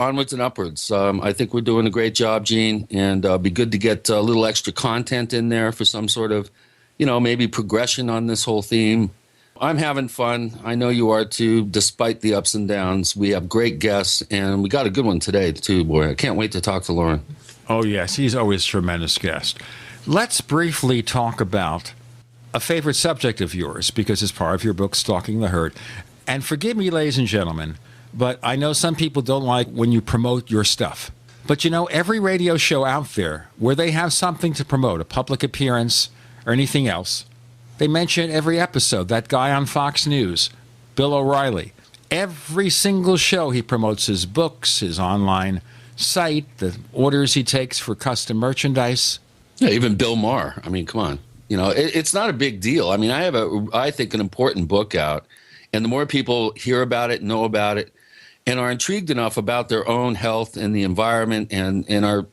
Onwards and upwards. I think we're doing a great job, Gene, and be good to get a little extra content in there for some sort of, maybe progression on this whole theme. I'm having fun. I know you are too, despite the ups and downs. We have great guests, and we got a good one today too, boy. I can't wait to talk to Lauren. Oh, yes. He's always a tremendous guest. Let's briefly talk about a favorite subject of yours, because it's part of your book, Stalking the Herd. And forgive me, ladies and gentlemen, but I know some people don't like when you promote your stuff. But every radio show out there where they have something to promote, a public appearance or anything else, they mention every episode. That guy on Fox News, Bill O'Reilly, every single show he promotes his books, his online site, the orders he takes for custom merchandise. Yeah, even Bill Maher. I mean, come on. It's not a big deal. I mean, I think, an important book out, and the more people hear about it, know about it, and are intrigued enough about their own health and the environment and our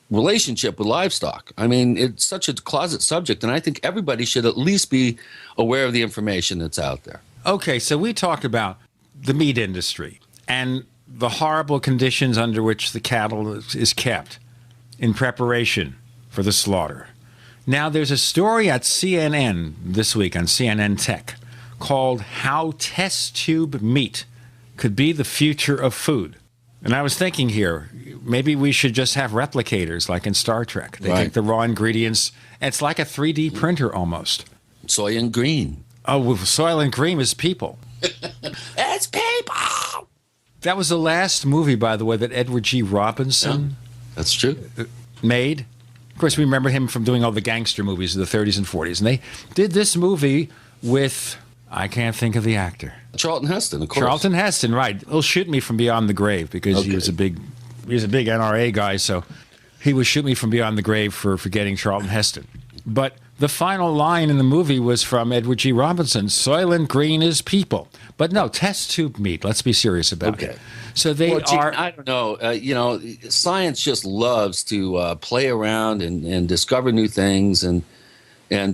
relationship with livestock. I mean, it's such a closet subject, and I think everybody should at least be aware of the information that's out there. Okay, so we talked about the meat industry and the horrible conditions under which the cattle is kept in preparation for the slaughter. Now, there's a story at CNN this week on CNN Tech called How Test Tube Meat Could Be the Future of Food. And I was thinking here, maybe we should just have replicators like in Star Trek. They take the raw ingredients, and it's like a 3D printer almost. Soylent Green. Oh, Soylent Green is people. It's people! That was the last movie, by the way, that Edward G. Robinson that's true. made. Of course, we remember him from doing all the gangster movies of the 30s and 40s. And they did this movie with, I can't think of the actor. Charlton Heston, of course. Charlton Heston, right. He'll shoot me from beyond the grave because he was a big NRA guy, so he would shoot me from beyond the grave for forgetting Charlton Heston. But the final line in the movie was from Edward G. Robinson, Soylent Green is people. But no, test tube meat. Let's be serious about it. So they are... I don't know. Science just loves to play around and discover new things and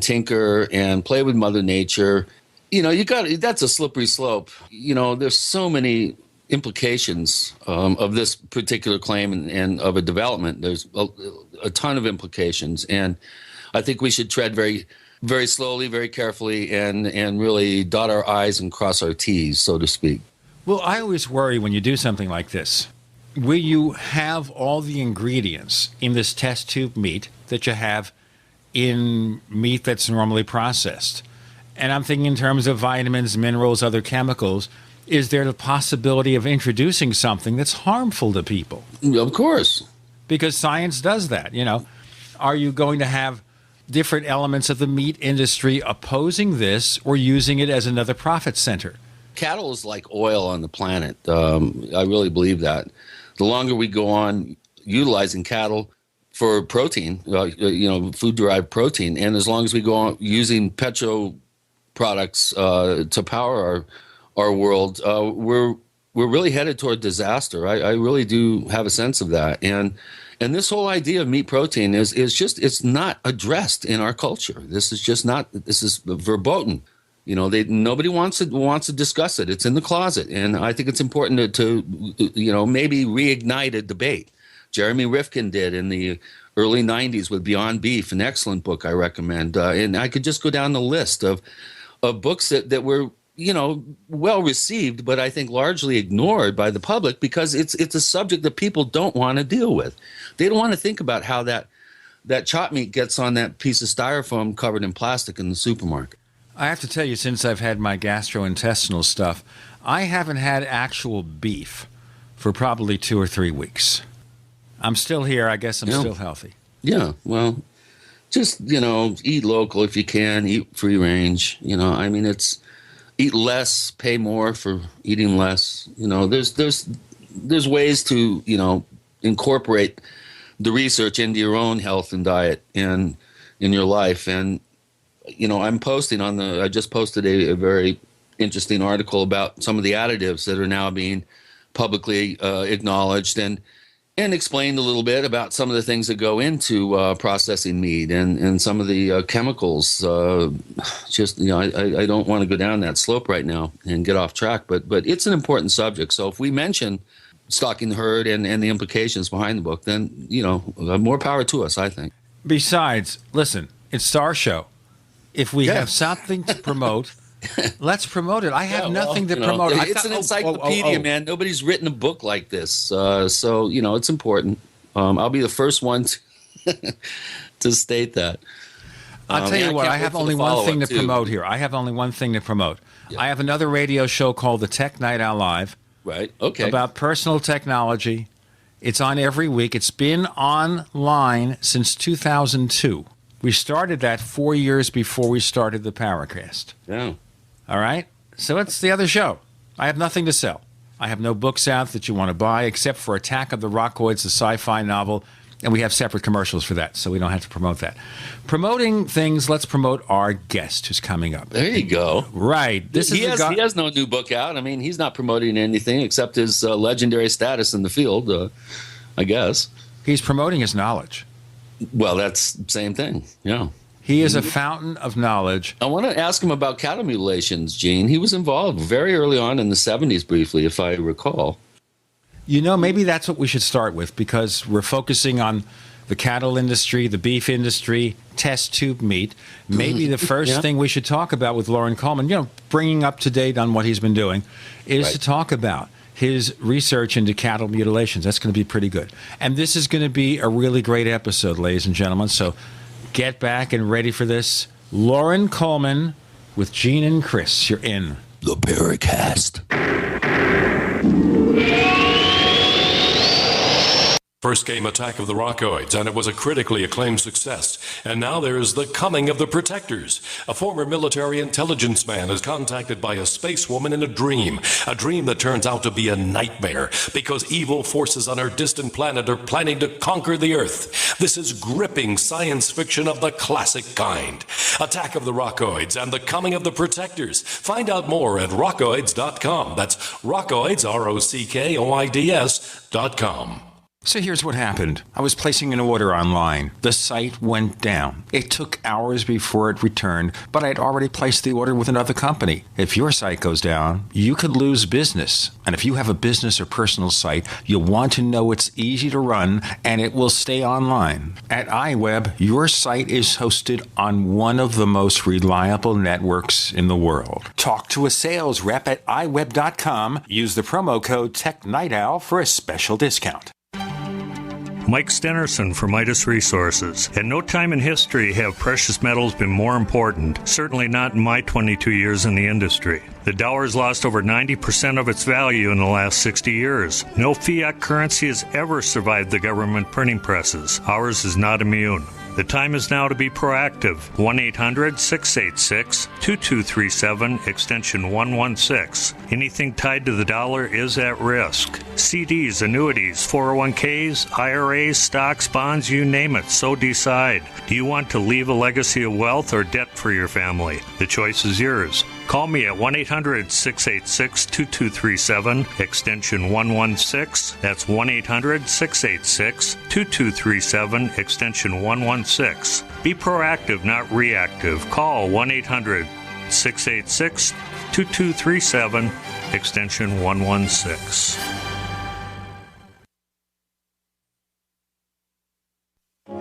tinker and play with Mother Nature. That's a slippery slope. There's so many implications of this particular claim and of a development. There's a ton of implications. And I think we should tread very, very slowly, very carefully, and really dot our I's and cross our T's, so to speak. Well, I always worry when you do something like this. Will you have all the ingredients in this test tube meat that you have in meat that's normally processed? And I'm thinking in terms of vitamins, minerals, other chemicals. Is there the possibility of introducing something that's harmful to people? Of course. Because science does that, Are you going to have different elements of the meat industry opposing this or using it as another profit center? Cattle is like oil on the planet. I really believe that. The longer we go on utilizing cattle for protein, food-derived protein, and as long as we go on using petro products to power our world, we're really headed toward disaster. I really do have a sense of that. And this whole idea of meat protein is just, it's not addressed in our culture. This is verboten. Nobody wants to discuss it. It's in the closet. And I think it's important to maybe reignite a debate. Jeremy Rifkin did in the early 90s with Beyond Beef, an excellent book I recommend. And I could just go down the list of books that were, well received, but I think largely ignored by the public because it's a subject that people don't want to deal with. They don't want to think about how that chop meat gets on that piece of styrofoam covered in plastic in the supermarket. I have to tell you, since I've had my gastrointestinal stuff, I haven't had actual beef for probably 2 or 3 weeks. I'm still here. I guess I'm still healthy. Yeah, well, just, eat local if you can, eat free range. It's eat less, pay more for eating less. There's ways to, incorporate the research into your own health and diet and in your life. And, I'm posting I just posted a very interesting article about some of the additives that are now being publicly acknowledged and explained a little bit about some of the things that go into processing meat and some of the chemicals. I don't want to go down that slope right now and get off track, but it's an important subject. So if we mention Stalking the Herd and the implications behind the book, then, more power to us, I think. Besides, listen, it's our show. If we have something to promote, let's promote it. I have nothing to promote. It's an encyclopedia, man. Nobody's written a book like this. So, it's important. I'll be the first one to state that. I'll tell you what, I have only one thing to promote here. I have only one thing to promote. Yeah. I have another radio show called the Tech Night Owl Live. Right. Okay. About personal technology. It's on every week. It's been online since 2002. We started that 4 years before we started the Paracast. Yeah. All right? So it's the other show. I have nothing to sell. I have no books out that you want to buy except for Attack of the Rockoids, the sci-fi novel, and we have separate commercials for that, so we don't have to promote that. Promoting things, let's promote our guest who's coming up. There you go. Right. He has no new book out. I mean, he's not promoting anything except his legendary status in the field, I guess. He's promoting his knowledge. Well, that's the same thing, yeah. He is a fountain of knowledge. I want to ask him about cattle mutilations, Gene. He was involved very early on in the 70s briefly, if I recall. Maybe that's what we should start with, because we're focusing on the cattle industry, the beef industry, test tube meat. Maybe the first thing we should talk about with Loren Coleman, bringing up to date on what he's been doing, is to talk about his research into cattle mutilations. That's going to be pretty good. And this is going to be a really great episode, ladies and gentlemen. So get back and ready for this. Loren Coleman with Gene and Chris. You're in the Paracast. First came Attack of the Rockoids, and it was a critically acclaimed success. And now there is The Coming of the Protectors. A former military intelligence man is contacted by a space woman in a dream that turns out to be a nightmare, because evil forces on her distant planet are planning to conquer the Earth. This is gripping science fiction of the classic kind. Attack of the Rockoids and The Coming of the Protectors. Find out more at rockoids.com. That's Rockoids, ROCKOIDS.com. So here's what happened. I was placing an order online. The site went down. It took hours before it returned, but I'd already placed the order with another company. If your site goes down, you could lose business. And if you have a business or personal site, you'll want to know it's easy to run and it will stay online. At iWeb, your site is hosted on one of the most reliable networks in the world. Talk to a sales rep at iWeb.com. Use the promo code TechNightOwl for a special discount. Mike Stenerson for Midas Resources. At no time in history have precious metals been more important, certainly not in my 22 years in the industry. The dollar has lost over 90% of its value in the last 60 years. No fiat currency has ever survived the government printing presses. Ours is not immune. The time is now to be proactive. 1-800-686-2237, extension 116. Anything tied to the dollar is at risk. CDs, annuities, 401ks, IRAs, stocks, bonds, you name it, so decide. Do you want to leave a legacy of wealth or debt for your family? The choice is yours. Call me at 1-800-686-2237, extension 116. That's 1-800-686-2237, extension 116. Be proactive, not reactive. Call 1-800-686-2237, extension 116.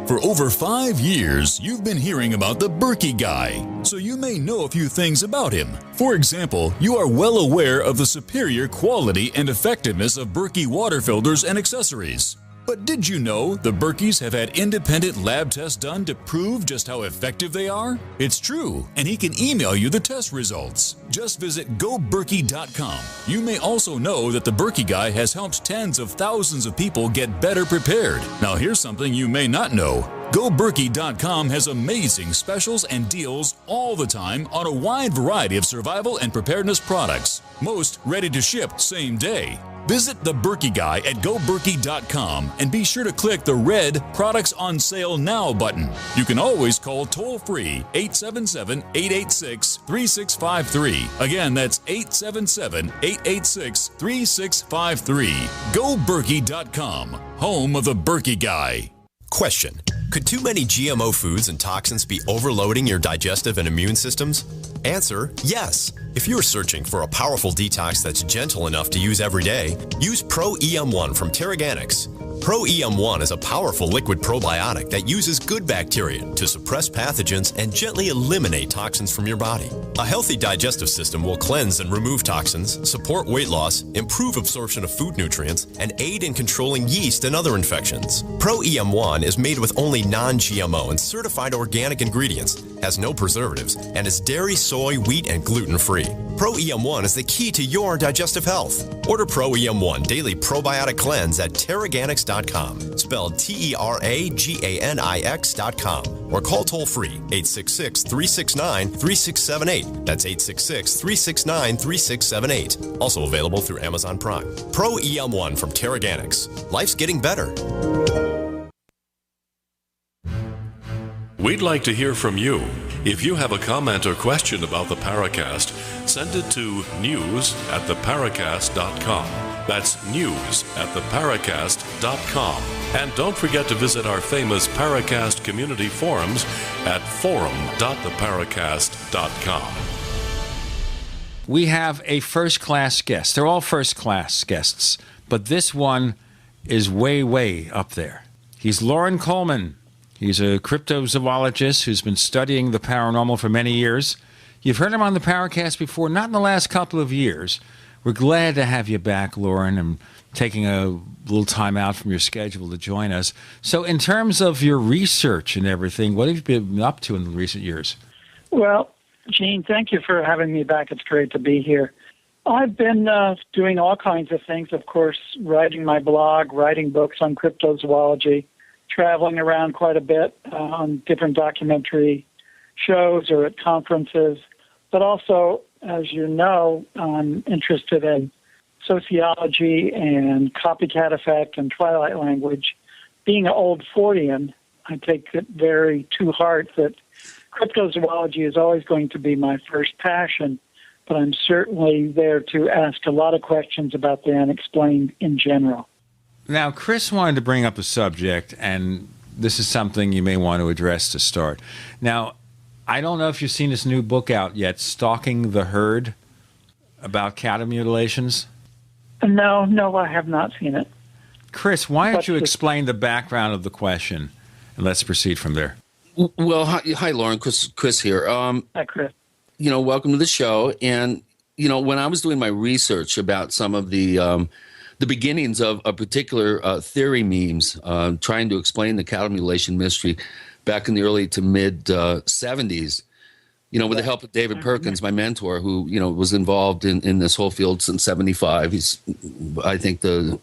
For over 5 years, you've been hearing about the Berkey Guy, so you may know a few things about him. For example, you are well aware of the superior quality and effectiveness of Berkey water filters and accessories. But did you know the Berkeys have had independent lab tests done to prove just how effective they are? It's true, and he can email you the test results. Just visit goberkey.com. You may also know that the Berkey Guy has helped tens of thousands of people get better prepared. Now here's something you may not know. GoBerkey.com has amazing specials and deals all the time on a wide variety of survival and preparedness products. Most ready to ship same day. Visit the Berkey Guy at GoBerkey.com and be sure to click the red Products on Sale Now button. You can always call toll-free 877-886-3653. Again, that's 877-886-3653. GoBerkey.com, home of the Berkey Guy. Question: could too many GMO foods and toxins be overloading your digestive and immune systems? Answer, yes. If you're searching for a powerful detox that's gentle enough to use every day, use Pro EM1 from Terraganics. Pro EM1 is a powerful liquid probiotic that uses good bacteria to suppress pathogens and gently eliminate toxins from your body. A healthy digestive system will cleanse and remove toxins, support weight loss, improve absorption of food nutrients, and aid in controlling yeast and other infections. Pro EM1 is made with only non-GMO and certified organic ingredients, has no preservatives, and is dairy, soy, wheat, and gluten-free. Pro EM1 is the key to your digestive health. Order Pro EM1 Daily Probiotic Cleanse at Terraganics.com, spelled Terraganix.com, or call toll-free 866-369-3678. That's 866-369-3678. Also available through Amazon Prime. Pro EM1 from Terraganics. Life's getting better. We'd like to hear from you. If you have a comment or question about the Paracast, send it to news@theparacast.com. That's news@theparacast.com. And don't forget to visit our famous Paracast community forums at forum.theparacast.com. We have a first-class guest. They're all first-class guests, but this one is way, way up there. He's Loren Coleman. He's a cryptozoologist who's been studying the paranormal for many years. You've heard him on the Paracast before, not in the last couple of years. We're glad to have you back, Loren, and taking a little time out from your schedule to join us. So in terms of your research and everything, what have you been up to in the recent years? Well, Gene, thank you for having me back. It's great to be here. I've been doing all kinds of things, of course, writing my blog, writing books on cryptozoology, traveling around quite a bit on different documentary shows or at conferences. But also, as you know, I'm interested in sociology and copycat effect and twilight language. Being an old Fortean, I take it very to heart that cryptozoology is always going to be my first passion, but I'm certainly there to ask a lot of questions about the unexplained in general. Now, Chris wanted to bring up a subject, and this is something you may want to address to start. Now, I don't know if you've seen this new book out yet, Stalking the Herd, about cattle mutilations. No, I have not seen it. Chris, why don't you explain the background of the question, and let's proceed from there. Well, hi Loren. Chris here. Hi, Chris. Welcome to the show. And, when I was doing my research about some of the beginnings of a particular theory memes, trying to explain the cattle mutilation mystery back in the early to mid 70s, with the help of David Perkins, my mentor, who, was involved in this whole field since 75. He's, I think, the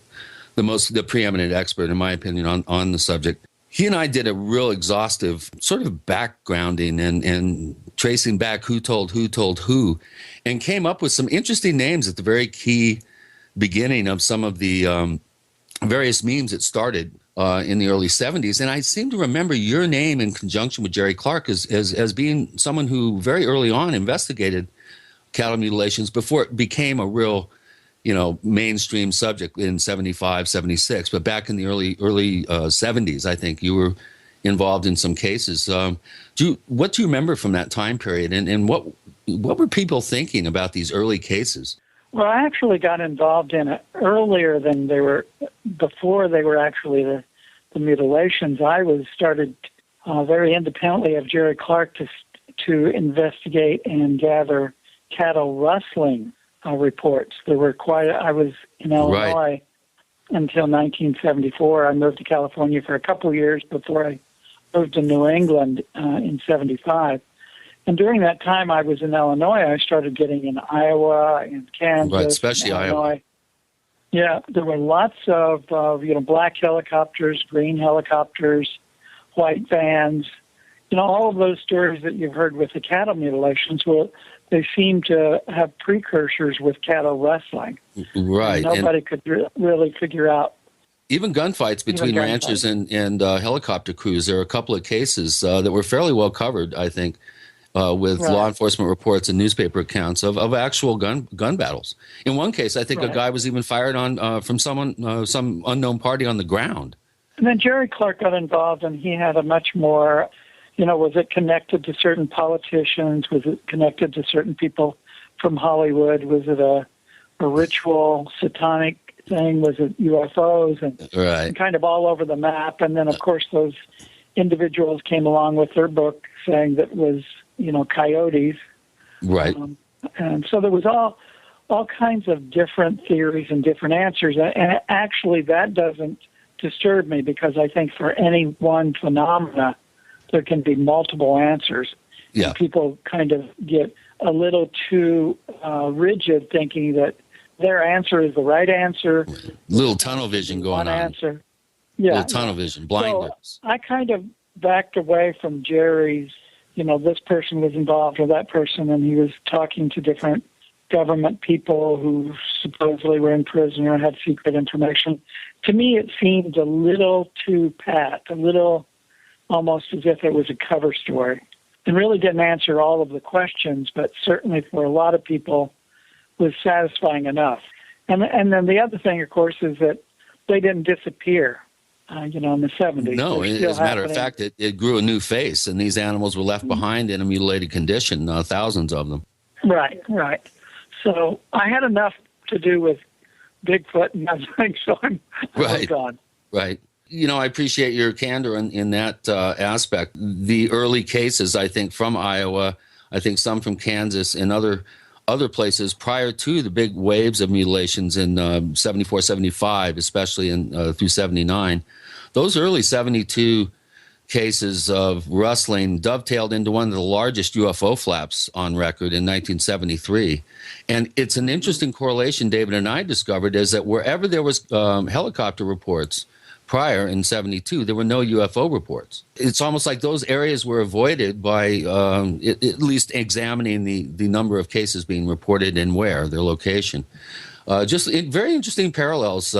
preeminent expert, in my opinion, on the subject. He and I did a real exhaustive sort of backgrounding and tracing back who told who, and came up with some interesting names at the very key beginning of some of the various memes that started in the early 70s. And I seem to remember your name in conjunction with Jerry Clark as being someone who very early on investigated cattle mutilations before it became a real, mainstream subject in 75, 76. But back in the early 70s, I think you were involved in some cases. What do you remember from that time period? And what were people thinking about these early cases? Well, I actually got involved in it earlier than before they were actually the mutilations. I started very independently of Jerry Clark to investigate and gather cattle rustling reports. I was in Illinois until 1974. I moved to California for a couple of years before I moved to New England in 75. And during that time I was in Illinois, I started getting in Iowa and Kansas. Right, especially Iowa. Yeah, there were lots of black helicopters, green helicopters, white vans. All of those stories that you've heard with the cattle mutilations, they seem to have precursors with cattle rustling. Right. And nobody could really figure out. Even gunfights between ranchers and helicopter crews. There are a couple of cases that were fairly well covered, I think, with law enforcement reports and newspaper accounts of actual gun battles. In one case, I think a guy was even fired on from some unknown party on the ground. And then Jerry Clark got involved, and he had a much more was it connected to certain politicians? Was it connected to certain people from Hollywood? Was it a ritual, satanic thing? Was it UFOs? And kind of all over the map. And then, of course, those individuals came along with their book saying that was, coyotes. Right. And so there was all kinds of different theories and different answers. And actually, that doesn't disturb me, because I think for any one phenomena, there can be multiple answers. Yeah. And people kind of get a little too rigid, thinking that their answer is the right answer. Little tunnel vision going on. Answer. Yeah. Little tunnel vision, blinders. So I kind of backed away from Jerry's, this person was involved or that person, and he was talking to different government people who supposedly were in prison or had secret information. To me, it seemed a little too pat, a little almost as if it was a cover story, and really didn't answer all of the questions, but certainly for a lot of people was satisfying enough. And then the other thing, of course, is that they didn't disappear, in the 70s. No, as a matter of fact, it grew a new face, and these animals were left behind in a mutilated condition, thousands of them. Right. So I had enough to do with Bigfoot and nothing, so I'm gone. Right. I appreciate your candor in that aspect. The early cases, I think, from Iowa, I think some from Kansas and other places prior to the big waves of mutilations in 74, 75, especially through 79, those early 72 cases of rustling dovetailed into one of the largest UFO flaps on record in 1973. And it's an interesting correlation David and I discovered, is that wherever there was helicopter reports prior in 72, there were no UFO reports. It's almost like those areas were avoided by at least examining the number of cases being reported and where, their location. Just very interesting parallels.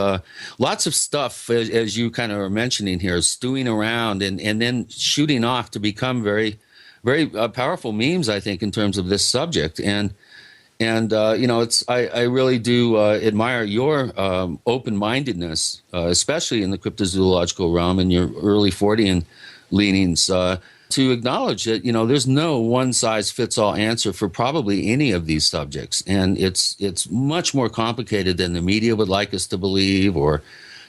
Lots of stuff, as you kind of are mentioning here, stewing around and then shooting off to become very, very powerful memes, I think, in terms of this subject. And I really do admire your open-mindedness, especially in the cryptozoological realm and your early Fortean leanings, to acknowledge that, there's no one-size-fits-all answer for probably any of these subjects. And it's much more complicated than the media would like us to believe, or,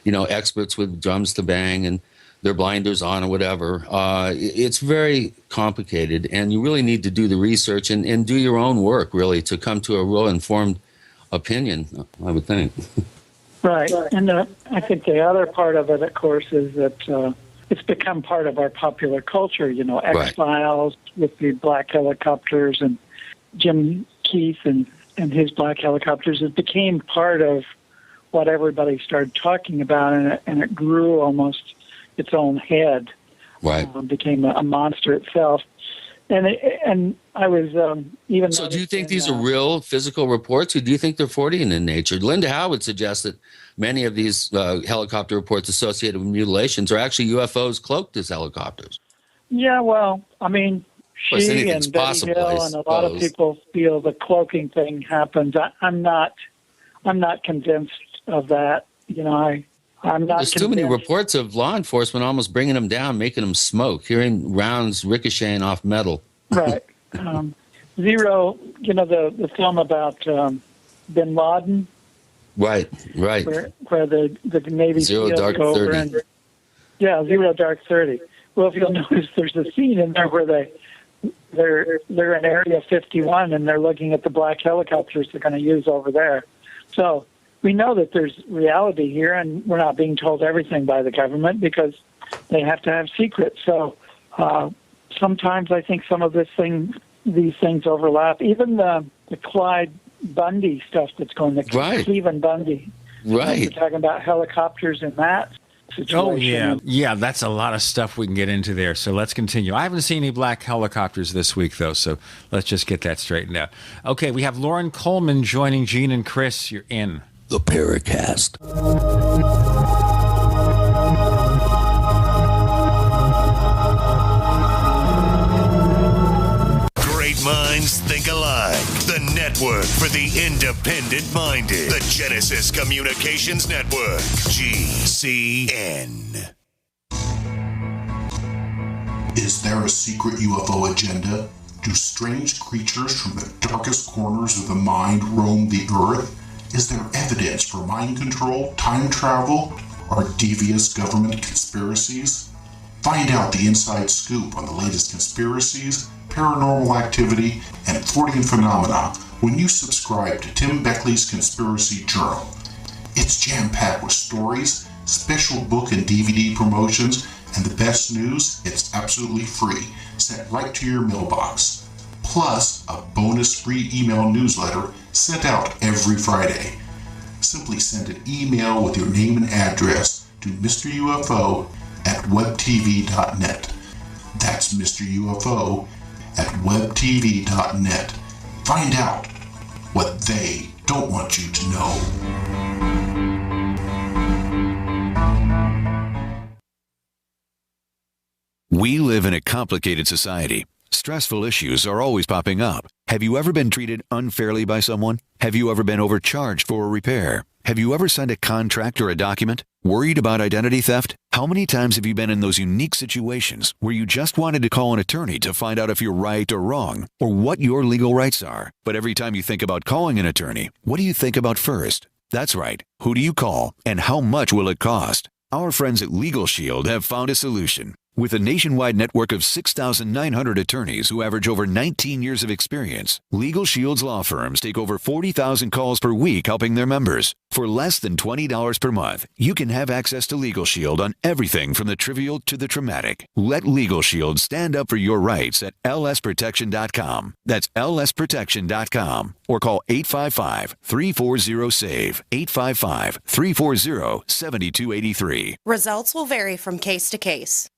experts with drums to bang and their blinders on or whatever. It's very complicated, and you really need to do the research and do your own work, really, to come to a real informed opinion, I would think. Right. And I think the other part of it, of course, is that it's become part of our popular culture, X-Files with the black helicopters, and Jim Keith and his black helicopters. It became part of what everybody started talking about, and it grew almost its own head. Right. Became a monster itself. And I was even... So do you think these are real physical reports, or do you think they're Fortean in nature? Linda Howe would suggest that many of these helicopter reports associated with mutilations are actually UFOs cloaked as helicopters. Yeah, well, I mean, she and Betty Hill and a lot of people feel the cloaking thing happens. I'm not convinced of that. I'm not. There's too many reports of law enforcement almost bringing them down, making them smoke, hearing rounds ricocheting off metal. Right. Zero, the film about Bin Laden. Right. Where the Navy Zero SEALs Dark go over 30. Zero Dark 30. Well, if you'll notice, there's a scene in there where they're in Area 51 and they're looking at the black helicopters they're going to use over there. So we know that there's reality here, and we're not being told everything by the government because they have to have secrets. So sometimes I think some of these things overlap. Even the Clyde Bundy stuff that's going, Cleveland Bundy. Right. We're talking about helicopters in that situation. Oh, yeah. Yeah, that's a lot of stuff we can get into there. So let's continue. I haven't seen any black helicopters this week, though, so let's just get that straightened out. Okay, we have Lauren Coleman joining Gene and Chris. You're in the Paracast. Great minds think alike. The network for the independent-minded. The Genesis Communications Network. GCN. Is there a secret UFO agenda? Do strange creatures from the darkest corners of the mind roam the Earth? Is there evidence for mind control, time travel, or devious government conspiracies? Find out the inside scoop on the latest conspiracies, paranormal activity, and Fortean phenomena when you subscribe to Tim Beckley's Conspiracy Journal. It's jam-packed with stories, special book and DVD promotions, and the best news, it's absolutely free, sent right to your mailbox. Plus, a bonus free email newsletter sent out every Friday. Simply send an email with your name and address to Mr. UFO at webtv.net. That's Mr. UFO at webtv.net. Find out what they don't want you to know. We live in a complicated society. Stressful issues are always popping up. Have you ever been treated unfairly by someone? Have you ever been overcharged for a repair? Have you ever signed a contract or a document? Worried about identity theft? How many times have you been in those unique situations where you just wanted to call an attorney to find out if you're right or wrong, or what your legal rights are? But every time you think about calling an attorney, what do you think about first? That's right. Who do you call, and how much will it cost? Our friends at Legal Shield have found a solution. With a nationwide network of 6,900 attorneys who average over 19 years of experience, Legal Shield's law firms take over 40,000 calls per week helping their members. For less than $20 per month, you can have access to Legal Shield on everything from the trivial to the traumatic. Let Legal Shield stand up for your rights at lsprotection.com. That's lsprotection.com. Or call 855-340-SAVE, 855-340-7283. Results will vary from case to case.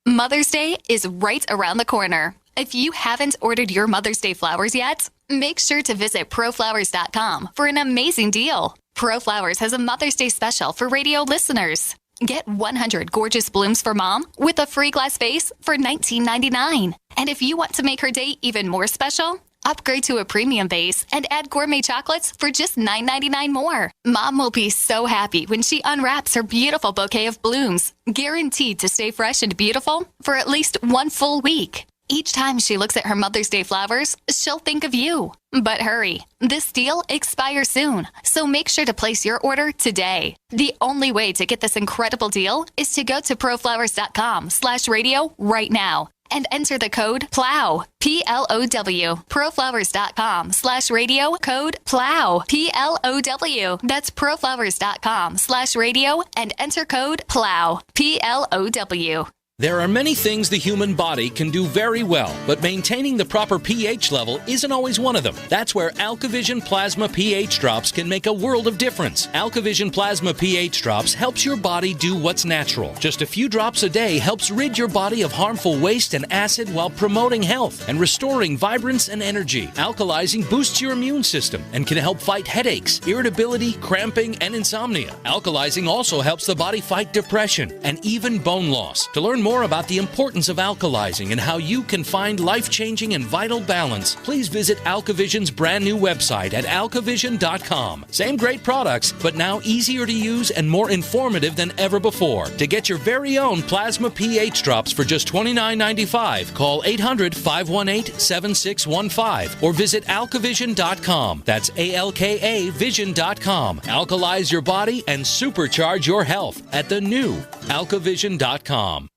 Mother's Day is right around the corner. If you haven't ordered your Mother's Day flowers yet, make sure to visit proflowers.com for an amazing deal. ProFlowers has a Mother's Day special for radio listeners. Get 100 gorgeous blooms for mom with a free glass vase for $19.99. And if you want to make her day even more special, upgrade to a premium vase and add gourmet chocolates for just $9.99 more. Mom will be so happy when she unwraps her beautiful bouquet of blooms, guaranteed to stay fresh and beautiful for at least one full week. Each time she looks at her Mother's Day flowers, she'll think of you. But hurry, this deal expires soon, so make sure to place your order today. The only way to get this incredible deal is to go to proflowers.com/radio right now and enter the code PLOW, P-L-O-W, proflowers.com/radio, code PLOW, P-L-O-W. That's proflowers.com/radio and enter code PLOW, P-L-O-W. There are many things the human body can do very well, but maintaining the proper pH level isn't always one of them. That's where AlkaVision Plasma pH Drops can make a world of difference. AlkaVision Plasma pH Drops helps your body do what's natural. Just a few drops a day helps rid your body of harmful waste and acid while promoting health and restoring vibrance and energy. Alkalizing boosts your immune system and can help fight headaches, irritability, cramping, and insomnia. Alkalizing also helps the body fight depression and even bone loss. To learn more about the importance of alkalizing and how you can find life-changing and vital balance, please visit AlkaVision's brand new website at alkavision.com. Same great products, but now easier to use and more informative than ever before. To get your very own Plasma pH Drops for just $29.95, call 800-518-7615 or visit alkavision.com. That's ALKA vision.com. Alkalize your body and supercharge your health at the new alkavision.com.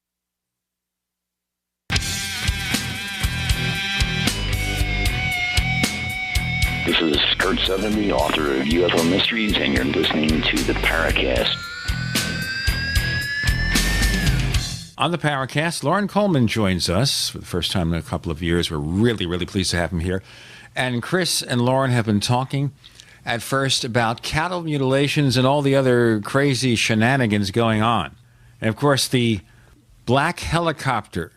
This is Kurt Sotheby, author of UFO Mysteries, and you're listening to the Paracast. On the Paracast, Lauren Coleman joins us for the first time in a couple of years. We're really, really pleased to have him here. And Chris and Lauren have been talking at first about cattle mutilations and all the other crazy shenanigans going on. And, of course, the black helicopter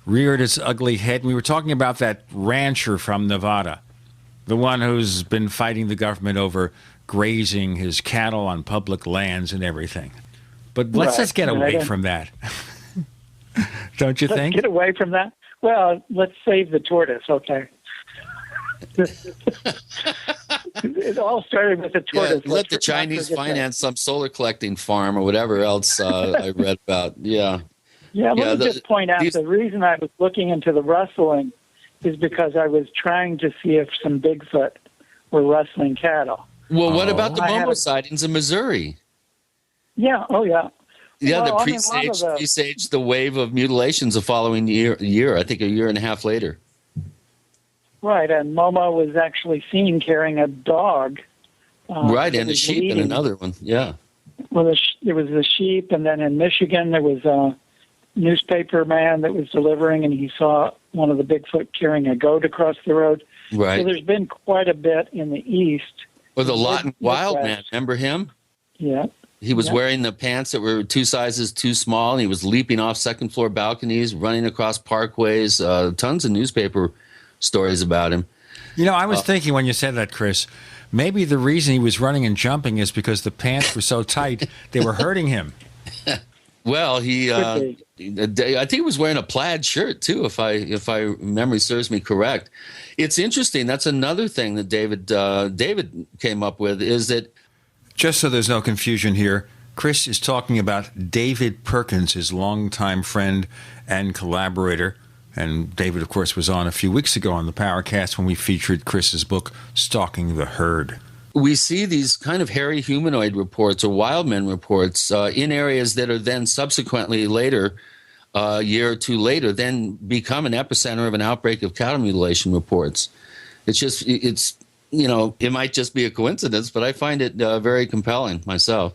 reared its ugly head. And we were talking about that rancher from Nevada, the one who's been fighting the government over grazing his cattle on public lands and everything. But let's just get away from that. Don't you think? Get away from that? Well, let's save the tortoise, okay? It all started with the tortoise. Yeah, let the Chinese finance some solar collecting farm or whatever else I read about. Yeah. Yeah, let me just point out the reason I was looking into the rustling is because I was trying to see if some Bigfoot were rustling cattle. Well, what about the Momo sightings in Missouri? Yeah, Yeah, well, the presaged the wave of mutilations the following year, I think a year and a half later. Right, and Momo was actually seen carrying a dog. Right, and a sheep in another one, yeah. Well, there was the sheep, and then in Michigan there was a newspaper man that was delivering, and he saw one of the Bigfoot carrying a goat across the road. Right. So there's been quite a bit in the east. Or the Lawton Wild Man, remember him? Yeah. He was wearing the pants that were 2 sizes too small, and he was leaping off second-floor balconies, running across parkways. Tons of newspaper stories about him. You know, I was thinking when you said that, Chris, maybe the reason he was running and jumping is because the pants were so tight they were hurting him. Well, I think he was wearing a plaid shirt too, if I memory serves me correct. It's interesting. That's another thing that David came up with is that. Just so there's no confusion here, Chris is talking about David Perkins, his longtime friend and collaborator. And David, of course, was on a few weeks ago on the Paracast when we featured Chris's book, Stalking the Herd. We see these kind of hairy humanoid reports or wildmen reports in areas that are then subsequently later, a year or two later, then become an epicenter of an outbreak of cattle mutilation reports. It's it might just be a coincidence, but I find it very compelling myself.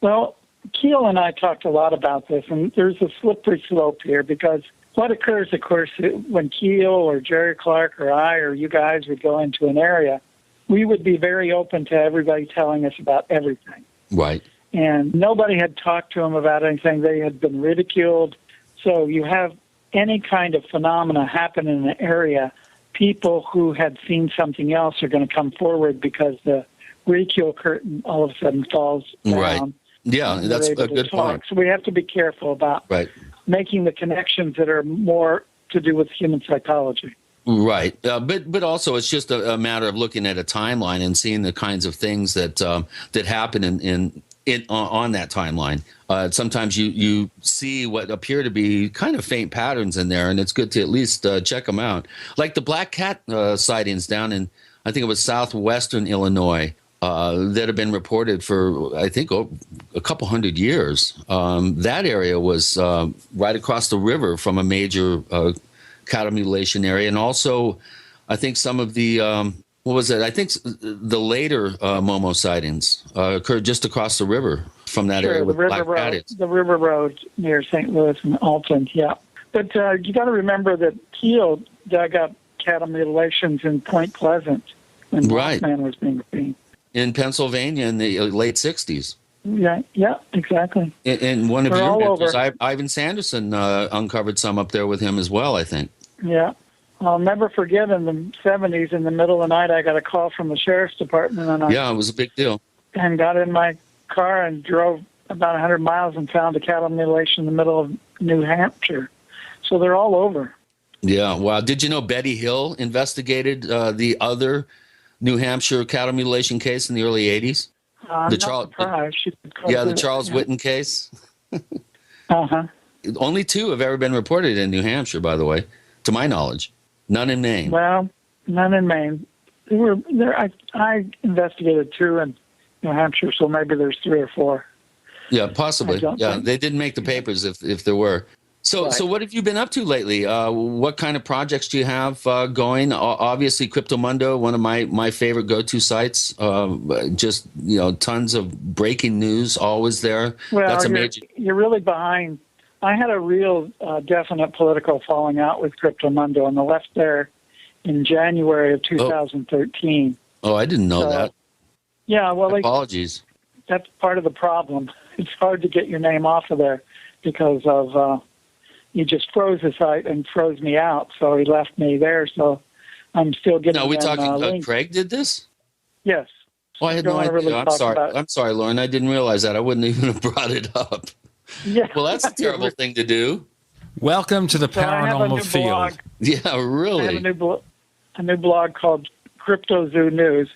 Well, Keel and I talked a lot about this, and there's a slippery slope here because what occurs, of course, when Keel or Jerry Clark or I or you guys would go into an area, we would be very open to everybody telling us about everything. Right. And nobody had talked to them about anything. They had been ridiculed. So you have any kind of phenomena happen in an area, people who had seen something else are going to come forward because the ridicule curtain all of a sudden falls down. Right. Yeah, that's a good point. So we have to be careful about making the connections that are more to do with human psychology. Right, but also it's just a matter of looking at a timeline and seeing the kinds of things that happen on that timeline. Sometimes you see what appear to be kind of faint patterns in there, and it's good to at least check them out. Like the black cat sightings down in, I think it was southwestern Illinois, that have been reported for, I think, a couple hundred years. That area was right across the river from a major cattle mutilation area, and also I think some of the I think the later Momo sightings occurred just across the river from that area. The river road near St. Louis and Alton, yeah. But you got to remember that Keel dug up cattle mutilations in Point Pleasant when Blackman was being seen in Pennsylvania in the late '60s. Yeah, exactly. And one of your mentors, Ivan Sanderson, uncovered some up there with him as well, I think. Yeah. I'll never forget in the 70s, in the middle of the night, I got a call from the sheriff's department. And it was a big deal. And got in my car and drove about 100 miles and found a cattle mutilation in the middle of New Hampshire. So they're all over. Yeah, wow. Did you know Betty Hill investigated the other New Hampshire cattle mutilation case in the early 80s? I'm not surprised. The Charles Whitten case. Only 2 have ever been reported in New Hampshire, by the way, to my knowledge. None in Maine. Well, none in Maine. I investigated 2 in New Hampshire, so maybe there's 3 or 4. Yeah, possibly. Yeah, they didn't make the papers if there were. So what have you been up to lately? What kind of projects do you have going? Obviously, Cryptomundo, one of my favorite go-to sites. Just tons of breaking news always there. Well, that's you're really behind. I had a real definite political falling out with Cryptomundo, and I left there in January of 2013. Oh, I didn't know that. Yeah, well, apologies. That's part of the problem. It's hard to get your name off of there because of he just froze the site and froze me out, so he left me there. So I'm still getting. Now, are we talking? Craig did this? Yes. Oh, I had no idea. Really I'm sorry. I'm sorry, Lauren. I didn't realize that. I wouldn't even have brought it up. Yeah. Well, that's a terrible thing to do. Welcome to the paranormal field. Blog. Yeah, really. I have a new blog called Cryptozoology News,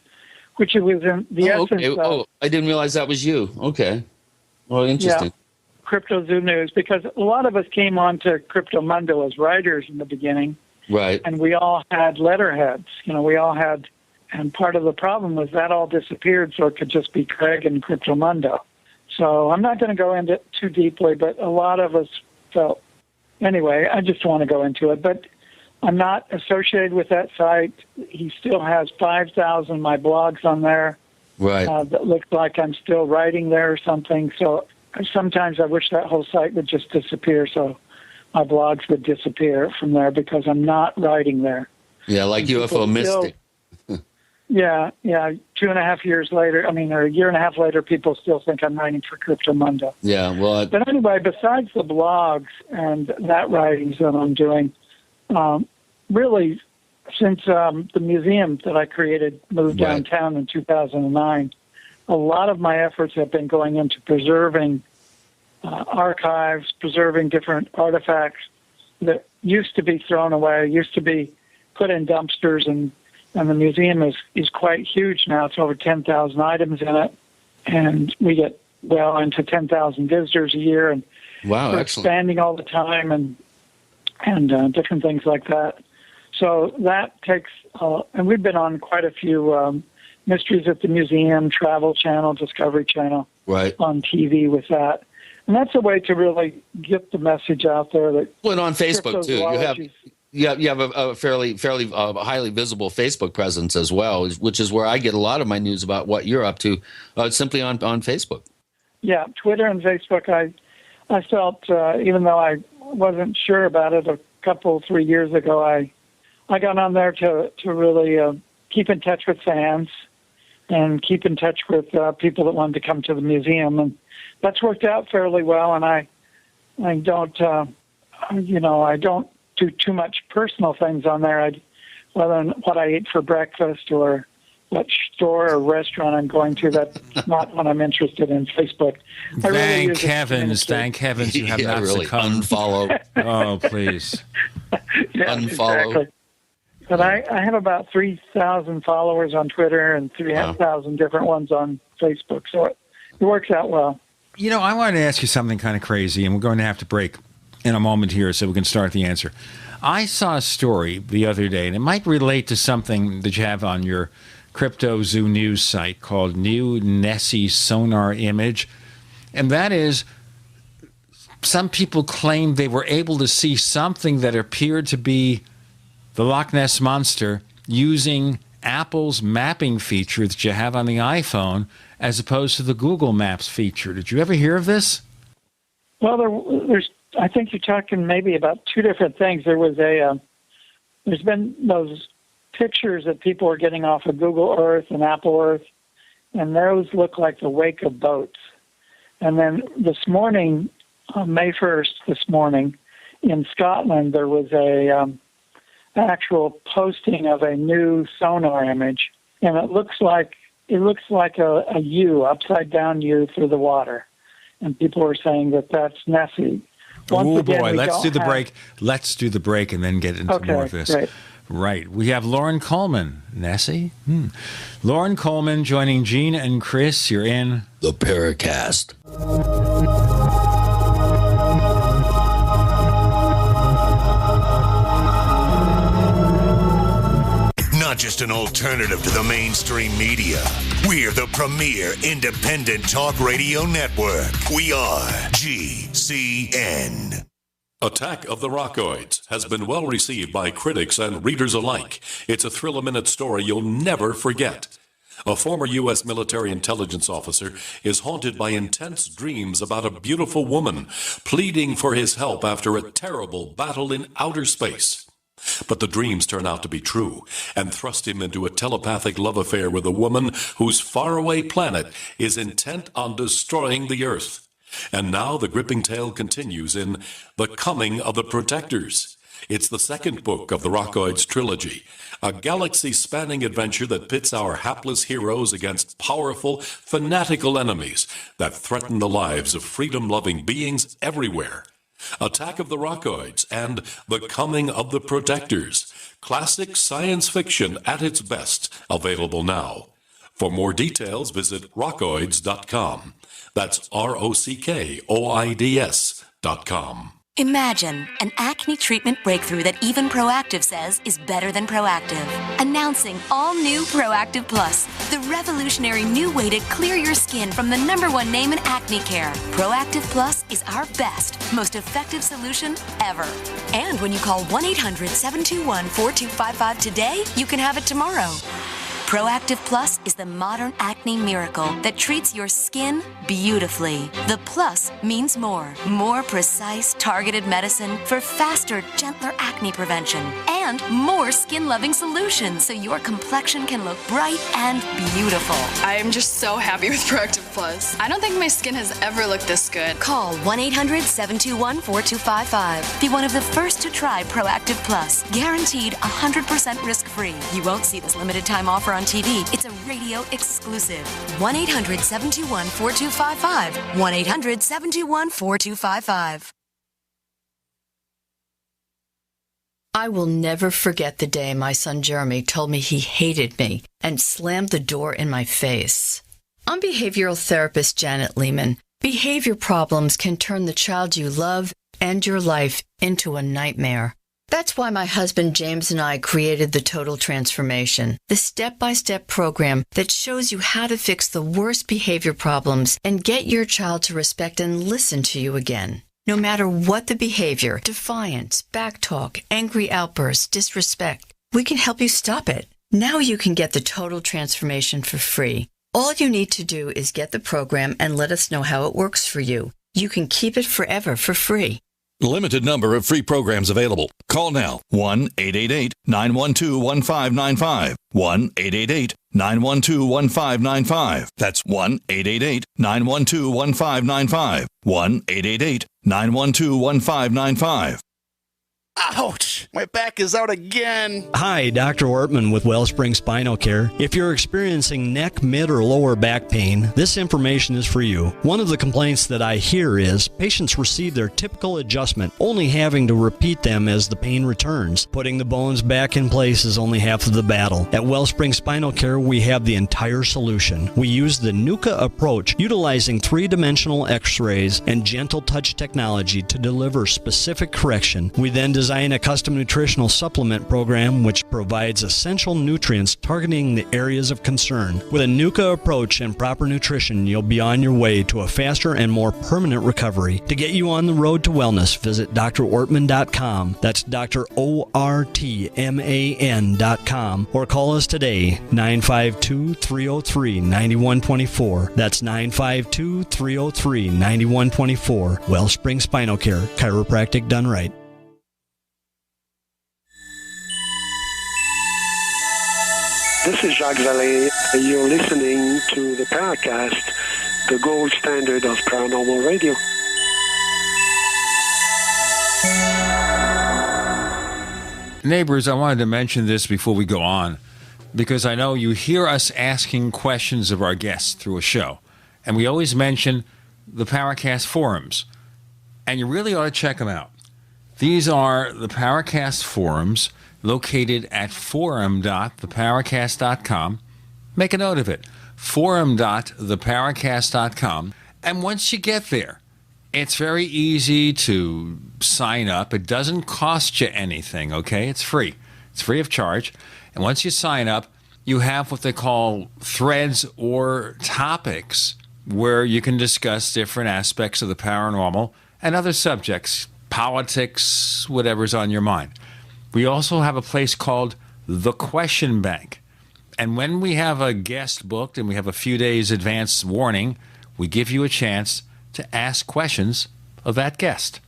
which was in the essence of... I didn't realize that was you. Okay. Well, interesting. Yeah. Cryptozoo News, because a lot of us came on to Cryptomundo as writers in the beginning. Right. And we all had letterheads. We all had, and part of the problem was that all disappeared, so it could just be Craig and Cryptomundo. So I'm not going to go into it too deeply, but a lot of us felt, anyway, I just want to go into it. But I'm not associated with that site. He still has 5,000 my blogs on there. Right. That looks like I'm still writing there or something. So sometimes I wish that whole site would just disappear, so my blogs would disappear from there because I'm not writing there. Yeah, like UFO Mystic. Yeah. 2.5 years later, or a year and a half later, people still think I'm writing for Cryptomundo. Yeah, well... But anyway, besides the blogs and that writings that I'm doing, really, since the museum that I created moved downtown in 2009, a lot of my efforts have been going into preserving archives, preserving different artifacts that used to be thrown away, used to be put in dumpsters, and the museum is quite huge now. It's over 10,000 items in it, and we get well into 10,000 visitors a year, and wow, we're excellent. expanding all the time, and different things like that. So that takes, and we've been on quite a few Mysteries at the Museum, Travel Channel, Discovery Channel, on TV with that. And that's a way to really get the message out there. That well, and on Facebook too. You have a fairly highly visible Facebook presence as well, which is where I get a lot of my news about what you're up to, simply on Facebook. Yeah, Twitter and Facebook. I felt, even though I wasn't sure about it 3 years ago, I got on there to really keep in touch with fans and keep in touch with people that wanted to come to the museum, and that's worked out fairly well. And I don't, I don't do too much personal things on there. Whether what I ate for breakfast or what store or restaurant I'm going to, that's not what I'm interested in. Facebook. Thank heavens you have not really succumbed. Unfollow. Oh, please. Unfollow. Exactly. But I have about 3,000 followers on Twitter and 3,000 different ones on Facebook, so it works out well. I wanted to ask you something kind of crazy, and we're going to have to break in a moment here so we can start the answer. I saw a story the other day, and it might relate to something that you have on your Cryptozoo News site called New Nessie Sonar Image, and that is some people claim they were able to see something that appeared to be the Loch Ness Monster using Apple's mapping feature that you have on the iPhone as opposed to the Google Maps feature. Did you ever hear of this? Well, there's. I think you're talking maybe about two different things. There was there's been those pictures that people are getting off of Google Earth and Apple Earth, and those look like the wake of boats. And then this morning, on May 1st, this morning, in Scotland, there was a actual posting of a new sonar image, and it looks like a U, upside down U through the water, and people are saying that that's Nessie. Oh boy, let's do the break. Let's do the break and then get into more of this. Great. Right. We have Lauren Coleman. Nessie? Lauren Coleman joining Gene and Chris. You're in the Paracast. Not just an alternative to the mainstream media. We're the premier independent talk radio network. We are GCN. Attack of the Rockoids has been well received by critics and readers alike. It's a thrill-a-minute story you'll never forget. A former U.S. military intelligence officer is haunted by intense dreams about a beautiful woman pleading for his help after a terrible battle in outer space. But the dreams turn out to be true and thrust him into a telepathic love affair with a woman whose faraway planet is intent on destroying the Earth. And now the gripping tale continues in The Coming of the Protectors. It's the second book of the Rockoids trilogy, a galaxy-spanning adventure that pits our hapless heroes against powerful, fanatical enemies that threaten the lives of freedom-loving beings everywhere. Attack of the Rockoids and The Coming of the Protectors. Classic science fiction at its best. Available now. For more details, visit rockoids.com. That's ROCKOIDS.com. Imagine an acne treatment breakthrough that even Proactive says is better than Proactive. Announcing all new Proactive Plus, the revolutionary new way to clear your skin from the #1 name in acne care. Proactive Plus is our best, most effective solution ever. And when you call 1-800-721-4255 today, you can have it tomorrow. Proactive Plus is the modern acne miracle that treats your skin beautifully. The plus means more. More precise, targeted medicine for faster, gentler acne prevention. And more skin-loving solutions so your complexion can look bright and beautiful. I am just so happy with Proactive Plus. I don't think my skin has ever looked this good. Call 1-800-721-4255. Be one of the first to try Proactive Plus. Guaranteed 100% risk-free. You won't see this limited time offer on TV. It's a radio exclusive. 1-800-721-4255. 1-800-721-4255. I will never forget the day my son Jeremy told me he hated me and slammed the door in my face. I'm behavioral therapist Janet Lehman. Behavior problems can turn the child you love and your life into a nightmare. That's why my husband James and I created the Total Transformation, the step-by-step program that shows you how to fix the worst behavior problems and get your child to respect and listen to you again. No matter what the behavior, defiance, backtalk, angry outbursts, disrespect, we can help you stop it. Now you can get the Total Transformation for free. All you need to do is get the program and let us know how it works for you. You can keep it forever for free. Limited number of free programs available. Call now. 1-888-912-1595. 1-888-912-1595. That's 1-888-912-1595. 1-888-912-1595. Ouch! My back is out again. Hi, Dr. Ortman with Wellspring Spinal Care. If you're experiencing neck, mid, or lower back pain, this information is for you. One of the complaints that I hear is patients receive their typical adjustment, only having to repeat them as the pain returns. Putting the bones back in place is only half of the battle. At Wellspring Spinal Care, we have the entire solution. We use the NUCA approach, utilizing three-dimensional x-rays and gentle touch technology to deliver specific correction. We then design a custom nutritional supplement program which provides essential nutrients targeting the areas of concern. With a NUCA approach and proper nutrition, you'll be on your way to a faster and more permanent recovery. To get you on the road to wellness, visit drortman.com. That's drortman.com, or call us today, 952-303-9124. That's 952-303-9124. Wellspring Spinal Care, chiropractic done right. This is Jacques Vallée. You're listening to the Paracast, the gold standard of paranormal radio. Neighbors, I wanted to mention this before we go on, because I know you hear us asking questions of our guests through a show, and we always mention the Paracast forums, and you really ought to check them out. These are the Paracast forums located at forum.theparacast.com. Make a note of it, forum.theparacast.com. And once you get there, it's very easy to sign up. It doesn't cost you anything, okay? It's free. It's free of charge. And once you sign up, you have what they call threads or topics where you can discuss different aspects of the paranormal and other subjects, politics, whatever's on your mind. We also have a place called the Question Bank. And when we have a guest booked and we have a few days advance warning, we give you a chance to ask questions of that guest.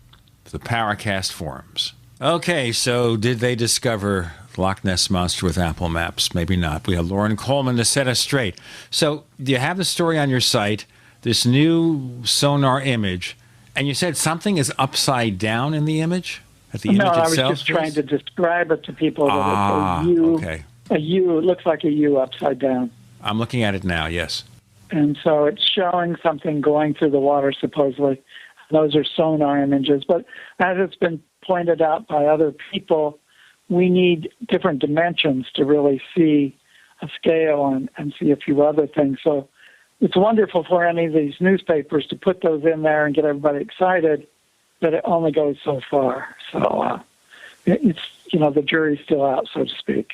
The Paracast forums. Okay, so did they discover Loch Ness Monster with Apple Maps? Maybe not. We have Lauren Coleman to set us straight. So you have the story on your site, this new sonar image, and you said something is upside down in the image? At the image I was itself, just trying to describe it to people that it's a U. Okay. A U. It looks like a U upside down. I'm looking at it now, yes. And so it's showing something going through the water, supposedly. Those are sonar images. But as it's been pointed out by other people, we need different dimensions to really see scale and see a few other things. So it's wonderful for any of these newspapers to put those in there and get everybody excited, but it only goes so far. So it's, the jury's still out, so to speak.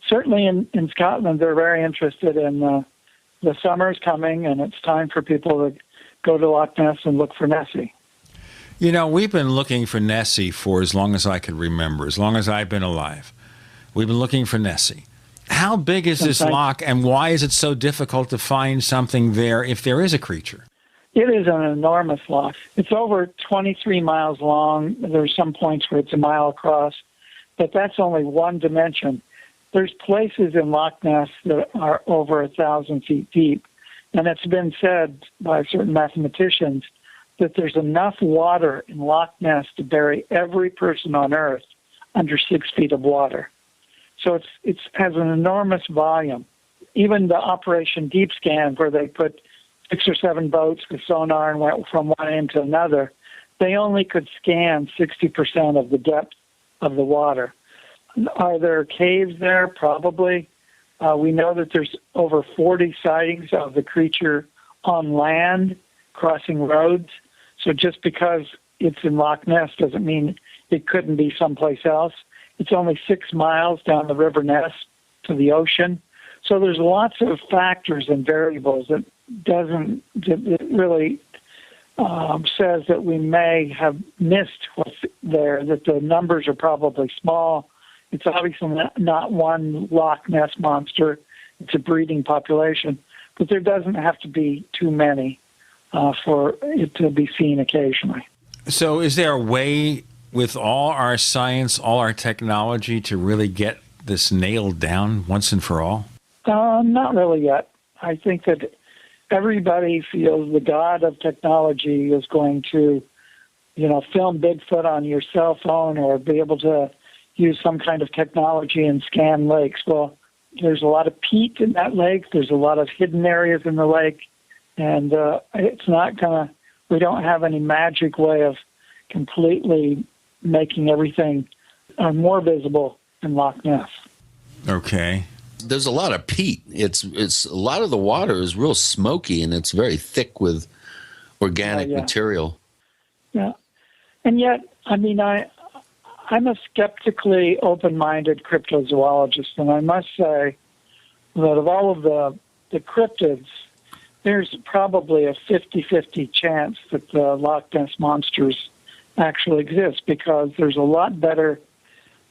Certainly in Scotland, they're very interested in the summer's coming, and it's time for people to go to Loch Ness and look for Nessie. We've been looking for Nessie for as long as I can remember, as long as I've been alive. We've been looking for Nessie. How big is this loch, and why is it so difficult to find something there if there is a creature? It is an enormous loch. It's over 23 miles long. There's some points where it's a mile across, but that's only one dimension. There's places in Loch Ness that are over 1,000 feet deep, and it's been said by certain mathematicians that there's enough water in Loch Ness to bury every person on Earth under 6 feet of water. So it has an enormous volume. Even the Operation Deep Scan, where they put 6 or 7 boats with sonar and went from one end to another, they only could scan 60% of the depth of the water. Are there caves there? Probably. We know that there's over 40 sightings of the creature on land, crossing roads. So just because it's in Loch Ness doesn't mean it couldn't be someplace else. It's only 6 miles down the River Ness to the ocean. So there's lots of factors and variables that really says that we may have missed what's there, that the numbers are probably small. It's obviously not one Loch Ness monster. It's a breeding population. But there doesn't have to be too many for it to be seen occasionally. So is there a way with all our science, all our technology, to really get this nailed down once and for all? Not really yet. I think that everybody feels the god of technology is going to, film Bigfoot on your cell phone or be able to use some kind of technology and scan lakes. Well, there's a lot of peat in that lake. There's a lot of hidden areas in the lake. And it's not going to, we don't have any magic way of completely making everything more visible in Loch Ness. Okay. There's a lot of peat. It's a lot of the water is real smoky, and it's very thick with organic material. Yeah. And yet, I'm a skeptically open-minded cryptozoologist, and I must say that of all of the cryptids, there's probably a 50-50 chance that the Loch Ness monsters actually exist, because there's a lot better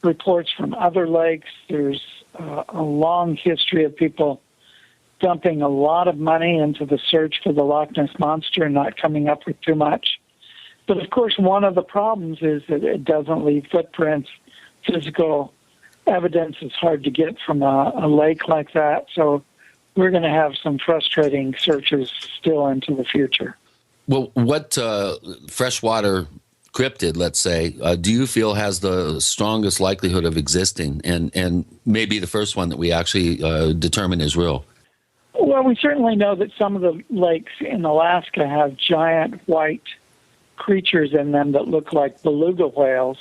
reports from other lakes. There's a long history of people dumping a lot of money into the search for the Loch Ness monster and not coming up with too much. But of course, one of the problems is that it doesn't leave footprints. Physical evidence is hard to get from a lake like that. So we're going to have some frustrating searches still into the future. Well, what freshwater cryptid, let's say, do you feel has the strongest likelihood of existing, and maybe the first one that we actually determine is real? Well, we certainly know that some of the lakes in Alaska have giant white creatures in them that look like beluga whales.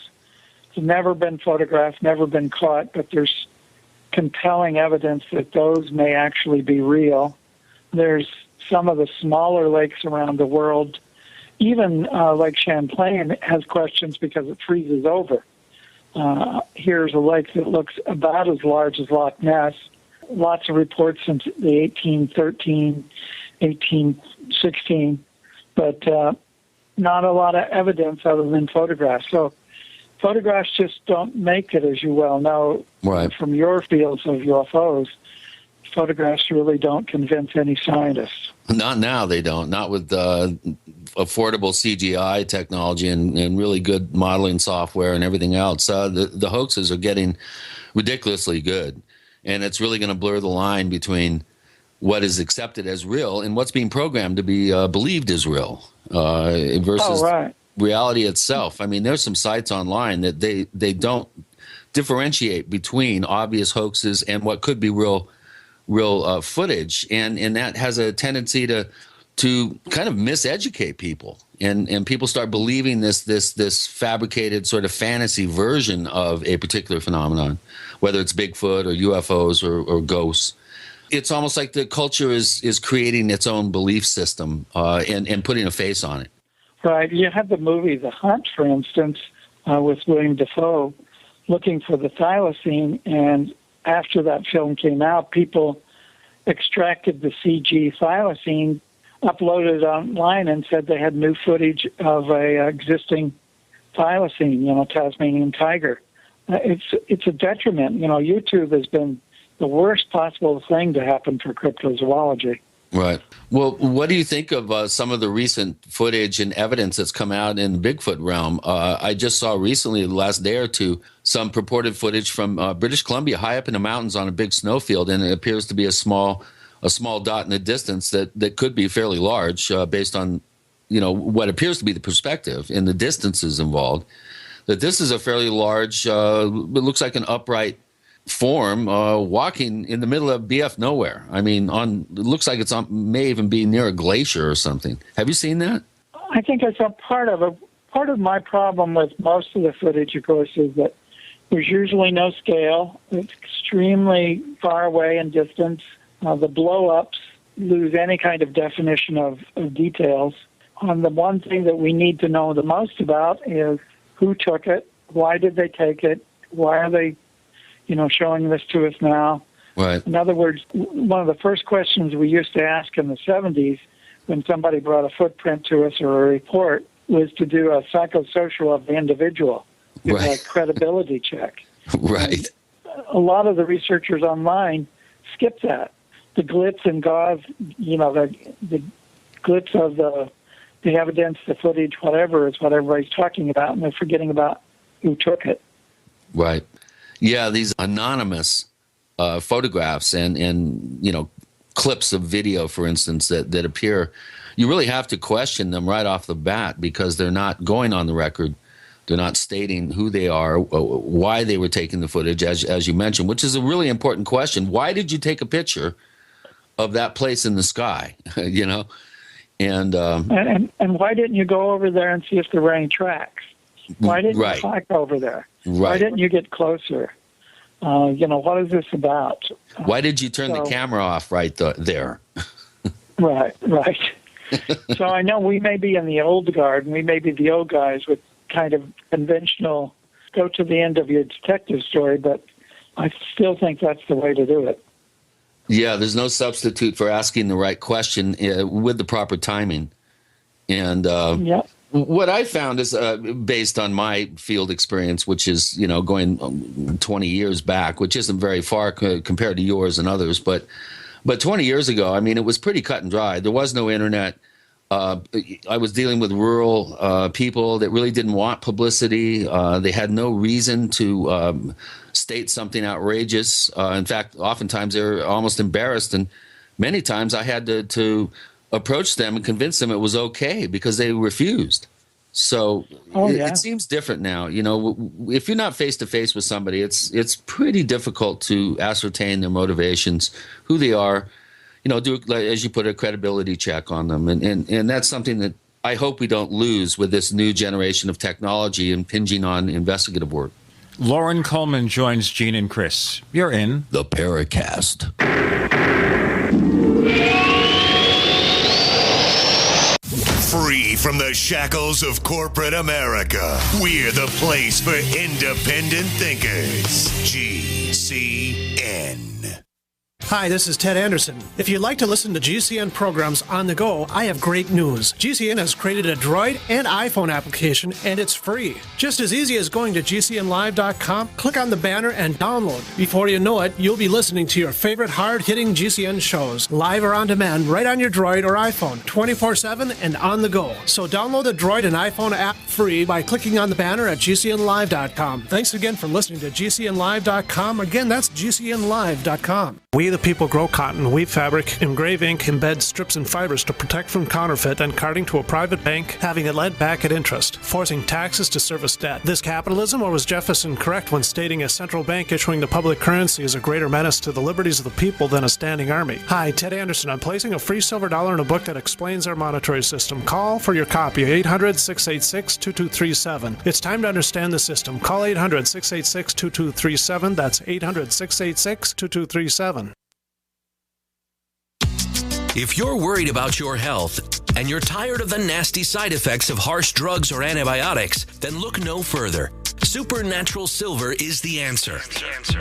It's never been photographed, never been caught, but there's compelling evidence that those may actually be real. There's some of the smaller lakes around the world. Even Lake Champlain has questions because it freezes over. Here's a lake that looks about as large as Loch Ness. Lots of reports since the 1813, 1816, but not a lot of evidence other than photographs. So photographs just don't make it, as you well know, right, from your fields of UFOs. Photographs really don't convince any scientists. Not now, they don't. Not with affordable CGI technology and really good modeling software and everything else. The hoaxes are getting ridiculously good, and it's really going to blur the line between what is accepted as real and what's being programmed to be believed as real versus reality itself. I mean, there's some sites online that they don't differentiate between obvious hoaxes and what could be real footage, and that has a tendency to kind of miseducate people, and people start believing this fabricated sort of fantasy version of a particular phenomenon, whether it's Bigfoot or UFOs or ghosts. it's almost like the culture is creating its own belief system and putting a face on it. Right. You have the movie The Hunt, for instance, with William Dafoe, looking for the thylacine, and after that film came out, people extracted the CG thylacine, uploaded it online, and said they had new footage of a existing thylacine, Tasmanian tiger. It's a detriment. YouTube has been the worst possible thing to happen for cryptozoology. Right. Well, what do you think of some of the recent footage and evidence that's come out in the Bigfoot realm? I just saw recently, the last day or two, some purported footage from British Columbia, high up in the mountains on a big snowfield, and it appears to be a small dot in the distance that could be fairly large based on, what appears to be the perspective and the distances involved. That this is a fairly large, it looks like an upright form walking in the middle of BF nowhere. I mean, it looks like may even be near a glacier or something. Have you seen that? I think I saw part of it. Part of my problem with most of the footage, of course, is that there's usually no scale. It's extremely far away in distance. The blow-ups lose any kind of definition of details. The one thing that we need to know the most about is who took it, why did they take it, why are they showing this to us now. Right. In other words, one of the first questions we used to ask in the 70s when somebody brought a footprint to us or a report was to do a psychosocial of the individual, right. A credibility check. Right. And a lot of the researchers online skip that. The glitz and gauze, the glitz of the evidence, the footage, whatever is what everybody's talking about, and they're forgetting about who took it. Right. Yeah, these anonymous photographs and clips of video, for instance, that appear, you really have to question them right off the bat because they're not going on the record. They're not stating who they are, why they were taking the footage, as you mentioned, which is a really important question. Why did you take a picture of that place in the sky? And why didn't you go over there and see if there were any tracks? Why didn't you hike over there? Right. Why didn't you get closer? What is this about? Why did you turn the camera off right there? Right. So I know we may be in the old guard, and we may be the old guys with kind of conventional, go to the end of your detective story, but I still think that's the way to do it. Yeah, there's no substitute for asking the right question with the proper timing. And what I found is based on my field experience, which is, going 20 years back, which isn't very far compared to yours and others. But 20 years ago, I mean, it was pretty cut and dry. There was no internet. I was dealing with rural people that really didn't want publicity. They had no reason to state something outrageous. In fact, oftentimes they were almost embarrassed. And many times I had to approach them and convince them it was okay because they refused. So it seems different now. If you're not face to face with somebody, it's pretty difficult to ascertain their motivations, who they are. Do, as you put, a credibility check on them. And that's something that I hope we don't lose with this new generation of technology impinging on investigative work. Lauren Coleman joins Gene and Chris. You're in the Paracast. Free from the shackles of corporate America, we're the place for independent thinkers. GCN. Hi, this is Ted Anderson. If you'd like to listen to GCN programs on the go, I have great news. GCN has created a Droid and iPhone application, and it's free. Just as easy as going to GCNlive.com, click on the banner, and download. Before you know it, you'll be listening to your favorite hard-hitting GCN shows, live or on demand, right on your Droid or iPhone, 24/7 and on the go. So download the Droid and iPhone app free by clicking on the banner at GCNlive.com. Thanks again for listening to GCNlive.com. Again, that's GCNlive.com. We the people grow cotton, weave fabric, engrave ink, embed strips and fibers to protect from counterfeit and carting to a private bank, having it lent back at interest, forcing taxes to service debt. This capitalism, or was Jefferson correct when stating a central bank issuing the public currency is a greater menace to the liberties of the people than a standing army? Hi, Ted Anderson. I'm placing a free silver dollar in a book that explains our monetary system. Call for your copy, 800-686-2237. It's time to understand the system. Call 800-686-2237. That's 800-686-2237. If you're worried about your health and you're tired of the nasty side effects of harsh drugs or antibiotics, then look no further. Supernatural Silver is the answer.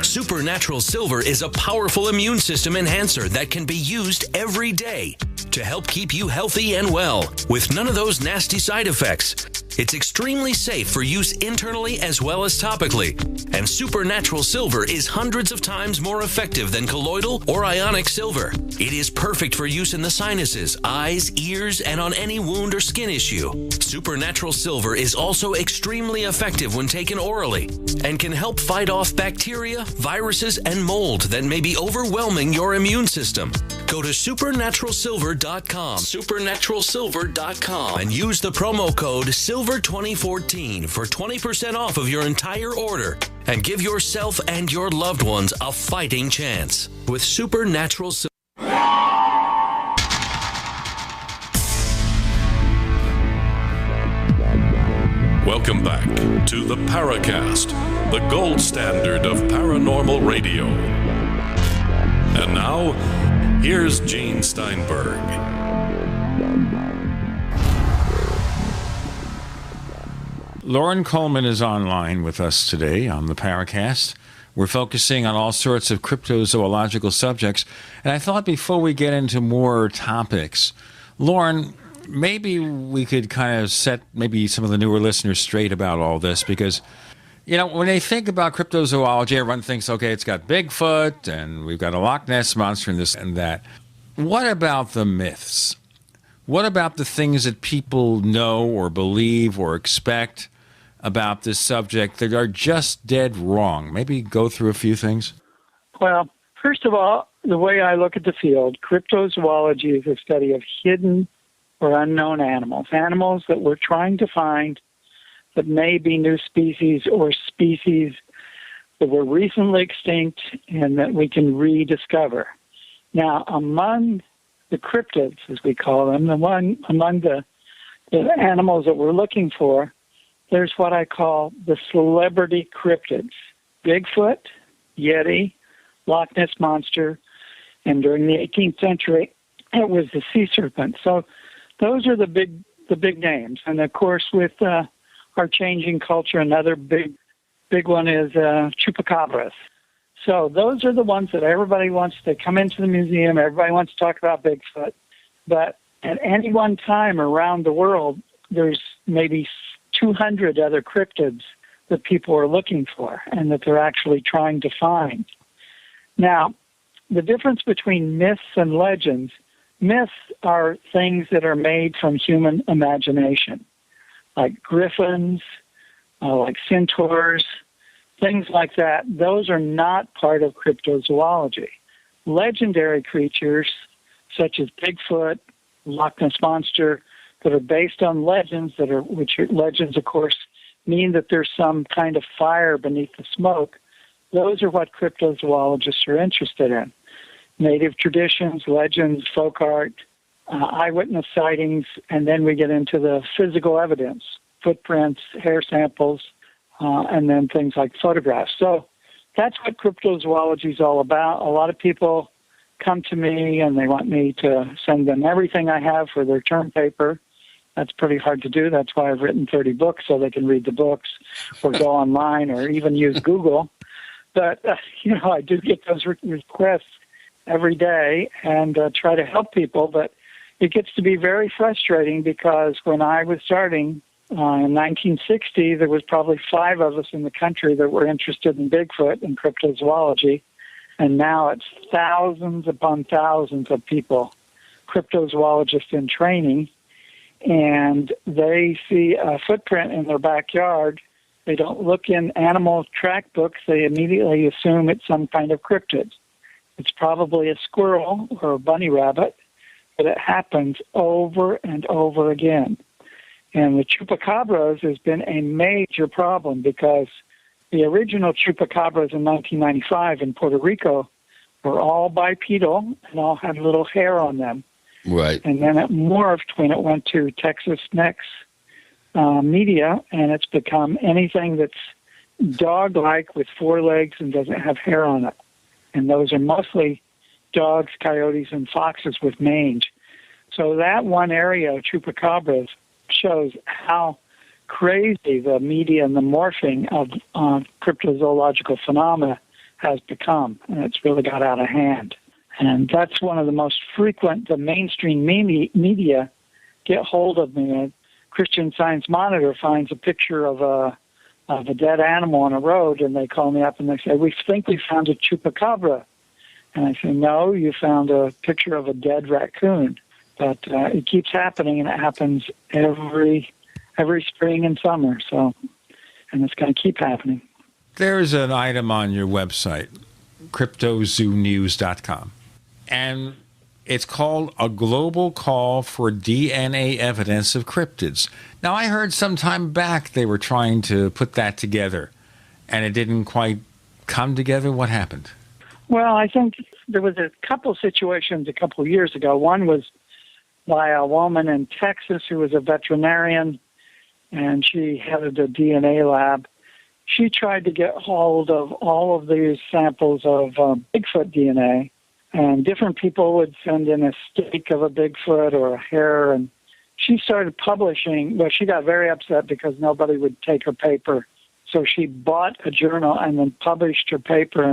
Supernatural Silver is a powerful immune system enhancer that can be used every day to help keep you healthy and well with none of those nasty side effects. It's extremely safe for use internally as well as topically. And Supernatural Silver is hundreds of times more effective than colloidal or ionic silver. It is perfect for use in the sinuses, eyes, ears, and on any wound or skin issue. Supernatural Silver is also extremely effective when taken orally and can help fight off bacteria, viruses, and mold that may be overwhelming your immune system. Go to supernaturalsilver.com, supernaturalsilver.com, and use the promo code SILVER2014 for 20% off of your entire order and give yourself and your loved ones a fighting chance with Supernatural Silver. Welcome back to the Paracast, the gold standard of paranormal radio. And now, here's Gene Steinberg. Lauren Coleman is online with us today on the Paracast. We're focusing on all sorts of cryptozoological subjects. And I thought before we get into more topics, Lauren, maybe we could kind of set maybe some of the newer listeners straight about all this, because, you know, when they think about cryptozoology, everyone thinks, okay, it's got Bigfoot and we've got a Loch Ness monster and this and that. What about the myths? What about the things that people know or believe or expect about this subject that are just dead wrong? Maybe go through a few things. Well, first of all, the way I look at the field, cryptozoology is a study of hidden or unknown animals, animals that we're trying to find that may be new species or species that were recently extinct and that we can rediscover. Now, among the cryptids, as we call them, among the animals that we're looking for, there's what I call the celebrity cryptids: Bigfoot, Yeti, Loch Ness Monster, and during the 18th century, it was the sea serpent. So those are the big names. And of course, with our changing culture, another big one is chupacabras. So those are the ones that everybody wants to come into the museum. Everybody wants to talk about Bigfoot. But at any one time around the world, there's maybe 200 other cryptids that people are looking for and that they're actually trying to find. Now, the difference between myths and legends, myths are things that are made from human imagination, like griffins, like centaurs, things like that. Those are not part of cryptozoology. Legendary creatures, such as Bigfoot, Loch Ness Monster, that are based on legends, which legends, of course, mean that there's some kind of fire beneath the smoke. Those are what cryptozoologists are interested in. Native traditions, legends, folk art, eyewitness sightings, and then we get into the physical evidence, footprints, hair samples, and then things like photographs. So that's what cryptozoology is all about. A lot of people come to me and they want me to send them everything I have for their term paper. That's pretty hard to do. That's why I've written 30 books, so they can read the books or go online or even use Google. But, I do get those requests every day and try to help people. But it gets to be very frustrating because when I was starting in 1960, there was probably 5 of us in the country that were interested in Bigfoot and cryptozoology. And now it's thousands upon thousands of people, cryptozoologists in training, and they see a footprint in their backyard. They don't look in animal track books. They immediately assume it's some kind of cryptid. It's probably a squirrel or a bunny rabbit, but it happens over and over again. And the chupacabras has been a major problem because the original chupacabras in 1995 in Puerto Rico were all bipedal and all had little hair on them. Right. And then it morphed when it went to Texas Next media, and it's become anything that's dog-like with 4 legs and doesn't have hair on it. And those are mostly dogs, coyotes, and foxes with mange. So that one area of chupacabras shows how crazy the media and the morphing of cryptozoological phenomena has become, and it's really got out of hand. And that's one of the most frequent, the mainstream media get hold of me. Christian Science Monitor finds a picture of a dead animal on a road, and they call me up and they say, "We think we found a chupacabra." And I say, "No, you found a picture of a dead raccoon." But it keeps happening, and it happens every spring and summer. So, and it's going to keep happening. There's an item on your website, cryptozoonews.com, and it's called A Global Call for DNA Evidence of Cryptids. Now, I heard some time back they were trying to put that together, and it didn't quite come together. What happened? Well, I think there was a couple situations a couple of years ago. One was by a woman in Texas who was a veterinarian, and she headed a DNA lab. She tried to get hold of all of these samples of Bigfoot DNA, and different people would send in a steak of a Bigfoot or a hair, and she started publishing. Well, she got very upset because nobody would take her paper, so she bought a journal and then published her paper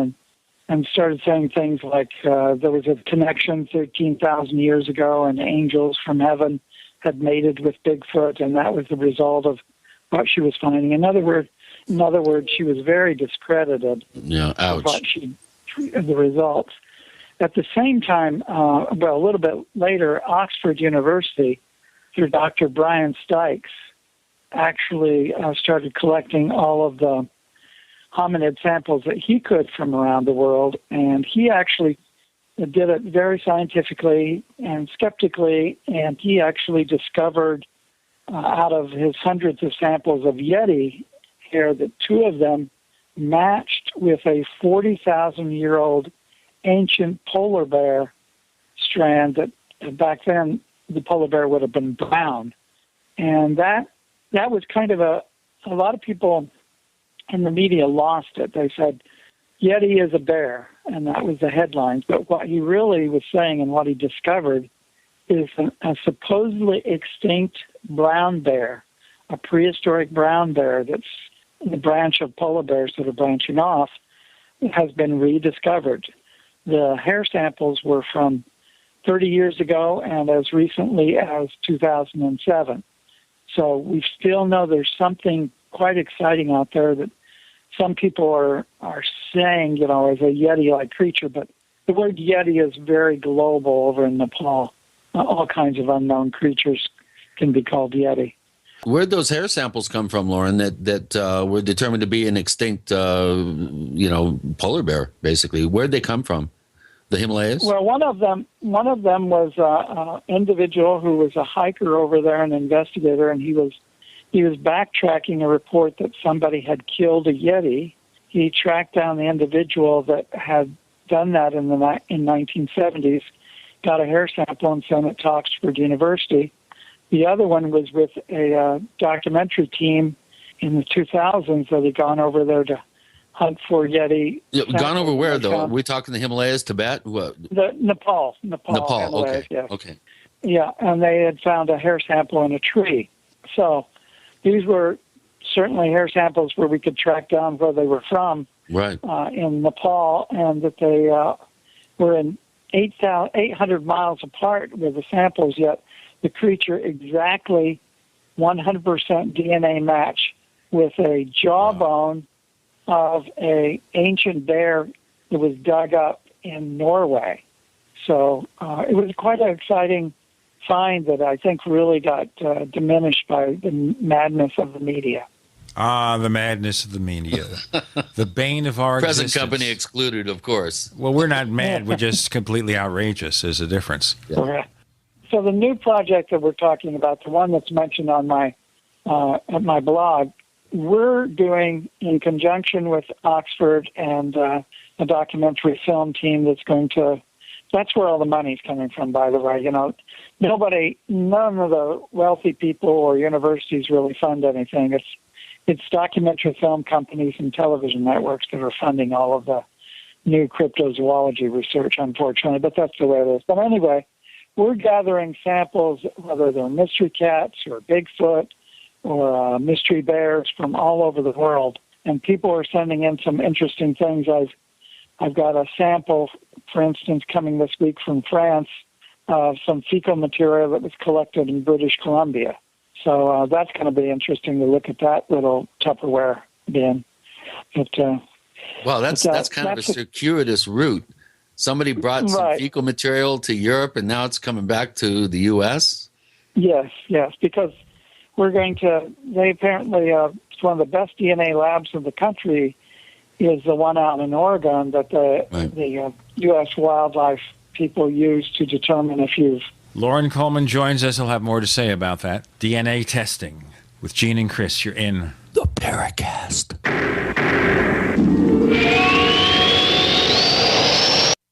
and started saying things like there was a connection 13,000 years ago, and angels from heaven had mated with Bigfoot, and that was the result of what she was finding. In other words, she was very discredited. Yeah, ouch. The results. At the same time, a little bit later, Oxford University, through Dr. Brian Stykes, actually started collecting all of the hominid samples that he could from around the world, and he actually did it very scientifically and skeptically, and he actually discovered out of his hundreds of samples of Yeti hair that two of them matched with a 40,000-year-old ancient polar bear strand that back then the polar bear would have been brown. And that was kind of a lot of people in the media lost it. They said, Yeti is a bear, and that was the headlines. But what he really was saying and what he discovered is a supposedly extinct brown bear, a prehistoric brown bear that's the branch of polar bears that are branching off, has been rediscovered. The hair samples were from 30 years ago and as recently as 2007. So we still know there's something quite exciting out there that some people are saying, as a Yeti-like creature, but the word Yeti is very global over in Nepal. All kinds of unknown creatures can be called Yeti. Where'd those hair samples come from, Lauren, that were determined to be an extinct, polar bear, basically? Where'd they come from? The Himalayas? Well, one of them was an individual who was a hiker over there, an investigator, and he was backtracking a report that somebody had killed a Yeti. He tracked down the individual that had done that in 1970s, got a hair sample and sent it to Oxford University. The other one was with a documentary team in the 2000s that had gone over there to hunt for Yeti. Yeah, gone over where, though? Are we talking the Himalayas, Tibet? What? Nepal, Himalayas, okay. Yes. Okay. Yeah, and they had found a hair sample in a tree. So these were certainly hair samples where we could track down where they were from, right, in Nepal, and that they were in 800 miles apart with the samples, yet the creature exactly 100% DNA match with a jawbone of a ancient bear that was dug up in Norway. So it was quite an exciting find that I think really got diminished by the madness of the media. Ah, the madness of the media. The bane of our present existence. company excluded, of course. Well, we're not mad. We're just completely outrageous. There's a difference. Yeah. So the new project that we're talking about, the one that's mentioned on my at my blog, we're doing in conjunction with Oxford and a documentary film team that's where all the money's coming from, by the way. None of the wealthy people or universities really fund anything. It's documentary film companies and television networks that are funding all of the new cryptozoology research, unfortunately, but that's the way it is. But anyway, we're gathering samples, whether they're mystery cats or Bigfoot or mystery bears from all over the world, and people are sending in some interesting things. I've got a sample, for instance, coming this week from France, of some fecal material that was collected in British Columbia. So that's going to be interesting to look at that little Tupperware bin. Well, that's kind of a circuitous route. Somebody brought some fecal material to Europe, and now it's coming back to the U.S.? Yes, because we're going to, they apparently, it's one of the best DNA labs in the country is the one out in Oregon that the U.S. wildlife people use to determine if you've... Lauren Coleman joins us. He'll have more to say about that. DNA testing with Gene and Chris. You're in the Paracast.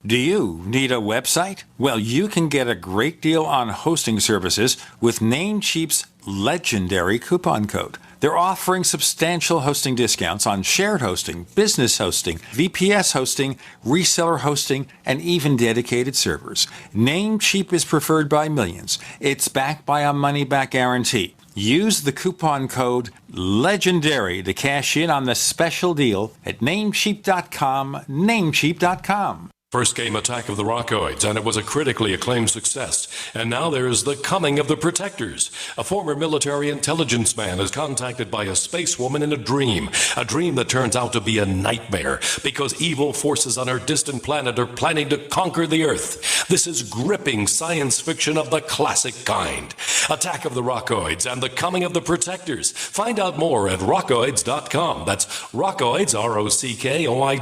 Do you need a website? Well, you can get a great deal on hosting services with Namecheap's legendary coupon code. They're offering substantial hosting discounts on shared hosting, business hosting, VPS hosting, reseller hosting, and even dedicated servers. Namecheap is preferred by millions. It's backed by a money-back guarantee. Use the coupon code LEGENDARY to cash in on the special deal at Namecheap.com, Namecheap.com. First came Attack of the Rockoids, and it was a critically acclaimed success. And now there is The Coming of the Protectors. A former military intelligence man is contacted by a space woman in a dream that turns out to be a nightmare because evil forces on her distant planet are planning to conquer the Earth. This is gripping science fiction of the classic kind. Attack of the Rockoids and The Coming of the Protectors. Find out more at rockoids.com. That's Rockoids,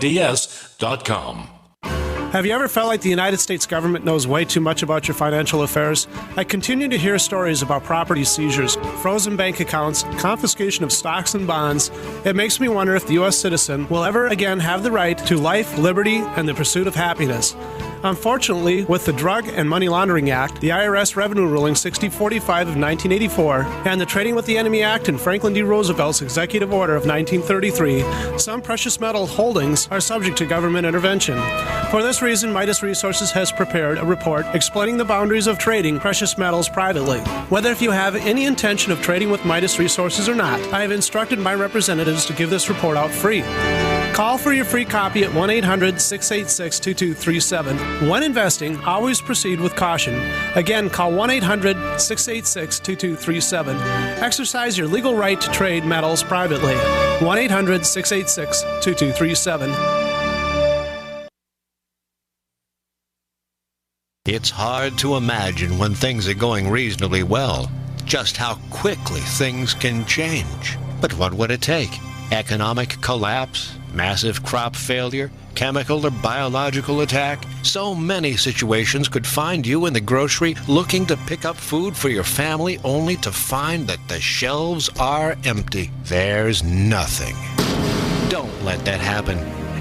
ROCKOIDS.com. Have you ever felt like the United States government knows way too much about your financial affairs? I continue to hear stories about property seizures, frozen bank accounts, confiscation of stocks and bonds. It makes me wonder if the U.S. citizen will ever again have the right to life, liberty, and the pursuit of happiness. Unfortunately, with the Drug and Money Laundering Act, the IRS Revenue Ruling 6045 of 1984, and the Trading with the Enemy Act and Franklin D. Roosevelt's Executive Order of 1933, some precious metal holdings are subject to government intervention. For this reason, Midas Resources has prepared a report explaining the boundaries of trading precious metals privately. Whether if you have any intention of trading with Midas Resources or not, I have instructed my representatives to give this report out free. Call for your free copy at 1-800-686-2237. When investing, always proceed with caution. Again, call 1-800-686-2237. Exercise your legal right to trade metals privately. 1-800-686-2237. It's hard to imagine when things are going reasonably well, just how quickly things can change. But what would it take? Economic collapse? Massive crop failure? Chemical or biological attack? So many situations could find you in the grocery looking to pick up food for your family only to find that the shelves are empty. There's nothing. Don't let that happen.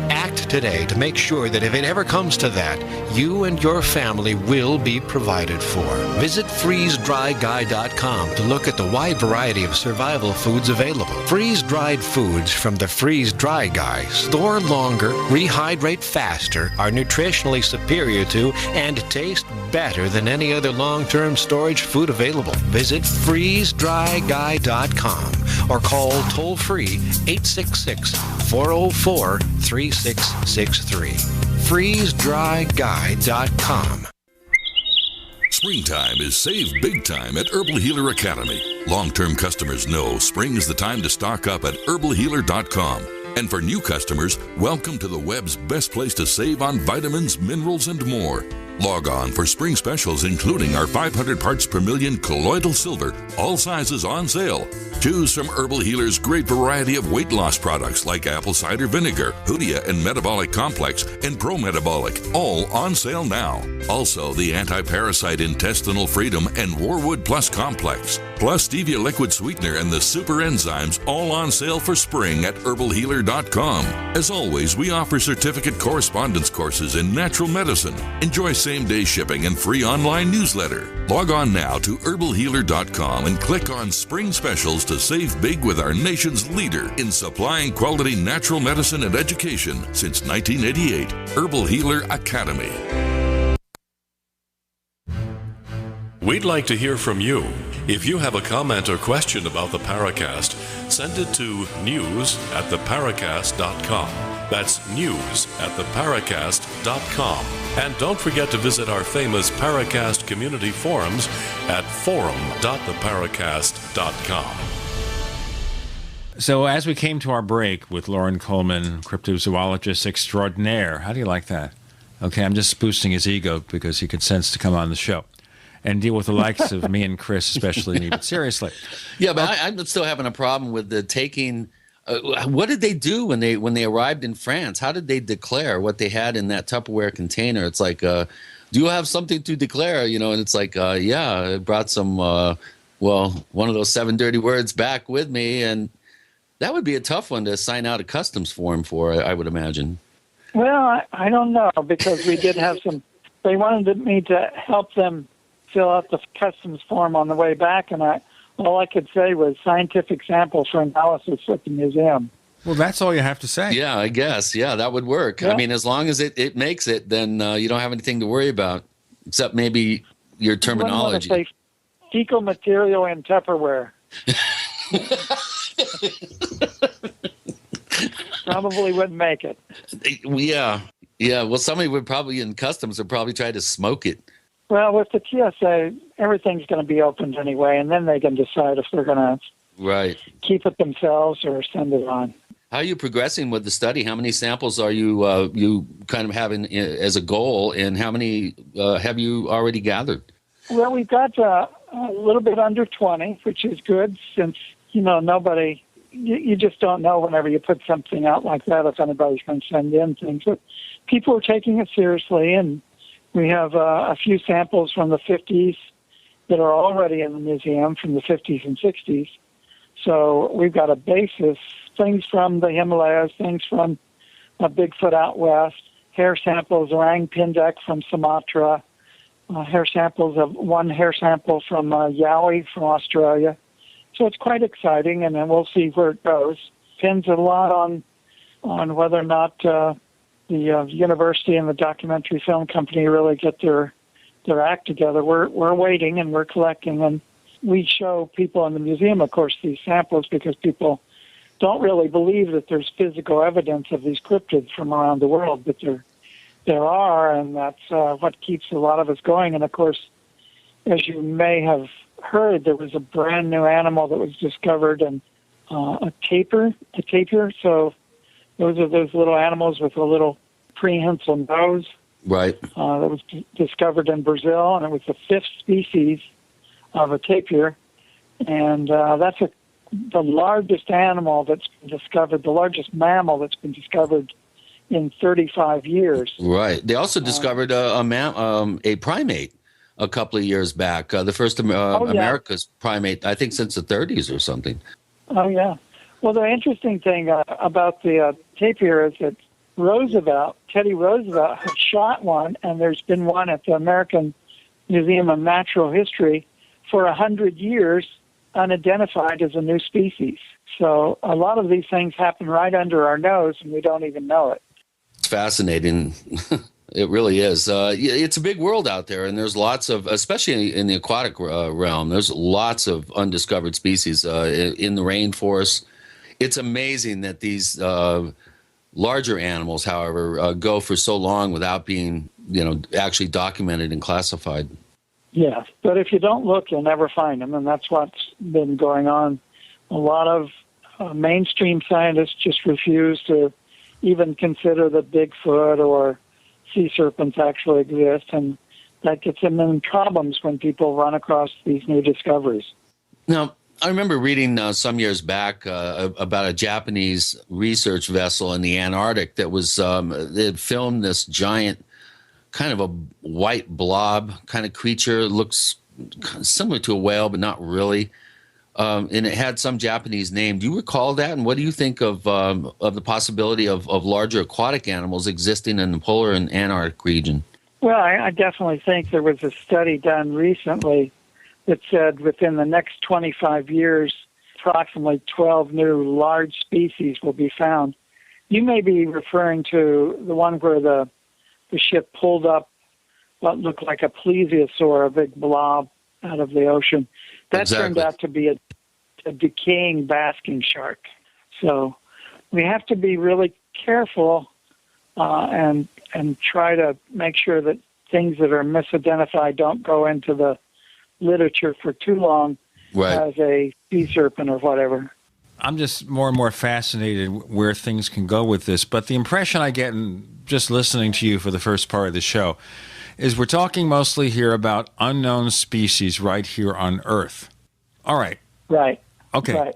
Act today to make sure that if it ever comes to that, you and your family will be provided for. Visit freezedryguy.com to look at the wide variety of survival foods available. Freeze-dried foods from the Freeze Dry Guy store longer, rehydrate faster, are nutritionally superior to, and taste better than any other long-term storage food available. Visit freezedryguy.com or call toll-free 866-404-3663. freezedryguy.com. Springtime is save big time at Herbal Healer Academy. Long-term customers know spring is the time to stock up at herbalhealer.com. And for new customers, welcome to the web's best place to save on vitamins, minerals, and more. Log on for spring specials, including our 500 parts per million colloidal silver, all sizes on sale. Choose from Herbal Healer's great variety of weight loss products like apple cider vinegar, Hoodia and Metabolic Complex, and Pro Metabolic, all on sale now. Also, the Anti-Parasite Intestinal Freedom and Warwood Plus Complex. plus stevia liquid sweetener and the super enzymes, all on sale for spring at herbalhealer.com. As always, we offer certificate correspondence courses in natural medicine. Enjoy same-day shipping and free online newsletter. Log on now to herbalhealer.com and click on Spring Specials to save big with our nation's leader in supplying quality natural medicine and education since 1988, Herbal Healer Academy. We'd like to hear from you. If you have a comment or question about the Paracast, send it to news@theparacast.com. That's news@theparacast.com. And don't forget to visit our famous Paracast community forums at forum.theparacast.com. So as we came to our break with Loren Coleman, cryptozoologist extraordinaire, how do you like that? Okay, I'm just boosting his ego because he consents to come on the show and deal with the likes of me and Chris, especially needed seriously. Yeah, but I'm still having a problem with the taking. What did they do when they arrived in France? How did they declare what they had in that Tupperware container? It's like, do you have something to declare? You know, and it's like, yeah, I brought some, one of those 7 dirty words back with me, and that would be a tough one to sign out a customs form for, I would imagine. Well, I don't know, because we did have some. They wanted me to help them fill out the customs form on the way back, and all I could say was scientific sample for analysis at the museum. Well, that's all you have to say. Yeah, I guess. Yeah, that would work. Yeah. I mean, as long as it makes it, then you don't have anything to worry about, except maybe your terminology. I say fecal material in Tupperware. Probably wouldn't make it. Yeah. Well, somebody would probably in customs would probably try to smoke it. Well, with the TSA, everything's going to be opened anyway, and then they can decide if they're going to keep it themselves or send it on. How are you progressing with the study? How many samples are you kind of having as a goal, and how many have you already gathered? Well, we've got a little bit under 20, which is good since, nobody, you just don't know whenever you put something out like that if anybody's going to send in things. But people are taking it seriously, and we have a few samples from the 50s that are already in the museum from the 50s and 60s. So we've got a basis, things from the Himalayas, things from Bigfoot out west, hair samples, orang pendek from Sumatra, hair samples of one hair sample from Yowie from Australia. So it's quite exciting, and then we'll see where it goes. Depends a lot on whether or not the university and the documentary film company really get their act together. We're waiting and we're collecting, and we show people in the museum, of course, these samples because people don't really believe that there's physical evidence of these cryptids from around the world, but there are, and that's what keeps a lot of us going. And of course, as you may have heard, there was a brand new animal that was discovered, and a tapir. So those are those little animals with a little prehensile nose. Right. That was discovered in Brazil, and it was the 5th species of a tapir. And that's the largest animal that's been discovered, the largest mammal that's been discovered in 35 years. Right. They also discovered a primate a couple of years back, the first America's primate, I think since the 30s or something. Oh, yeah. Well, the interesting thing about the tapir is that Teddy Roosevelt had shot one, and there's been one at the American Museum of Natural History for 100 years, unidentified as a new species. So a lot of these things happen right under our nose, and we don't even know it. It's fascinating. It really is. It's a big world out there, and there's lots of, especially in the aquatic realm, there's lots of undiscovered species in the rainforest. It's amazing that these larger animals, however, go for so long without being, actually documented and classified. Yeah, but if you don't look, you'll never find them, and that's what's been going on. A lot of mainstream scientists just refuse to even consider that Bigfoot or sea serpents actually exist, and that gets them in problems when people run across these new discoveries. Now, I remember reading some years back about a Japanese research vessel in the Antarctic that was they had filmed this giant kind of a white blob kind of creature. It looks similar to a whale, but not really. and it had some Japanese name. Do you recall that? And what do you think of the possibility of larger aquatic animals existing in the polar and Antarctic region? Well, I definitely think there was a study done recently that said within the next 25 years, approximately 12 new large species will be found. You may be referring to the one where the ship pulled up what looked like a plesiosaur, a big blob out of the ocean. That turned out to be a decaying basking shark. So we have to be really careful and try to make sure that things that are misidentified don't go into the literature for too long as a sea serpent or whatever. I'm just more and more fascinated where things can go with this, but the impression I get in just listening to you for the first part of the show is we're talking mostly here about unknown species right here on Earth. All right. Right. Okay. Right.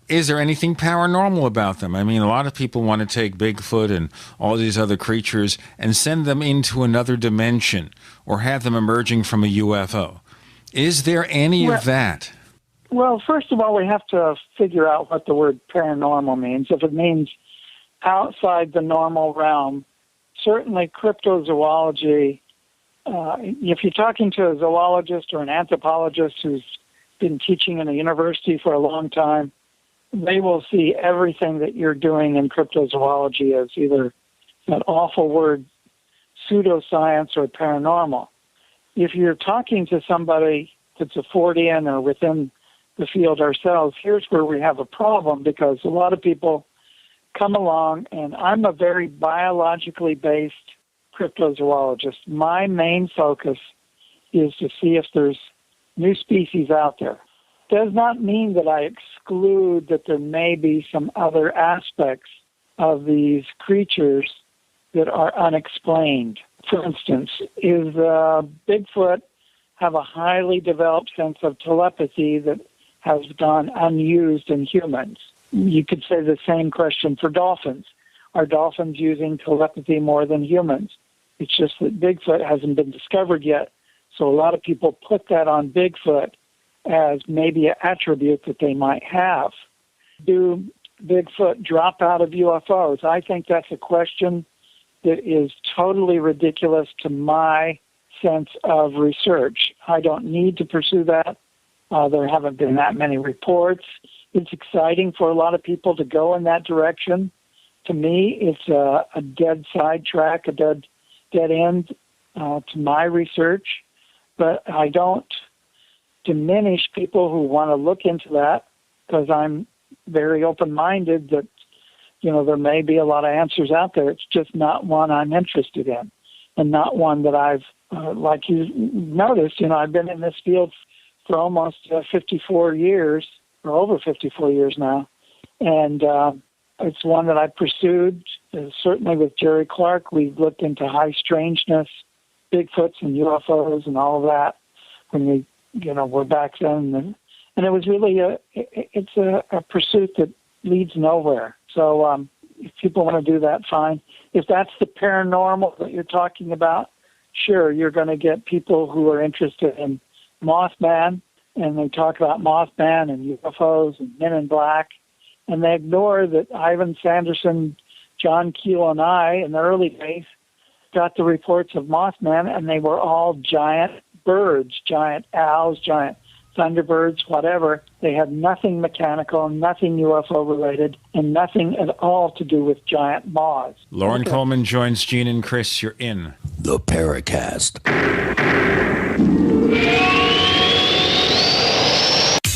Is there anything paranormal about them? I mean, a lot of people want to take Bigfoot and all these other creatures and send them into another dimension or have them emerging from a UFO. Is there any of that? Well, first of all, we have to figure out what the word paranormal means. If it means outside the normal realm, certainly cryptozoology, if you're talking to a zoologist or an anthropologist who's been teaching in a university for a long time, they will see everything that you're doing in cryptozoology as either that awful word pseudoscience or paranormal. If you're talking to somebody that's a Fortean or within the field ourselves, here's where we have a problem, because a lot of people come along, and I'm a very biologically based cryptozoologist. My main focus is to see if there's new species out there. Does not mean that I exclude that there may be some other aspects of these creatures that are unexplained. For instance, is Bigfoot have a highly developed sense of telepathy that has gone unused in humans? You could say the same question for dolphins. Are dolphins using telepathy more than humans? It's just that Bigfoot hasn't been discovered yet, so a lot of people put that on Bigfoot as maybe an attribute that they might have. Do Bigfoot drop out of UFOs? I think that's a question that is totally ridiculous to my sense of research. I don't need to pursue that. There haven't been that many reports. It's exciting for a lot of people to go in that direction. To me, it's a dead sidetrack, a dead end to my research. But I don't diminish people who want to look into that, because I'm very open-minded that, there may be a lot of answers out there. It's just not one I'm interested in, and not one that I've, like you noticed, I've been in this field for almost 54 years, or over 54 years now, and it's one that I pursued. Certainly with Jerry Clark, we looked into high strangeness, Bigfoots and UFOs and all of that when we, were back then. And it was really it's a pursuit that leads nowhere. So if people want to do that, fine. If that's the paranormal that you're talking about, sure, you're going to get people who are interested in Mothman, and they talk about Mothman and UFOs and Men in Black, and they ignore that Ivan Sanderson, John Keel, and I, in the early days, got the reports of Mothman, and they were all giant birds, giant owls, giant thunderbirds, whatever. They had nothing mechanical, nothing UFO related, and nothing at all to do with giant moths. Lauren Coleman joins Gene and Chris. You're in the Paracast.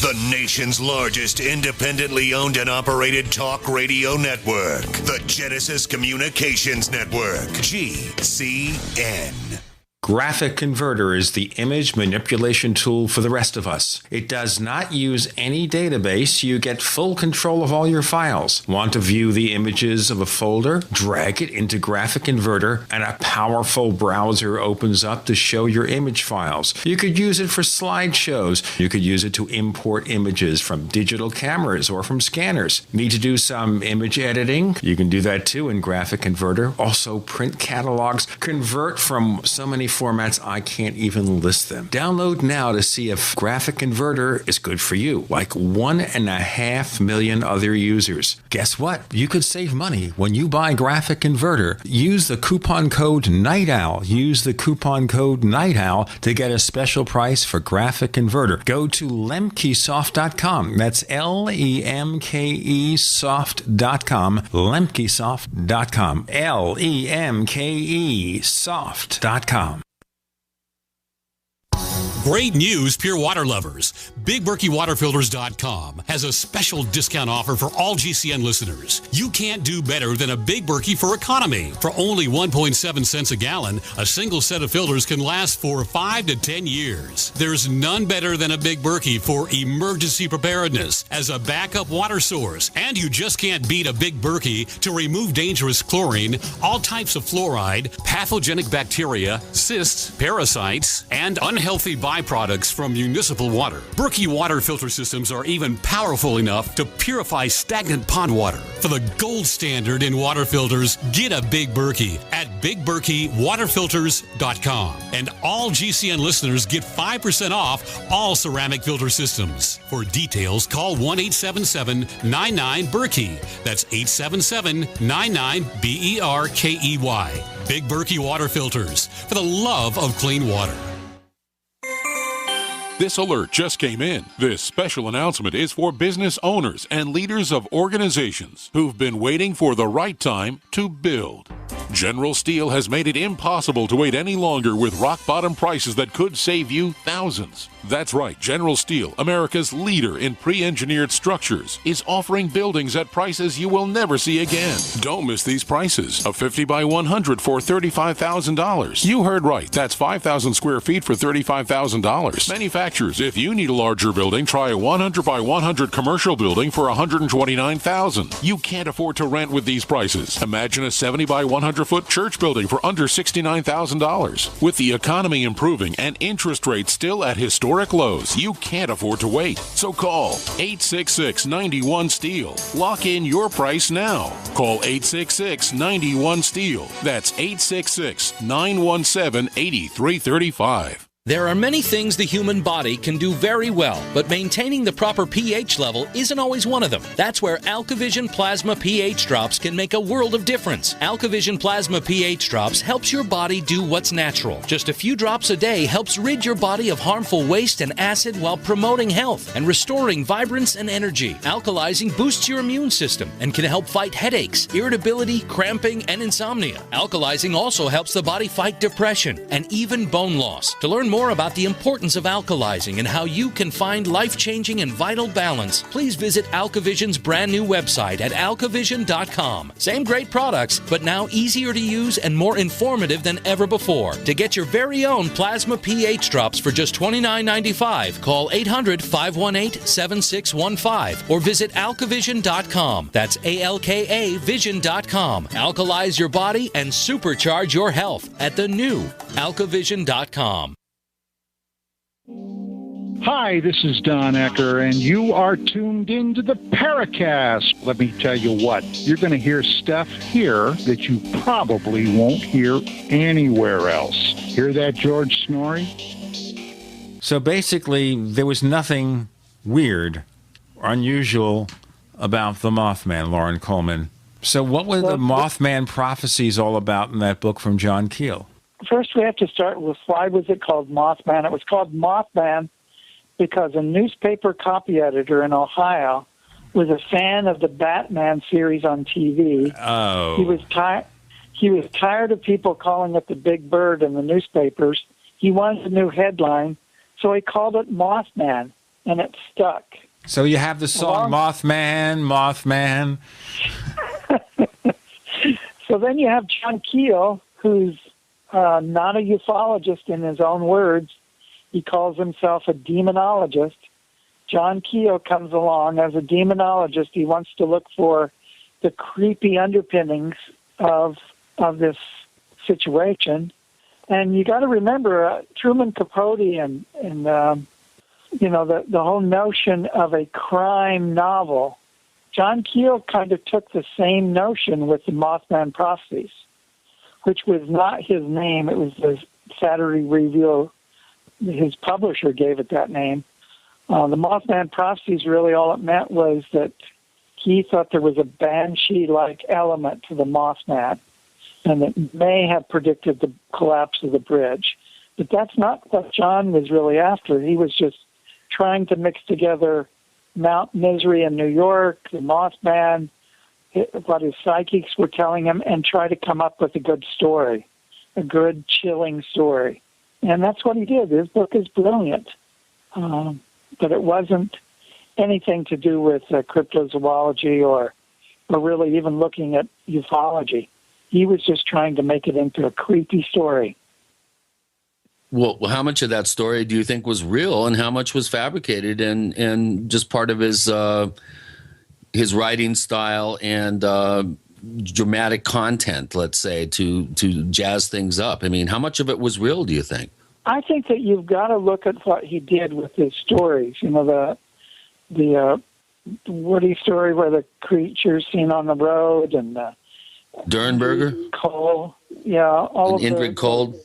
The nation's largest independently owned and operated talk radio network. The Genesis Communications Network. GCN. Graphic Converter is the image manipulation tool for the rest of us. It does not use any database. You get full control of all your files. Want to view the images of a folder? Drag it into Graphic Converter, and a powerful browser opens up to show your image files. You could use it for slideshows. You could use it to import images from digital cameras or from scanners. Need to do some image editing? You can do that too in Graphic Converter. Also print catalogs. Convert from so many formats, I can't even list them. Download now to see if Graphic Converter is good for you, like 1.5 million other users. Guess what? You could save money when you buy Graphic Converter. Use the coupon code Night Owl. Use the coupon code Night Owl to get a special price for Graphic Converter. Go to lemkesoft.com. That's Lemke soft.com. Lemkesoft.com. Lemke soft.com. Great news, pure water lovers. BigBerkeyWaterFilters.com has a special discount offer for all GCN listeners. You can't do better than a Big Berkey for economy. For only 1.7 cents a gallon, a single set of filters can last for 5 to 10 years. There's none better than a Big Berkey for emergency preparedness as a backup water source. And you just can't beat a Big Berkey to remove dangerous chlorine, all types of fluoride, pathogenic bacteria, cysts, parasites, and unhealthy byproducts from municipal water. Berkey water filter systems are even powerful enough to purify stagnant pond water. For the gold standard in water filters, get a Big Berkey at BigBerkeyWaterFilters.com. And all GCN listeners get 5% off all ceramic filter systems. For details, call 1-877-99-BERKEY. That's 877-99-BERKEY. Big Berkey Water Filters, for the love of clean water. This alert just came in. This special announcement is for business owners and leaders of organizations who've been waiting for the right time to build. General Steel has made it impossible to wait any longer with rock-bottom prices that could save you thousands. That's right, General Steel, America's leader in pre-engineered structures, is offering buildings at prices you will never see again. Don't miss these prices. A 50 by 100 for $35,000. You heard right. That's 5,000 square feet for $35,000. Manufacturers, if you need a larger building, try a 100 by 100 commercial building for $129,000. You can't afford to rent with these prices. Imagine a 70 by 100-foot church building for under $69,000. With the economy improving and interest rates still at historic lows, you can't afford to wait. So call 866-91-STEEL. Lock in your price now. Call 866-91-STEEL. That's 866-917-8335. There are many things the human body can do very well, but maintaining the proper pH level isn't always one of them. That's where AlkaVision Plasma pH Drops can make a world of difference. AlkaVision Plasma pH Drops helps your body do what's natural. Just a few drops a day helps rid your body of harmful waste and acid while promoting health and restoring vibrance and energy. Alkalizing boosts your immune system and can help fight headaches, irritability, cramping, and insomnia. Alkalizing also helps the body fight depression and even bone loss. To learn more about the importance of alkalizing and how you can find life-changing and vital balance, please visit AlkaVision's brand new website at alkavision.com. Same great products, but now easier to use and more informative than ever before. To get your very own plasma pH drops for just $29.95, call 800-518-7615 or visit alkavision.com. That's ALKA vision.com. Alkalize your body and supercharge your health at the new alkavision.com. Hi, this is Don Ecker, and you are tuned into the Paracast. Let me tell you what, you're going to hear stuff here that you probably won't hear anywhere else. Hear that, George Snorri? So basically, there was nothing weird or unusual about the Mothman, Lauren Coleman. So what were the Mothman prophecies all about in that book from John Keel? First, we have to start with why was it called Mothman? It was called Mothman because a newspaper copy editor in Ohio was a fan of the Batman series on TV. Oh. He was tired of people calling it the Big Bird in the newspapers. He wanted a new headline, so he called it Mothman, and it stuck. So you have the song Mothman, Mothman. So then you have John Keel, who's not a ufologist in his own words. He calls himself a demonologist. John Keel comes along as a demonologist. He wants to look for the creepy underpinnings of this situation. And you got to remember Truman Capote and the whole notion of a crime novel. John Keel kind of took the same notion with the Mothman prophecies, which was not his name. It was Saturday Review, his publisher gave it that name. The Mothman prophecies, really all it meant was that he thought there was a banshee-like element to the Mothman, and that may have predicted the collapse of the bridge. But that's not what John was really after. He was just trying to mix together Mount Misery in New York, the Mothman, what his psychics were telling him, and try to come up with a good story, a good, chilling story. And that's what he did. His book is brilliant. But it wasn't anything to do with cryptozoology or really even looking at ufology. He was just trying to make it into a creepy story. Well, how much of that story do you think was real, and how much was fabricated and just part of his writing style and dramatic content, let's say, to jazz things up? I mean, how much of it was real, do you think? I think that you've got to look at what he did with his stories. You know, the Woody story where the creature's seen on the road, and Dernberger, Cole, yeah, all and of Indrid Cold.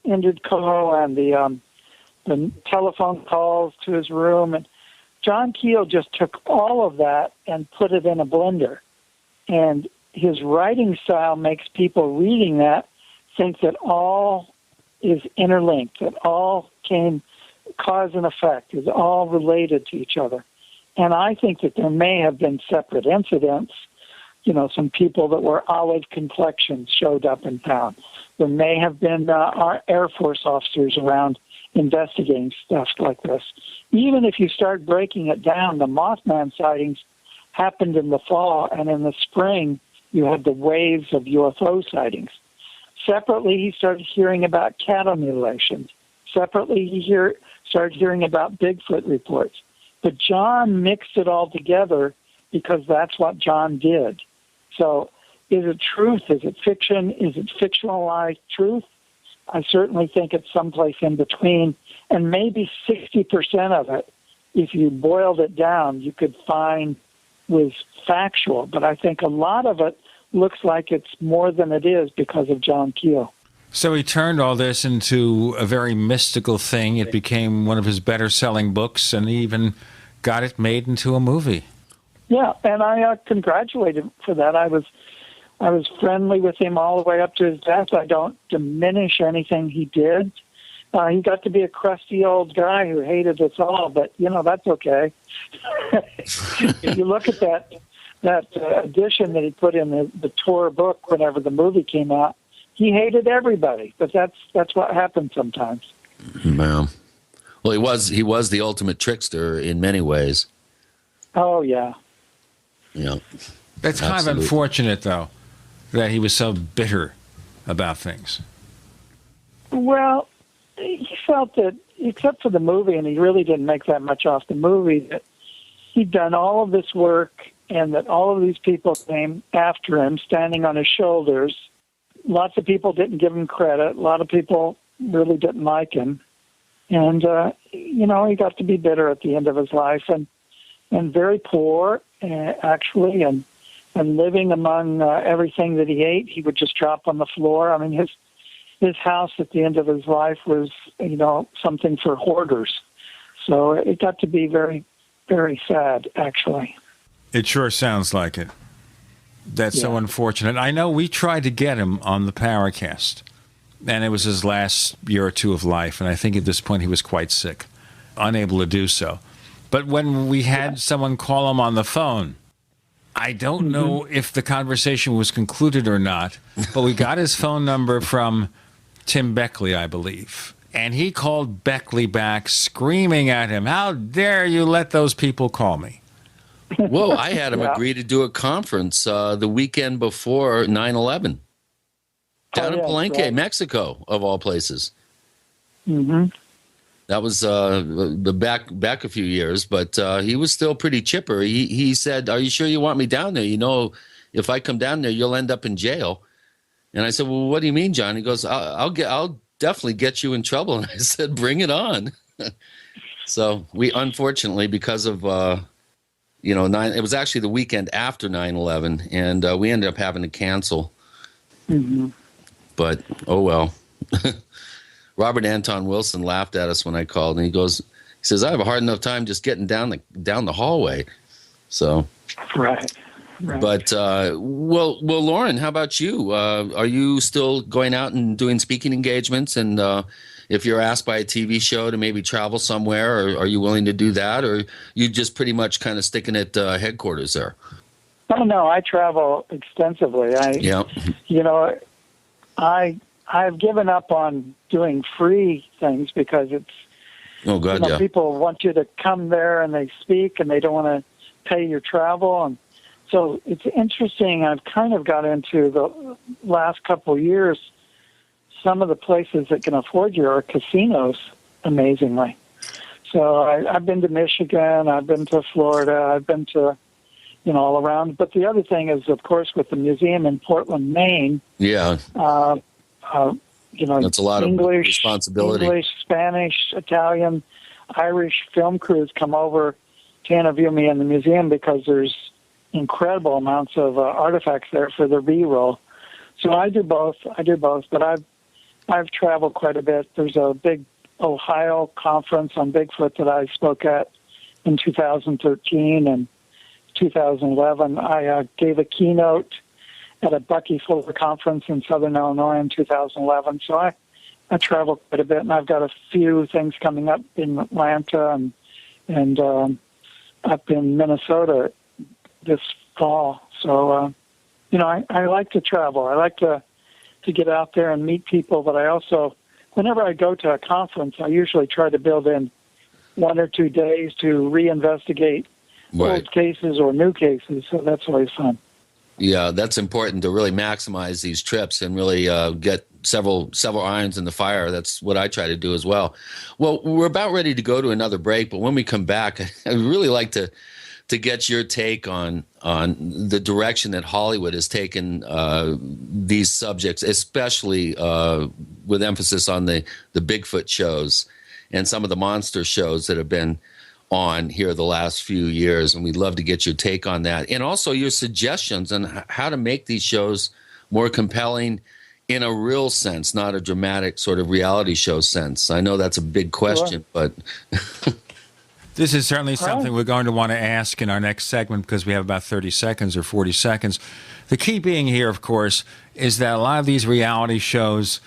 Indrid Cole, and the telephone calls to his room, and John Keel just took all of that and put it in a blender. And his writing style makes people reading that think that all is interlinked, that all came cause and effect, is all related to each other. And I think that there may have been separate incidents. You know, some people that were olive complexions showed up in town. There may have been our Air Force officers around investigating stuff like this. Even if you start breaking it down, the Mothman sightings happened in the fall, and in the spring, you had the waves of UFO sightings. Separately, he started hearing about cattle mutilations. Separately, he started hearing about Bigfoot reports. But John mixed it all together because that's what John did. So is it truth? Is it fiction? Is it fictionalized truth? I certainly think it's someplace in between. And maybe 60% of it, if you boiled it down, you could find was factual. But I think a lot of it looks like it's more than it is because of John Keel. So he turned all this into a very mystical thing. It became one of his better-selling books, and he even got it made into a movie. Yeah, and I congratulate him for that. I was friendly with him all the way up to his death. I don't diminish anything he did. He got to be a crusty old guy who hated us all, but, you know, that's okay. If you look at that edition that he put in the tour book whenever the movie came out, he hated everybody, but that's what happens sometimes. Wow. Well, he was the ultimate trickster in many ways. Oh, yeah. Yeah. That's kind of unfortunate, though, that he was so bitter about things. Well, he felt that, except for the movie, and he really didn't make that much off the movie, that he'd done all of this work and that all of these people came after him, standing on his shoulders. Lots of people didn't give him credit. A lot of people really didn't like him. And, you know, he got to be bitter at the end of his life and very poor, actually, and living among everything that he ate. He would just drop on the floor. I mean, his house at the end of his life was, you know, something for hoarders. So it got to be very, very sad, actually. It sure sounds like it. That's so unfortunate. I know we tried to get him on the Paracast, and it was his last year or two of life, and I think at this point he was quite sick, unable to do so. But when we had someone call him on the phone, I don't know if the conversation was concluded or not, but we got his phone number from Tim Beckley, I believe. And he called Beckley back screaming at him, "How dare you let those people call me?" Whoa, I had him agree to do a conference the weekend before 9/11 down in Palenque, Mexico, of all places. Mm-hmm. That was back a few years, but he was still pretty chipper. He said, "Are you sure you want me down there? You know, if I come down there, you'll end up in jail." And I said, "Well, what do you mean, John?" He goes, "I'll definitely get you in trouble." And I said, "Bring it on." So we, unfortunately, because of it was actually the weekend after 9/11, and we ended up having to cancel. Mm-hmm. But oh well. Robert Anton Wilson laughed at us when I called, and he says, I have a hard enough time just getting down the hallway. So, right. But well, Lauren, how about you? Are you still going out and doing speaking engagements? And if you're asked by a TV show to maybe travel somewhere, or are you willing to do that, or you just pretty much kind of sticking at headquarters there? Oh no, I travel extensively. I've given up on doing free things because it's people want you to come there and they speak and they don't want to pay your travel, and so it's interesting. I've kind of got into the last couple of years. Some of the places that can afford you are casinos, amazingly. So I've been to Michigan, I've been to Florida, I've been to, all around. But the other thing is, of course, with the museum in Portland, Maine. Yeah. That's a lot of responsibility. English, Spanish, Italian, Irish film crews come over to interview me in the museum because there's incredible amounts of artifacts there for their B-roll. So I do both, but I've traveled quite a bit. There's a big Ohio conference on Bigfoot that I spoke at in 2013 and 2011. I gave a keynote at a Bucky Fuller conference in Southern Illinois in 2011. So I traveled quite a bit, and I've got a few things coming up in Atlanta and up in Minnesota this fall. So, I like to travel. I like to get out there and meet people, but I also, whenever I go to a conference, I usually try to build in 1 or 2 days to reinvestigate old cases or new cases. So that's always fun. Yeah, that's important to really maximize these trips and really get several irons in the fire. That's what I try to do as well. Well, we're about ready to go to another break, but when we come back, I'd really like to get your take on the direction that Hollywood has taken these subjects, especially with emphasis on the Bigfoot shows and some of the monster shows that have been on here the last few years. And we'd love to get your take on that. And also your suggestions on how to make these shows more compelling in a real sense, not a dramatic sort of reality show sense. I know that's a big question, but... This is certainly something we're going to want to ask in our next segment because we have about 30 seconds or 40 seconds. The key being here, of course, is that a lot of these reality shows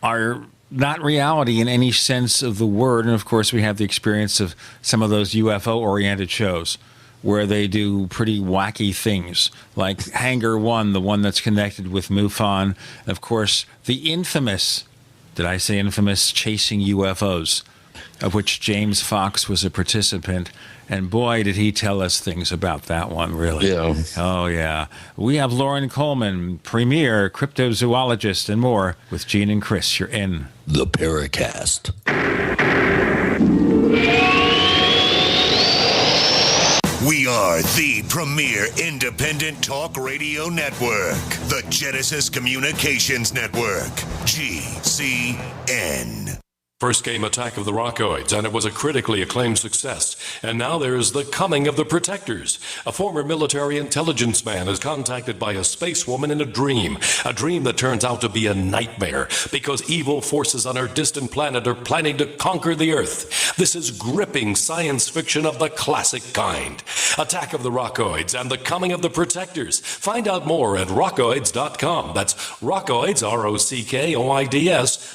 are not reality in any sense of the word. And, of course, we have the experience of some of those UFO-oriented shows where they do pretty wacky things, like Hangar 1, the one that's connected with MUFON. And, of course, the infamous, did I say infamous, Chasing UFOs, of which James Fox was a participant. And boy, did he tell us things about that one, really. Yeah. Oh, yeah. We have Lauren Coleman, premier cryptozoologist, and more with Gene and Chris. You're in the Paracast. We are the premier independent talk radio network, the Genesis Communications Network, GCN. First came Attack of the Rockoids, and it was a critically acclaimed success. And now there's The Coming of the Protectors. A former military intelligence man is contacted by a space woman in a dream that turns out to be a nightmare because evil forces on our distant planet are planning to conquer the Earth. This is gripping science fiction of the classic kind. Attack of the Rockoids and The Coming of the Protectors. Find out more at rockoids.com. That's Rockoids,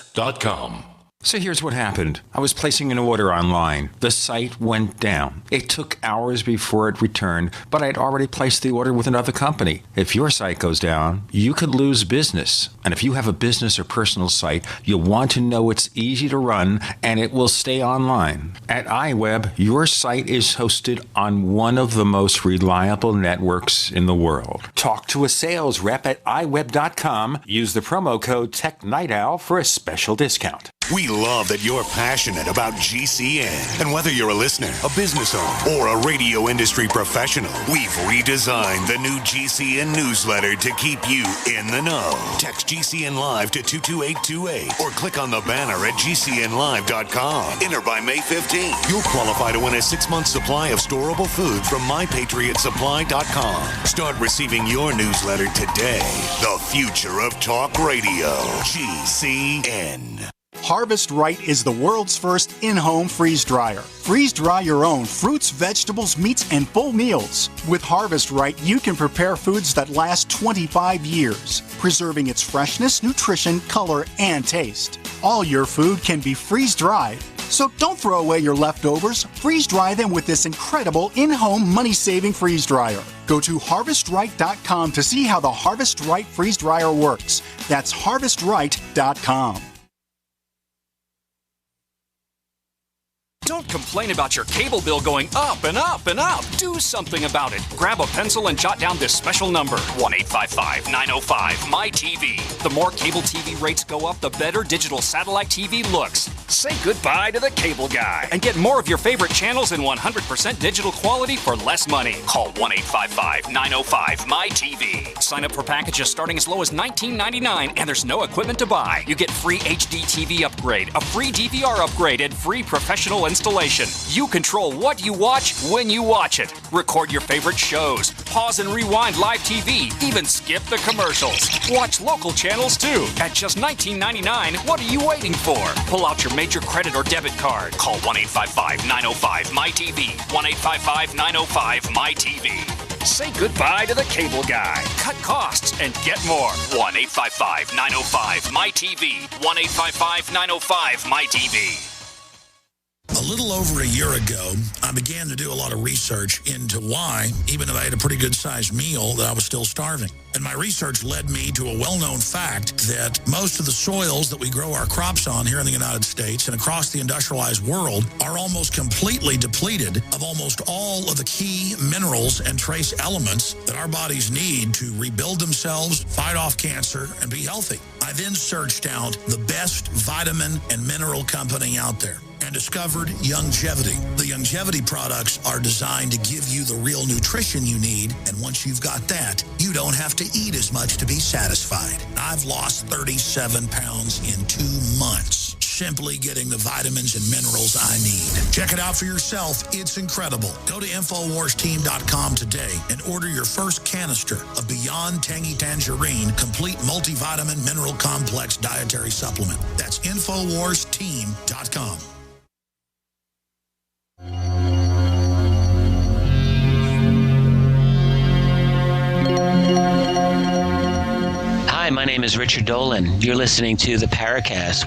ROCKOIDS.com. So here's what happened. I was placing an order online. The site went down. It took hours before it returned, but I'd already placed the order with another company. If your site goes down, you could lose business. And if you have a business or personal site, you'll want to know it's easy to run and it will stay online. At iWeb, your site is hosted on one of the most reliable networks in the world. Talk to a sales rep at iWeb.com. Use the promo code TechNightOwl for a special discount. We love that you're passionate about GCN. And whether you're a listener, a business owner, or a radio industry professional, we've redesigned the new GCN newsletter to keep you in the know. Text GCN Live to 22828 or click on the banner at GCNlive.com. Enter by May 15th. You'll qualify to win a 6-month supply of storable food from MyPatriotSupply.com. Start receiving your newsletter today. The future of talk radio. GCN. Harvest Right is the world's first in-home freeze dryer. Freeze dry your own fruits, vegetables, meats, and full meals. With Harvest Right, you can prepare foods that last 25 years, preserving its freshness, nutrition, color, and taste. All your food can be freeze-dried. So don't throw away your leftovers. Freeze-dry them with this incredible in-home money-saving freeze dryer. Go to HarvestRight.com to see how the Harvest Right freeze dryer works. That's HarvestRight.com. Don't complain about your cable bill going up and up and up. Do something about it. Grab a pencil and jot down this special number, 1-855-905-MY-TV. The more cable TV rates go up, the better digital satellite TV looks. Say goodbye to the cable guy and get more of your favorite channels in 100% digital quality for less money. Call 1-855-905-MY-TV. Sign up for packages starting as low as $19.99, and there's no equipment to buy. You get free HD TV upgrade, a free DVR upgrade, and free professional installation. You control what you watch when you watch it. Record your favorite shows, pause and rewind live TV, even skip the commercials. Watch local channels too. At just $19.99, what are you waiting for? Pull out your major credit or debit card. Call 1-855-905-MY-TV. 1-855-905-MY-TV. Say goodbye to the cable guy. Cut costs and get more. 1-855-905-MY-TV. 1-855-905-MY-TV. A little over a year ago, I began to do a lot of research into why, even though I had a pretty good-sized meal, that I was still starving. And my research led me to a well-known fact that most of the soils that we grow our crops on here in the United States and across the industrialized world are almost completely depleted of almost all of the key minerals and trace elements that our bodies need to rebuild themselves, fight off cancer, and be healthy. I then searched out the best vitamin and mineral company out there and discovered Youngevity. The Youngevity products are designed to give you the real nutrition you need, and once you've got that, you don't have to eat as much to be satisfied. I've lost 37 pounds in 2 months, simply getting the vitamins and minerals I need. Check it out for yourself. It's incredible. Go to InfoWarsTeam.com today and order your first canister of Beyond Tangy Tangerine Complete Multivitamin Mineral Complex Dietary Supplement. That's InfoWarsTeam.com. Hi, my name is Richard Dolan. You're listening to the Paracast.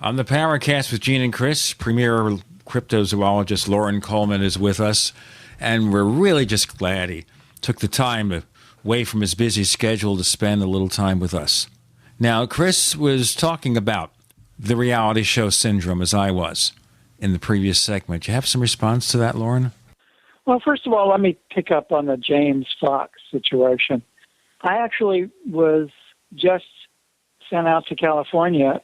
On the Paracast with Gene and Chris, premier cryptozoologist Loren Coleman is with us, and we're really just glad he took the time away from his busy schedule to spend a little time with us. Now, Chris was talking about the reality show syndrome, as I was in the previous segment. Do you have some response to that, Loren? Well, first of all, let me pick up on the James Fox situation. I actually was just sent out to California.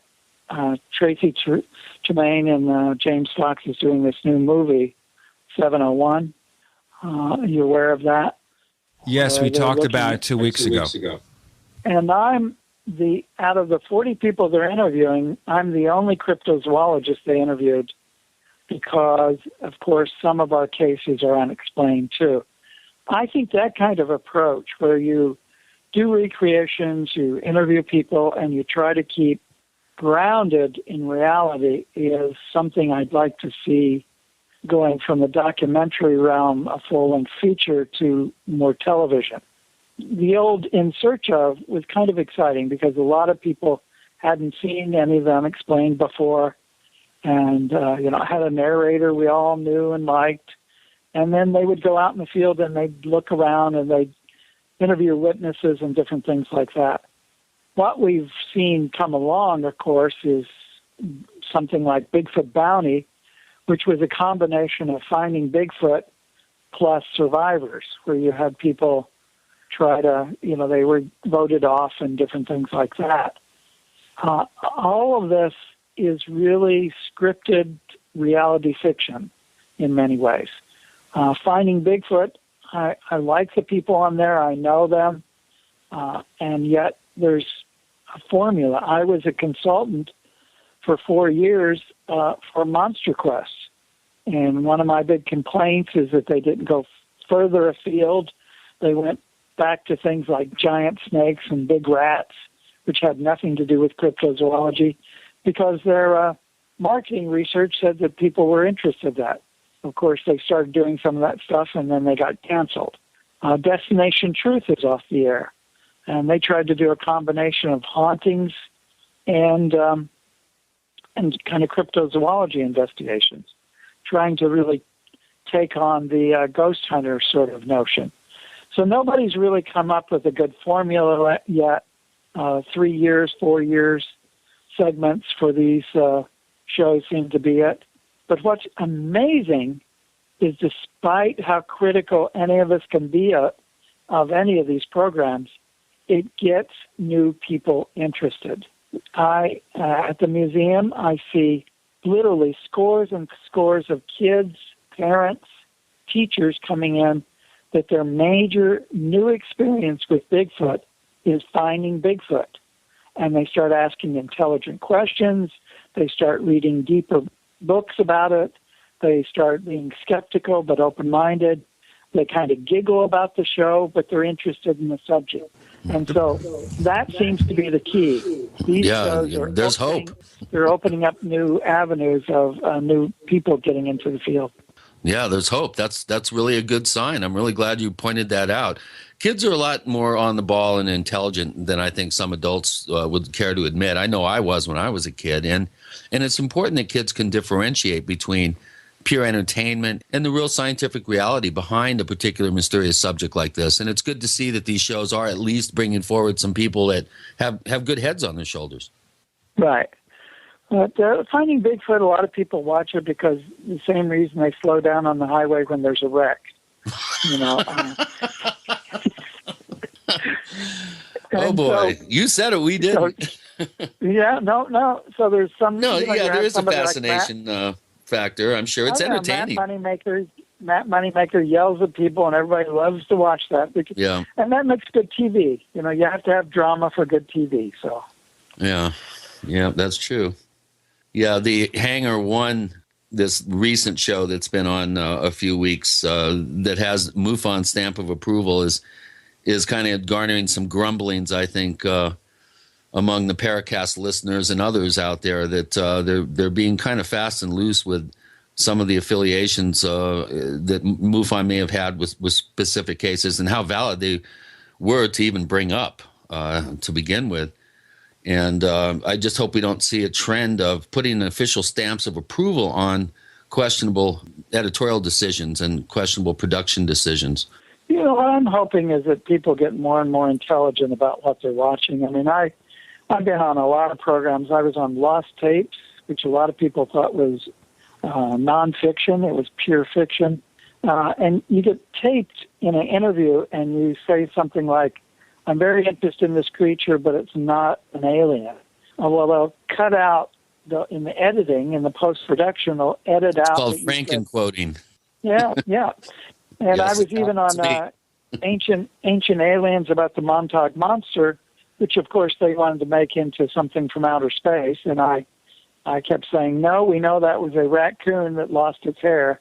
Tracy Tremaine and James Fox is doing this new movie, 701. Are you aware of that? Yes, we talked about it 2 weeks ago. And I'm out of the 40 people they're interviewing, I'm the only cryptozoologist they interviewed because, of course, some of our cases are unexplained, too. I think that kind of approach where you do recreations, you interview people, and you try to keep grounded in reality is something I'd like to see going from the documentary realm, a full-length feature, to more television. The old In Search Of was kind of exciting because a lot of people hadn't seen any of them explained before. And, I had a narrator we all knew and liked. And then they would go out in the field and they'd look around and they'd interview witnesses and different things like that. What we've seen come along, of course, is something like Bigfoot Bounty, which was a combination of finding Bigfoot plus survivors, where you had people try to, they were voted off and different things like that. All of this is really scripted reality fiction in many ways. Finding Bigfoot, I like the people on there. I know them. And yet there's a formula. I was a consultant for 4 years for Monster Quest. And one of my big complaints is that they didn't go further afield. They went back to things like giant snakes and big rats, which had nothing to do with cryptozoology, because their marketing research said that people were interested in that. Of course, they started doing some of that stuff, and then they got canceled. Destination Truth is off the air, and they tried to do a combination of hauntings and kind of cryptozoology investigations, trying to really take on the ghost hunter sort of notion. So nobody's really come up with a good formula yet. 3 years, 4 years segments for these shows seem to be it. But what's amazing is, despite how critical any of us can be of any of these programs, it gets new people interested. At the museum, I see literally scores and scores of kids, parents, teachers coming in that their major new experience with Bigfoot is finding Bigfoot. And they start asking intelligent questions. They start reading deeper books about it. They start being skeptical but open-minded. They kind of giggle about the show, but they're interested in the subject. And so that seems to be the key. These shows are there's hope. They're opening up new avenues of new people getting into the field. Yeah, there's hope. That's really a good sign. I'm really glad you pointed that out. Kids are a lot more on the ball and intelligent than I think some adults would care to admit. I know I was when I was a kid. And it's important that kids can differentiate between pure entertainment and the real scientific reality behind a particular mysterious subject like this. And it's good to see that these shows are at least bringing forward some people that have good heads on their shoulders. Right. But finding Bigfoot, a lot of people watch it because the same reason they slow down on the highway when there's a wreck. You know. Oh boy, so, you said it. We didn't. Yeah, no. So there's some. No, there is a fascination factor. I'm sure it's entertaining. Matt Moneymaker yells at people, and everybody loves to watch that. Yeah, and that makes good TV. You know, you have to have drama for good TV. So. Yeah, that's true. Yeah, the Hangar One, this recent show that's been on a few weeks that has MUFON stamp of approval is kind of garnering some grumblings, I think, among the Paracast listeners and others out there that they're being kind of fast and loose with some of the affiliations that MUFON may have had with specific cases and how valid they were to even bring up to begin with. And I just hope we don't see a trend of putting official stamps of approval on questionable editorial decisions and questionable production decisions. You know, what I'm hoping is that people get more and more intelligent about what they're watching. I mean, I've been on a lot of programs. I was on Lost Tapes, which a lot of people thought was nonfiction. It was pure fiction. And you get taped in an interview and you say something like, I'm very interested in this creature, but it's not an alien. Well, they'll cut out in the editing, in the post-production, they'll edit out. It's called Franken-quoting. Yeah. And I was even on Ancient Aliens about the Montauk Monster, which, of course, they wanted to make into something from outer space. And I kept saying, no, we know that was a raccoon that lost its hair.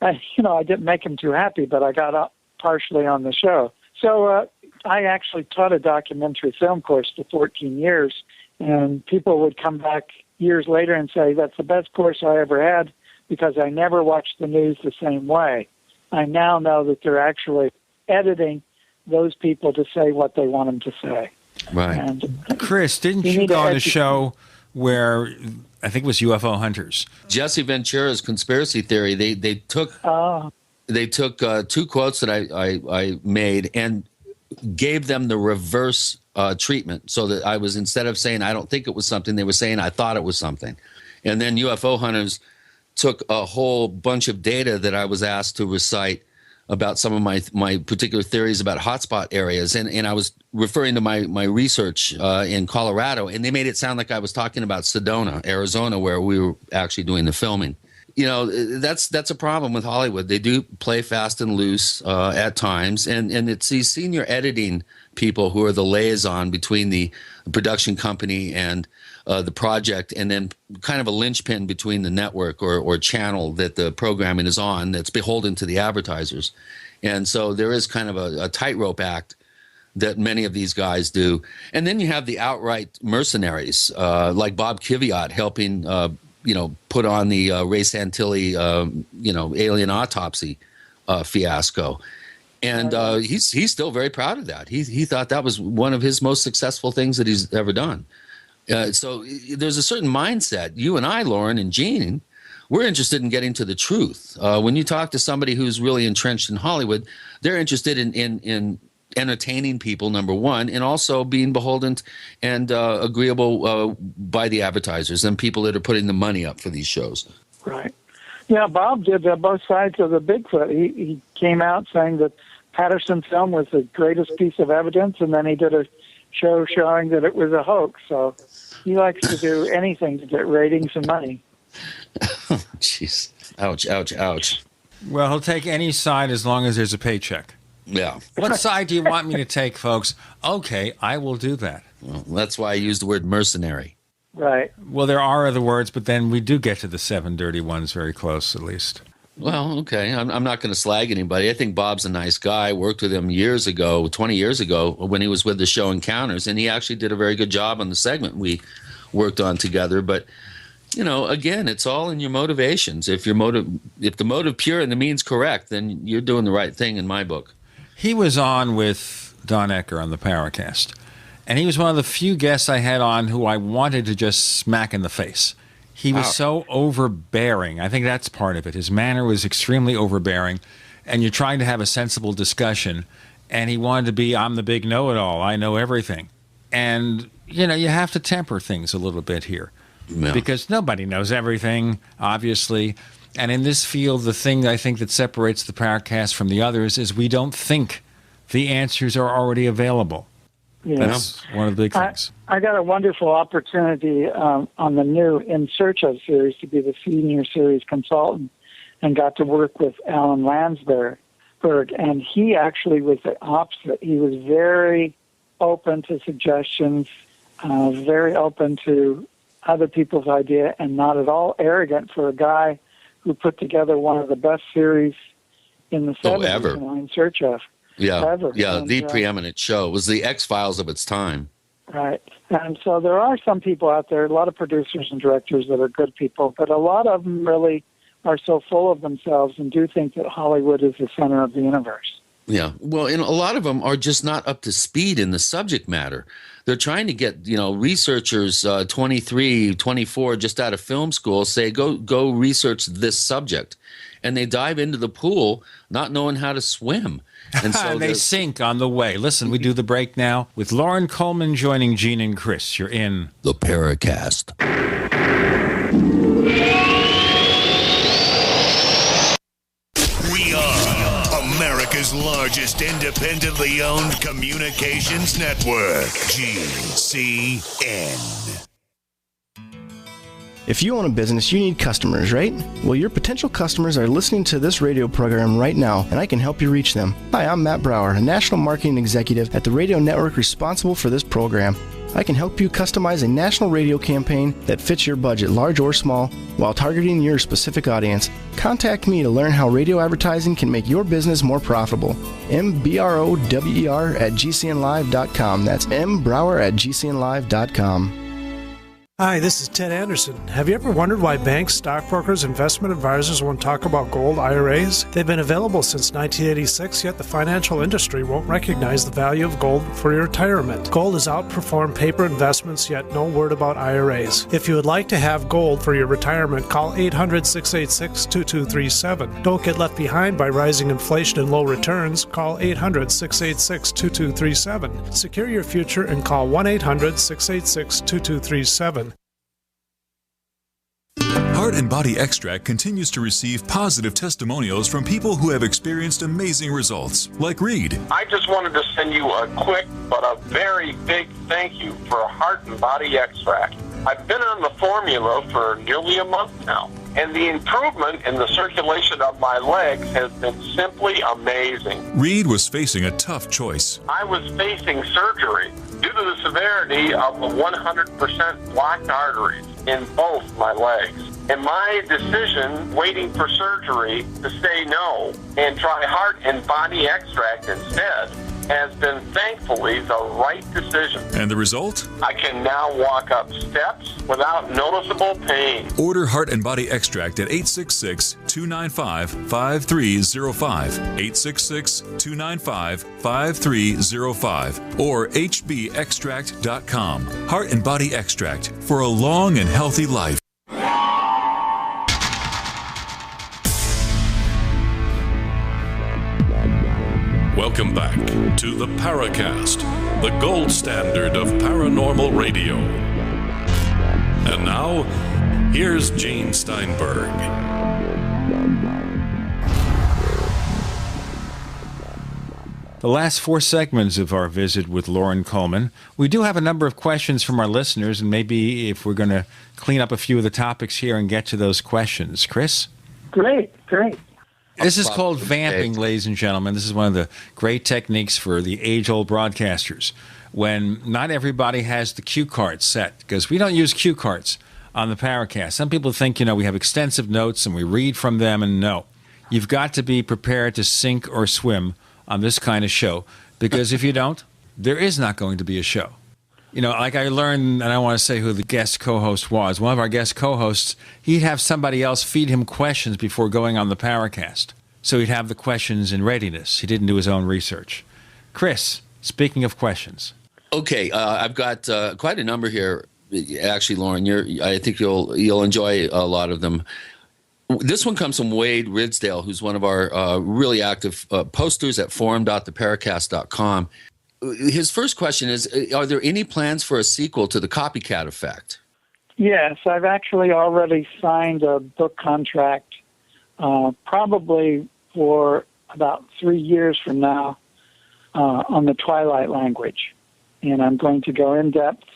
I didn't make him too happy, but I got up partially on the show. So I actually taught a documentary film course for 14 years, and people would come back years later and say, that's the best course I ever had because I never watched the news the same way. I now know that they're actually editing those people to say what they want them to say. Right. And Chris, didn't you go on a show where I think it was UFO Hunters? Jesse Ventura's conspiracy theory. They took two quotes that I made and gave them the reverse treatment, so that I was, instead of saying I don't think it was something, they were saying I thought it was something. And then UFO Hunters took a whole bunch of data that I was asked to recite about some of my particular theories about hotspot areas. And I was referring to my research in Colorado, and they made it sound like I was talking about Sedona, Arizona, where we were actually doing the filming. that's a problem with Hollywood. They do play fast and loose at times, and it's these senior editing people who are the liaison between the production company and the project, and then kind of a linchpin between the network or channel that the programming is on that's beholden to the advertisers. And so there is kind of a tightrope act that many of these guys do. And then you have the outright mercenaries, like Bob Kiviat helping put on the Ray Santilli, alien autopsy fiasco. And he's still very proud of that. He thought that was one of his most successful things that he's ever done. So there's a certain mindset. You and I, Lauren and Gene, we're interested in getting to the truth. When you talk to somebody who's really entrenched in Hollywood, they're interested in entertaining people, number one, and also being beholden and agreeable by the advertisers and people that are putting the money up for these shows. Right. Yeah, Bob did both sides of the Bigfoot. He came out saying that Patterson film was the greatest piece of evidence, and then he did a show showing that it was a hoax. So he likes to do anything to get ratings and money. Jeez. Ouch, ouch, ouch. Well, he'll take any side as long as there's a paycheck. Yeah. What side do you want me to take, folks? Okay, I will do that. Well, that's why I use the word mercenary. Right. Well, there are other words, but then we do get to the 7 dirty ones very close, at least. Well, okay. I'm not going to slag anybody. I think Bob's a nice guy. I worked with him 20 years ago, when he was with the show Encounters, and he actually did a very good job on the segment we worked on together. But, again, it's all in your motivations. If the motive pure and the means correct, then you're doing the right thing in my book. He was on with Don Ecker on the Paracast, and he was one of the few guests I had on who I wanted to just smack in the face. He was so overbearing. I think that's part of it. His manner was extremely overbearing, and you're trying to have a sensible discussion, and he wanted to be, I'm the big know-it-all. I know everything. And, you have to temper things a little bit here, because nobody knows everything, obviously. And in this field, the thing I think that separates the Paracast from the others is we don't think the answers are already available. Yeah. That's one of the big things. I got a wonderful opportunity on the new In Search Of series to be the senior series consultant, and got to work with Alan Landsberg. And he actually was the opposite. He was very open to suggestions, very open to other people's idea, and not at all arrogant for a guy who put together one of the best series in the 70s, ever. In Search Of. Yeah, ever. Yeah, and, the preeminent show. It was the X-Files of its time. Right. And so there are some people out there, a lot of producers and directors that are good people, but a lot of them really are so full of themselves and do think that Hollywood is the center of the universe. Yeah. Well, and a lot of them are just not up to speed in the subject matter. They're trying to get, researchers 23, 24, just out of film school, say, go research this subject. And they dive into the pool not knowing how to swim. And so they sink on the way. Listen, we do the break now with Lauren Coleman joining Gene and Chris. You're in the Paracast. We are America's largest independently owned communications network, GCN. If you own a business, you need customers, right? Well, your potential customers are listening to this radio program right now, and I can help you reach them. Hi, I'm Matt Brower, a national marketing executive at the radio network responsible for this program. I can help you customize a national radio campaign that fits your budget, large or small, while targeting your specific audience. Contact me to learn how radio advertising can make your business more profitable. mbrower@gcnlive.com. That's mbrower@gcnlive.com. Hi, this is Ted Anderson. Have you ever wondered why banks, stockbrokers, investment advisors won't talk about gold IRAs? They've been available since 1986, yet the financial industry won't recognize the value of gold for your retirement. Gold has outperformed paper investments, yet no word about IRAs. If you would like to have gold for your retirement, call 800-686-2237. Don't get left behind by rising inflation and low returns. Call 800-686-2237. Secure your future and call 1-800-686-2237. Heart and Body Extract continues to receive positive testimonials from people who have experienced amazing results, like Reed. I just wanted to send you a quick but a very big thank you for Heart and Body Extract. I've been on the formula for nearly a month now. and the improvement in the circulation of my legs has been simply amazing. Reed was facing a tough choice. I was facing surgery due to the severity of the 100% blocked arteries in both my legs. And my decision, waiting for surgery, to say no and try heart and body extract instead, has been thankfully the right decision. And the result? I can now walk up steps without noticeable pain. Order Heart and Body Extract at 866-295-5305, 866-295-5305, or hbextract.com. Heart and Body Extract for a long and healthy life. Welcome back to the Paracast, the gold standard of paranormal radio. And now, here's Gene Steinberg. The last 4 segments of our visit with Loren Coleman, we do have a number of questions from our listeners, and maybe if we're going to clean up a few of the topics here and get to those questions. Chris? Great. This is called vamping, ladies and gentlemen. This is one of the great techniques for the age-old broadcasters. When not everybody has the cue card set, because we don't use cue cards on the Paracast. Some people think, we have extensive notes and we read from them, and no. You've got to be prepared to sink or swim on this kind of show, because if you don't, there is not going to be a show. Like I learned, and I don't want to say who the guest co-host was. One of our guest co-hosts, he'd have somebody else feed him questions before going on the Paracast. So he'd have the questions in readiness. He didn't do his own research. Chris, speaking of questions. Okay, I've got quite a number here. Actually, Loren, I think you'll enjoy a lot of them. This one comes from Wade Ridsdale, who's one of our really active posters at forum.theparacast.com. His first question is, are there any plans for a sequel to The Copycat Effect? Yes, I've actually already signed a book contract, probably for about 3 years from now, on the Twilight language. And I'm going to go in depth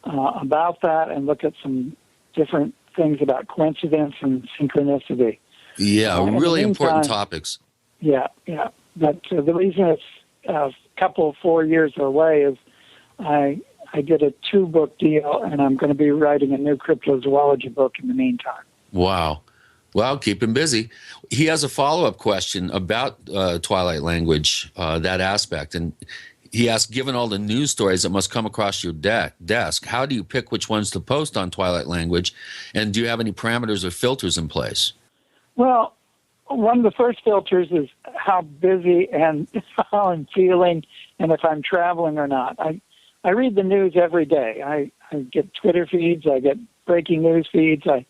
about that and look at some different things about coincidence and synchronicity. Yeah, really important topics. Yeah. But the reason it's a couple, 4 years away is I did a 2-book deal, and I'm going to be writing a new cryptozoology book in the meantime. Wow. Well, keep him busy. He has a follow-up question about Twilight language, that aspect. And he asked, given all the news stories that must come across your desk, how do you pick which ones to post on Twilight language? And do you have any parameters or filters in place? Well, one of the first filters is how busy and how I'm feeling and if I'm traveling or not. I read the news every day. I get Twitter feeds. I get breaking news feeds. I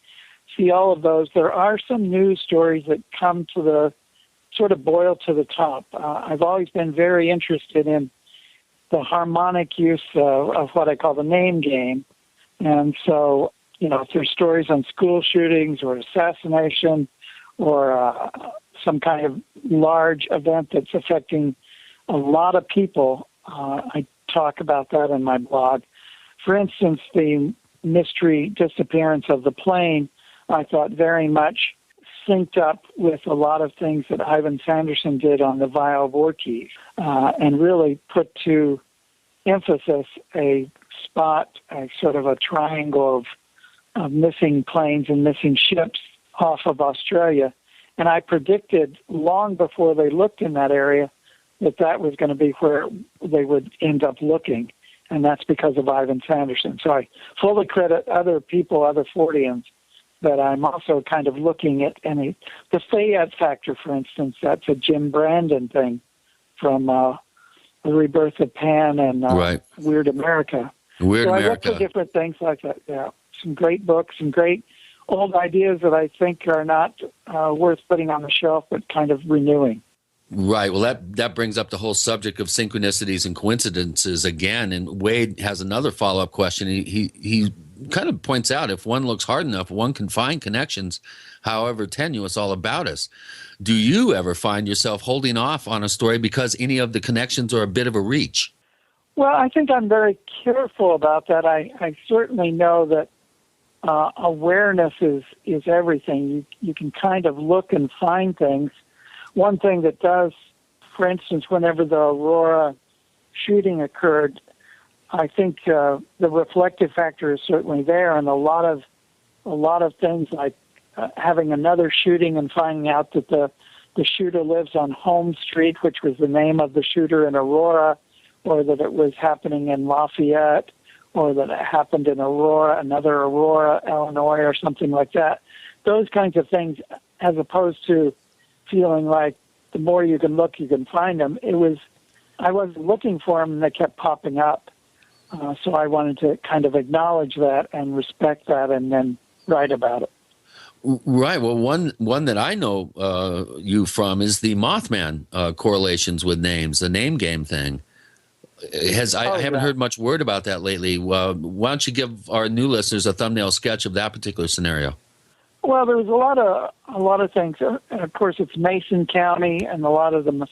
see all of those. There are some news stories that come to the sort of boil to the top. I've always been very interested in the harmonic use of what I call the name game. And so, if there's stories on school shootings or assassination or some kind of large event that's affecting a lot of people, I talk about that in my blog. For instance, the mystery disappearance of the plane, I thought very much synced up with a lot of things that Ivan Sanderson did on the Vial Vortices, and really put to emphasis a spot, a sort of a triangle of missing planes and missing ships off of Australia. And I predicted long before they looked in that area that was going to be where they would end up looking. And that's because of Ivan Sanderson. So I fully credit other people, other Forteans, but I'm also kind of looking at the Fayette factor, for instance. That's a Jim Brandon thing from The Rebirth of Pan and Weird America. Weird America. I look for different things like that. Yeah, some great books, some great old ideas that I think are not worth putting on the shelf, but kind of renewing. Right. Well, that brings up the whole subject of synchronicities and coincidences again. And Wade has another follow-up question. He kind of points out if one looks hard enough, one can find connections, however tenuous, all about us. Do you ever find yourself holding off on a story because any of the connections are a bit of a reach? Well, I think I'm very careful about that. I certainly know that awareness is everything. You can kind of look and find things. One thing that does, for instance, whenever the Aurora shooting occurred, I think the reflective factor is certainly there, and a lot of things like having another shooting and finding out that the shooter lives on Home Street, which was the name of the shooter in Aurora, or that it was happening in Lafayette, or that it happened in another Aurora, Illinois, or something like that. Those kinds of things, as opposed to feeling like the more you can look, you can find them. I wasn't looking for them, and they kept popping up. So I wanted to kind of acknowledge that and respect that, and then write about it. Right. Well, one that I know you from is the Mothman correlations with names, the name game thing. I haven't heard much word about that lately. Why don't you give our new listeners a thumbnail sketch of that particular scenario? Well, there was a lot of things. Of course, it's Mason County, and a lot of the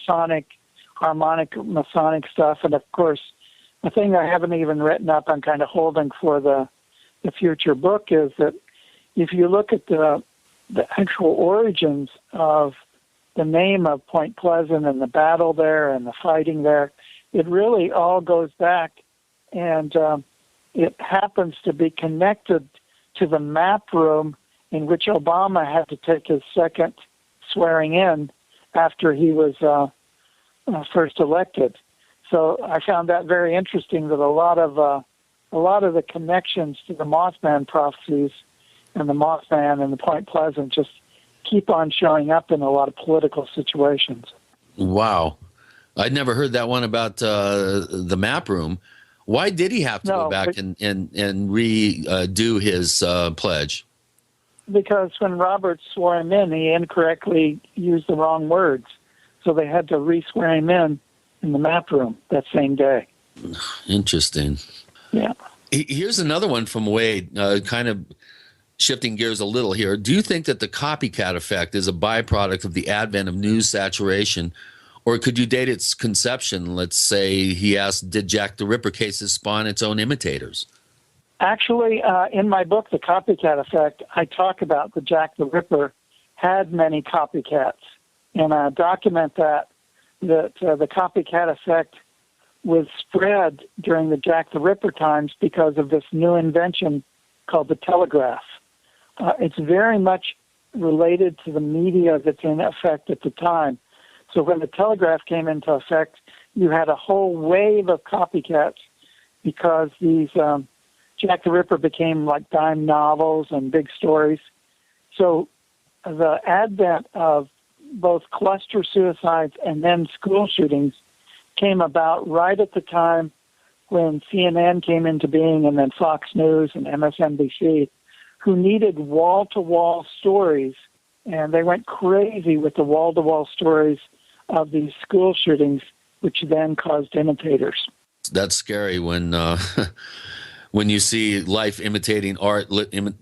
harmonic Masonic stuff, and of course, the thing I haven't even written up, I'm kind of holding for the future book, is that if you look at the actual origins of the name of Point Pleasant and the battle there and the fighting there, it really all goes back, and it happens to be connected to the map room in which Obama had to take his second swearing in after he was first elected. So I found that very interesting, that a lot of the connections to the Mothman prophecies and the Mothman and the Point Pleasant just keep on showing up in a lot of political situations. Wow. I'd never heard that one about the map room. Why did he have to go back and redo his pledge? Because when Roberts swore him in, he incorrectly used the wrong words. So they had to re-swear him in the map room that same day. Interesting. Yeah. Here's another one from Wade, kind of shifting gears a little here. Do you think that the copycat effect is a byproduct of the advent of news saturation, or could you date its conception? Let's say he asked, did Jack the Ripper cases spawn its own imitators? Actually, in my book, The Copycat Effect, I talk about the Jack the Ripper had many copycats, and I document that the copycat effect was spread during the Jack the Ripper times because of this new invention called the telegraph. It's very much related to the media that's in effect at the time. So when the telegraph came into effect, you had a whole wave of copycats because these Jack the Ripper became like dime novels and big stories. So the advent of both cluster suicides and then school shootings came about right at the time when CNN came into being, and then Fox News and MSNBC, who needed wall-to-wall stories, and they went crazy with the wall-to-wall stories of these school shootings, which then caused imitators. That's scary when when you see life imitating art,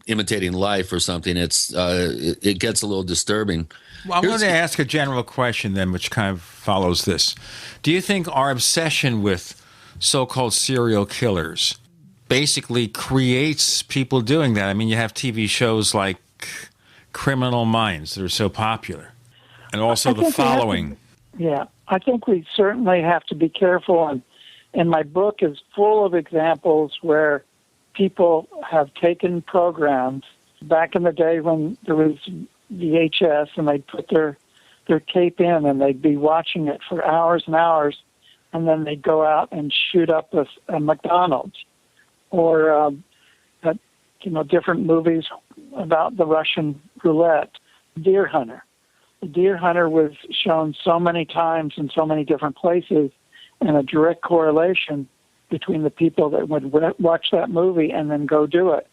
imitating life or something. It gets a little disturbing. Well, I'm going to ask a general question then, which kind of follows this. Do you think our obsession with so-called serial killers basically creates people doing that? I mean, you have TV shows like Criminal Minds that are so popular, and also The Following. I think we certainly have to be careful, and my book is full of examples where people have taken programs back in the day when there was VHS, and they'd put their tape in, and they'd be watching it for hours and hours, and then they'd go out and shoot up a McDonald's, or different movies about the Russian roulette. Deer Hunter. The Deer Hunter was shown so many times in so many different places, and a direct correlation between the people that would watch that movie and then go do it.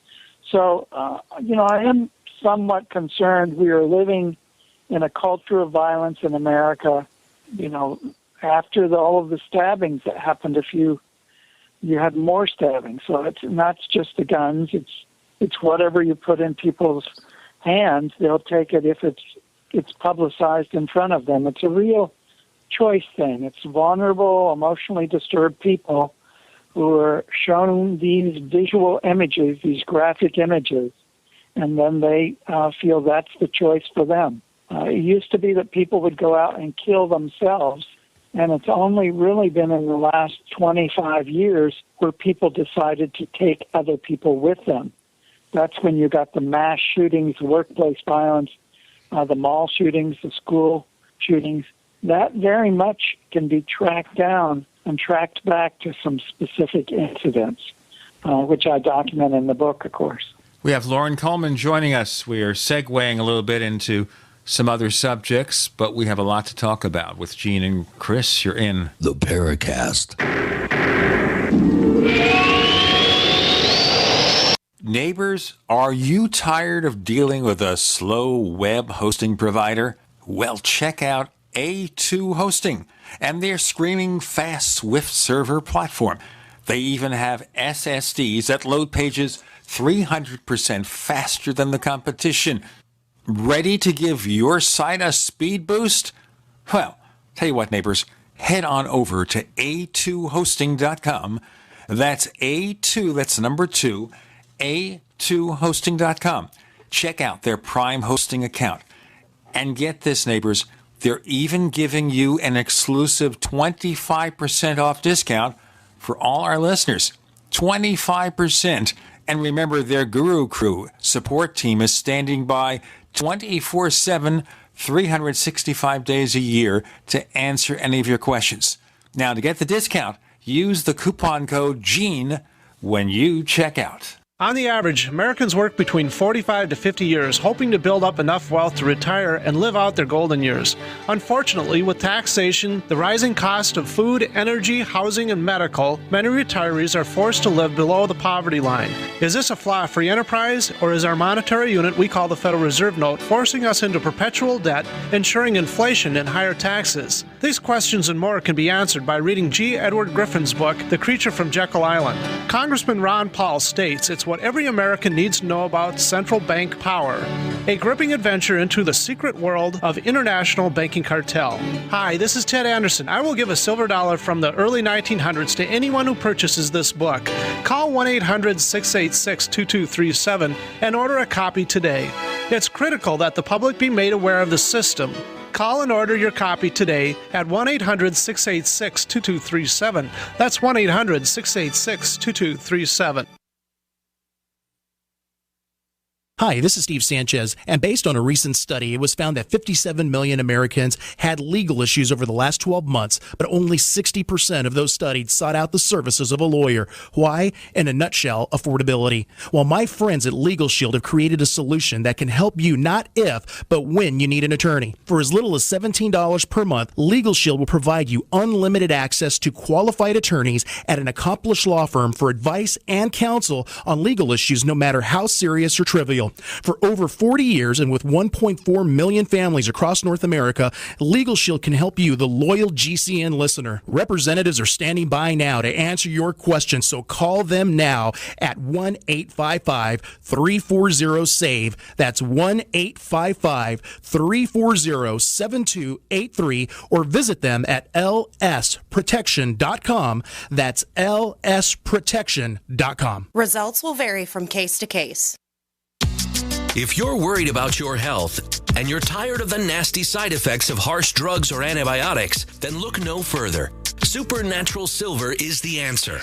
So, I am somewhat concerned. We are living in a culture of violence in America, after all of the stabbings that happened. You had more stabbings. So it's not just the guns, it's whatever you put in people's hands, they'll take it if it's publicized in front of them. It's a real choice thing. It's vulnerable, emotionally disturbed people who are shown these visual images, these graphic images, and then they feel that's the choice for them. It used to be that people would go out and kill themselves, and it's only really been in the last 25 years where people decided to take other people with them. That's when you got the mass shootings, workplace violence, the mall shootings, the school shootings. That very much can be tracked down and tracked back to some specific incidents, which I document in the book, of course. We have Lauren Coleman joining us. We are segueing a little bit into some other subjects, but we have a lot to talk about with Gene and Chris. You're in the Paracast. Neighbors, are you tired of dealing with a slow web hosting provider? Well, check out A2 Hosting and their screaming fast Swift server platform. They even have SSDs that load pages 300% faster than the competition. Ready to give your site a speed boost? Well, tell you what, neighbors, head on over to a2hosting.com. That's A2, that's number 2, a2hosting.com. Check out their Prime hosting account. And get this, neighbors, they're even giving you an exclusive 25% off discount for all our listeners. 25%. And remember, their Guru Crew support team is standing by 24/7, 365 days a year to answer any of your questions. Now, to get the discount, use the coupon code GENE when you check out. On the average, Americans work between 45 to 50 years, hoping to build up enough wealth to retire and live out their golden years. Unfortunately, with taxation, the rising cost of food, energy, housing, and medical, many retirees are forced to live below the poverty line. Is this a flaw-free enterprise, or is our monetary unit we call the Federal Reserve Note forcing us into perpetual debt, ensuring inflation and higher taxes? These questions and more can be answered by reading G. Edward Griffin's book, The Creature from Jekyll Island. Congressman Ron Paul states it's what every American needs to know about central bank power. A gripping adventure into the secret world of international banking cartel. Hi, this is Ted Anderson. I will give a silver dollar from the early 1900s to anyone who purchases this book. Call 1-800-686-2237 and order a copy today. It's critical that the public be made aware of the system. Call and order your copy today at 1-800-686-2237. That's 1-800-686-2237. Hi, this is Steve Sanchez, and based on a recent study, it was found that 57 million Americans had legal issues over the last 12 months, but only 60% of those studied sought out the services of a lawyer. Why? In a nutshell, affordability. Well, my friends at Legal Shield have created a solution that can help you not if, but when you need an attorney. For as little as $17 per month, Legal Shield will provide you unlimited access to qualified attorneys at an accomplished law firm for advice and counsel on legal issues, no matter how serious or trivial. For over 40 years and with 1.4 million families across North America, Legal Shield can help you, the loyal GCN listener. Representatives are standing by now to answer your questions, so call them now at 1-855-340-SAVE. That's 1-855-340-7283, or visit them at lsprotection.com. That's lsprotection.com. Results will vary from case to case. If you're worried about your health and you're tired of the nasty side effects of harsh drugs or antibiotics, then look no further. Supernatural Silver is the answer.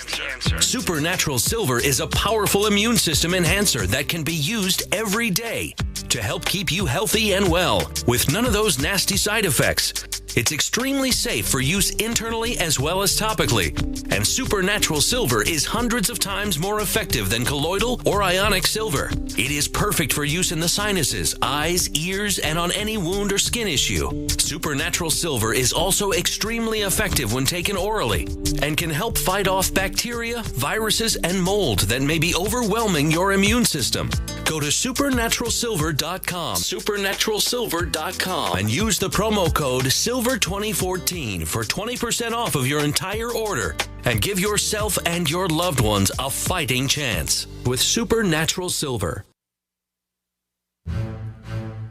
Supernatural Silver is a powerful immune system enhancer that can be used every day to help keep you healthy and well with none of those nasty side effects. It's extremely safe for use internally as well as topically. And Supernatural Silver is hundreds of times more effective than colloidal or ionic silver. It is perfect for use in the sinuses, eyes, ears, and on any wound or skin issue. Supernatural Silver is also extremely effective when taken orally and can help fight off bacteria, viruses, and mold that may be overwhelming your immune system. Go to supernaturalsilver.com, supernaturalsilver.com, and use the promo code SILVER2014 for 20% off of your entire order, and give yourself and your loved ones a fighting chance with Supernatural Silver.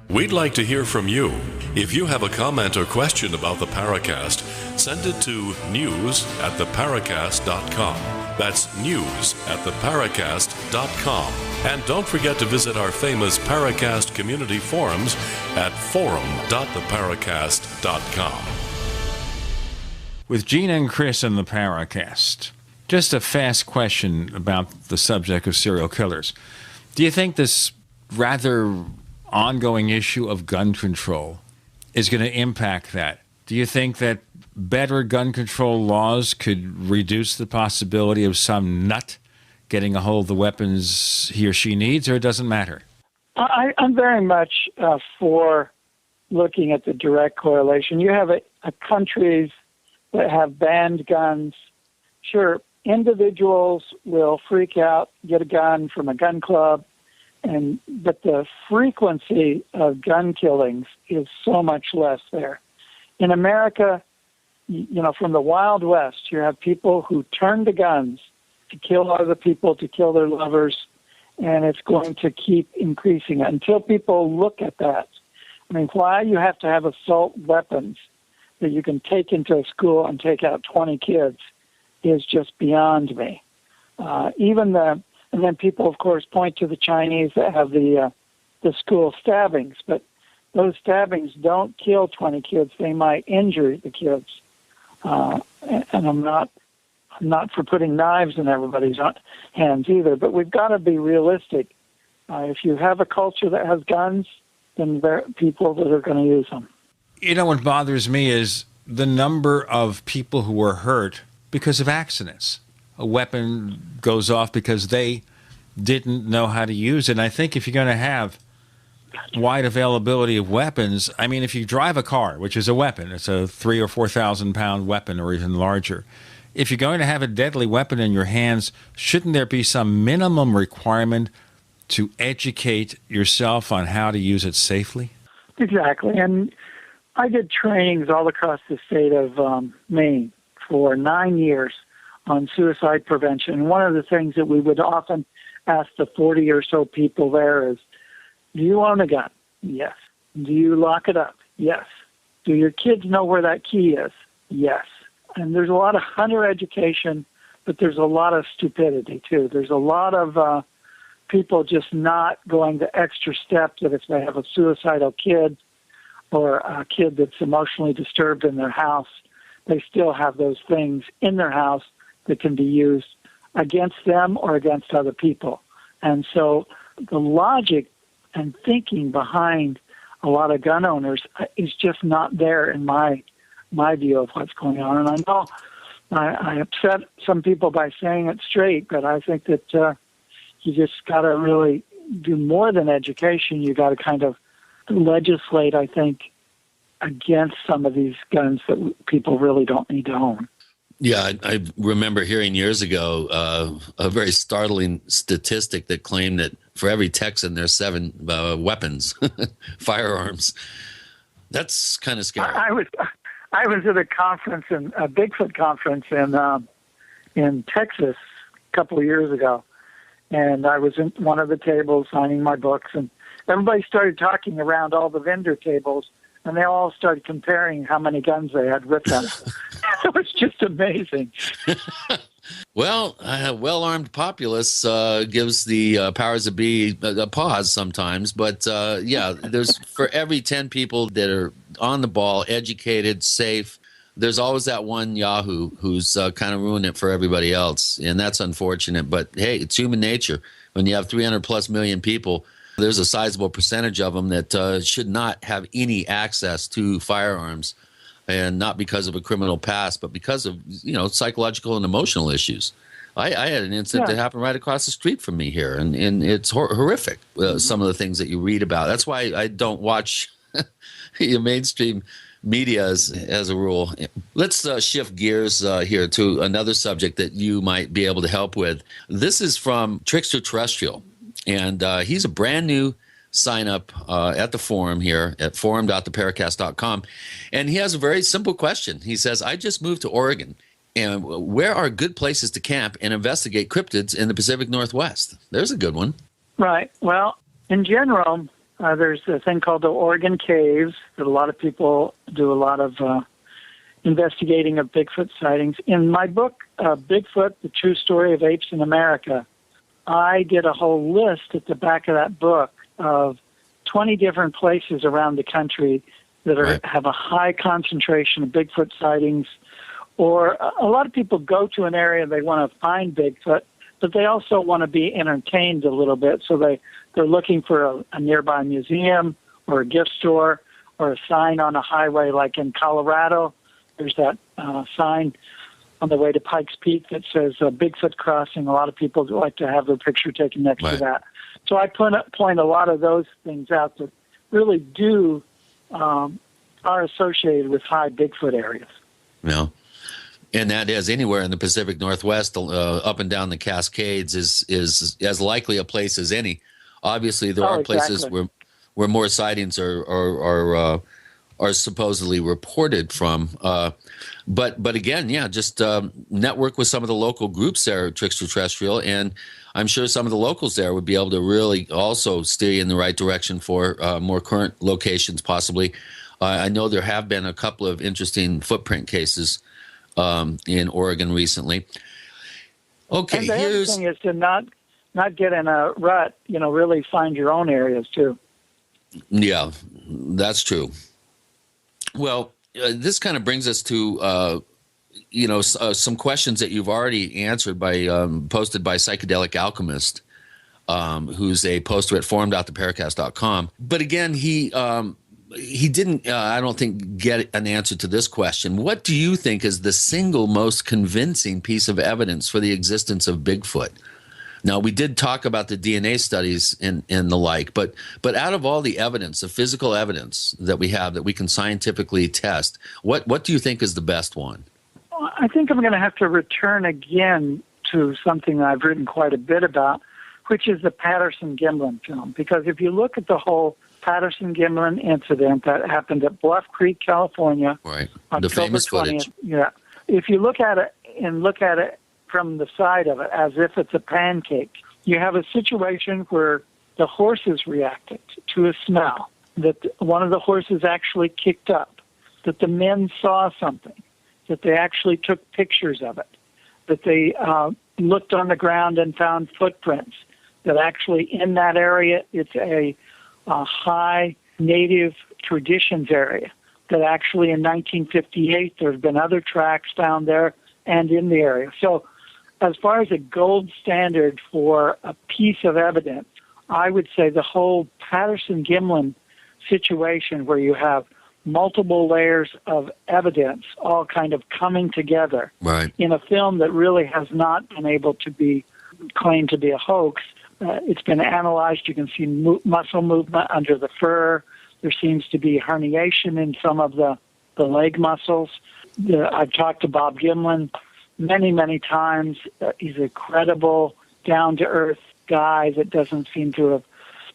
We'd like to hear from you. If you have a comment or question about the Paracast, send it to news@theparacast.com. That's news@theparacast.com. And don't forget to visit our famous Paracast community forums at forum.theparacast.com. With Gene and Chris in the Paracast, just a fast question about the subject of serial killers. Do you think this rather ongoing issue of gun control is going to impact that? Do you think that better gun control laws could reduce the possibility of some nut getting a hold of the weapons he or she needs, or it doesn't matter? I'm very much for looking at the direct correlation. You have countries that have banned guns. Sure, individuals will freak out, get a gun from a gun club, but the frequency of gun killings is so much less there. In America, from the Wild West, you have people who turn to guns to kill other people, to kill their lovers, and it's going to keep increasing until people look at that. I mean, why you have to have assault weapons that you can take into a school and take out 20 kids is just beyond me. And then people, of course, point to the Chinese that have the school stabbings, but those stabbings don't kill 20 kids. They might injure the kids. And I'm not for putting knives in everybody's hands either, but we've got to be realistic. If you have a culture that has guns, then there are people that are going to use them. You know, what bothers me is the number of people who were hurt because of accidents. A weapon goes off because they didn't know how to use it. And I think if you're going to have wide availability of weapons, I mean, if you drive a car, which is a weapon, it's a 3,000 or 4,000 pound weapon or even larger. If you're going to have a deadly weapon in your hands, shouldn't there be some minimum requirement to educate yourself on how to use it safely? Exactly. And I did trainings all across the state of Maine for 9 years on suicide prevention. One of the things that we would often ask the 40 or so people there is, do you own a gun? Yes. Do you lock it up? Yes. Do your kids know where that key is? Yes. And there's a lot of hunter education, but there's a lot of stupidity, too. There's a lot of people just not going the extra step that if they have a suicidal kid or a kid that's emotionally disturbed in their house, they still have those things in their house that can be used against them or against other people. And so the logic and thinking behind a lot of gun owners is just not there in my view of what's going on. And I know I upset some people by saying it straight, but I think that you just got to really do more than education. You got to kind of legislate, I think, against some of these guns that people really don't need to own. Yeah, I remember hearing years ago a very startling statistic that claimed that for every Texan, there's 7 weapons, firearms. That's kind of scary. I was at a conference, a Bigfoot conference in Texas a couple of years ago, and I was in one of the tables signing my books, and everybody started talking around all the vendor tables, and they all started comparing how many guns they had with them. It was just amazing. Well, a well-armed populace gives the powers that be a pause sometimes. But, yeah, there's for every 10 people that are on the ball, educated, safe, there's always that one yahoo who's kind of ruined it for everybody else. And that's unfortunate. But, hey, it's human nature. When you have 300+ million people, there's a sizable percentage of them that should not have any access to firearms. And not because of a criminal past, but because of, psychological and emotional issues. I had an incident that happened right across the street from me here, and it's horrific, some of the things that you read about. That's why I don't watch mainstream media as a rule. Let's shift gears here to another subject that you might be able to help with. This is from Trickster Terrestrial, and he's a brand new sign up at the forum here at forum.theparacast.com. And he has a very simple question. He says, I just moved to Oregon, and where are good places to camp and investigate cryptids in the Pacific Northwest? There's a good one. Right. Well, in general, there's a thing called the Oregon Caves that a lot of people do a lot of investigating of Bigfoot sightings. In my book, Bigfoot, The True Story of Apes in America, I did a whole list at the back of that book of 20 different places around the country that have a high concentration of Bigfoot sightings. Or a lot of people go to an area, they want to find Bigfoot, but they also want to be entertained a little bit. So they're looking for a nearby museum or a gift store or a sign on a highway, like in Colorado. There's that sign on the way to Pikes Peak that says Bigfoot Crossing. A lot of people like to have their picture taken next to that. So I point a lot of those things out that really are associated with high Bigfoot areas. Yeah. And that is anywhere in the Pacific Northwest, up and down the Cascades, is as likely a place as any. Obviously, there are places where more sightings are supposedly reported from. But again, just network with some of the local groups there at Trickster Terrestrial, and I'm sure some of the locals there would be able to really also steer you in the right direction for more current locations, possibly. I know there have been a couple of interesting footprint cases in Oregon recently. Okay, and the other thing is to not get in a rut. Really find your own areas too. Yeah, that's true. Well, this kind of brings us to some questions that you've already answered by posted by Psychedelic Alchemist, who's a poster at forum.theparacast.com. But again, he didn't, I don't think, get an answer to this question. What do you think is the single most convincing piece of evidence for the existence of Bigfoot? Now, we did talk about the DNA studies and the like, but out of all the evidence, the physical evidence that we have that we can scientifically test, what do you think is the best one? I think I'm going to have to return again to something I've written quite a bit about, which is the Patterson-Gimlin film. Because if you look at the whole Patterson-Gimlin incident that happened at Bluff Creek, California, right, October the famous 20th, footage. Yeah, if you look at it from the side of it as if it's a pancake, you have a situation where the horses reacted to a smell, that one of the horses actually kicked up, that the men saw something, that they actually took pictures of it, that they looked on the ground and found footprints, that actually in that area it's a high native traditions area, that actually in 1958 there have been other tracks found there and in the area. So as far as a gold standard for a piece of evidence, I would say the whole Patterson-Gimlin situation where you have multiple layers of evidence all kind of coming together in a film that really has not been able to be claimed to be a hoax. It's been analyzed. You can see muscle movement under the fur. There seems to be herniation in some of the leg muscles. I've talked to Bob Gimlin many, many times. He's a credible, down-to-earth guy that doesn't seem to have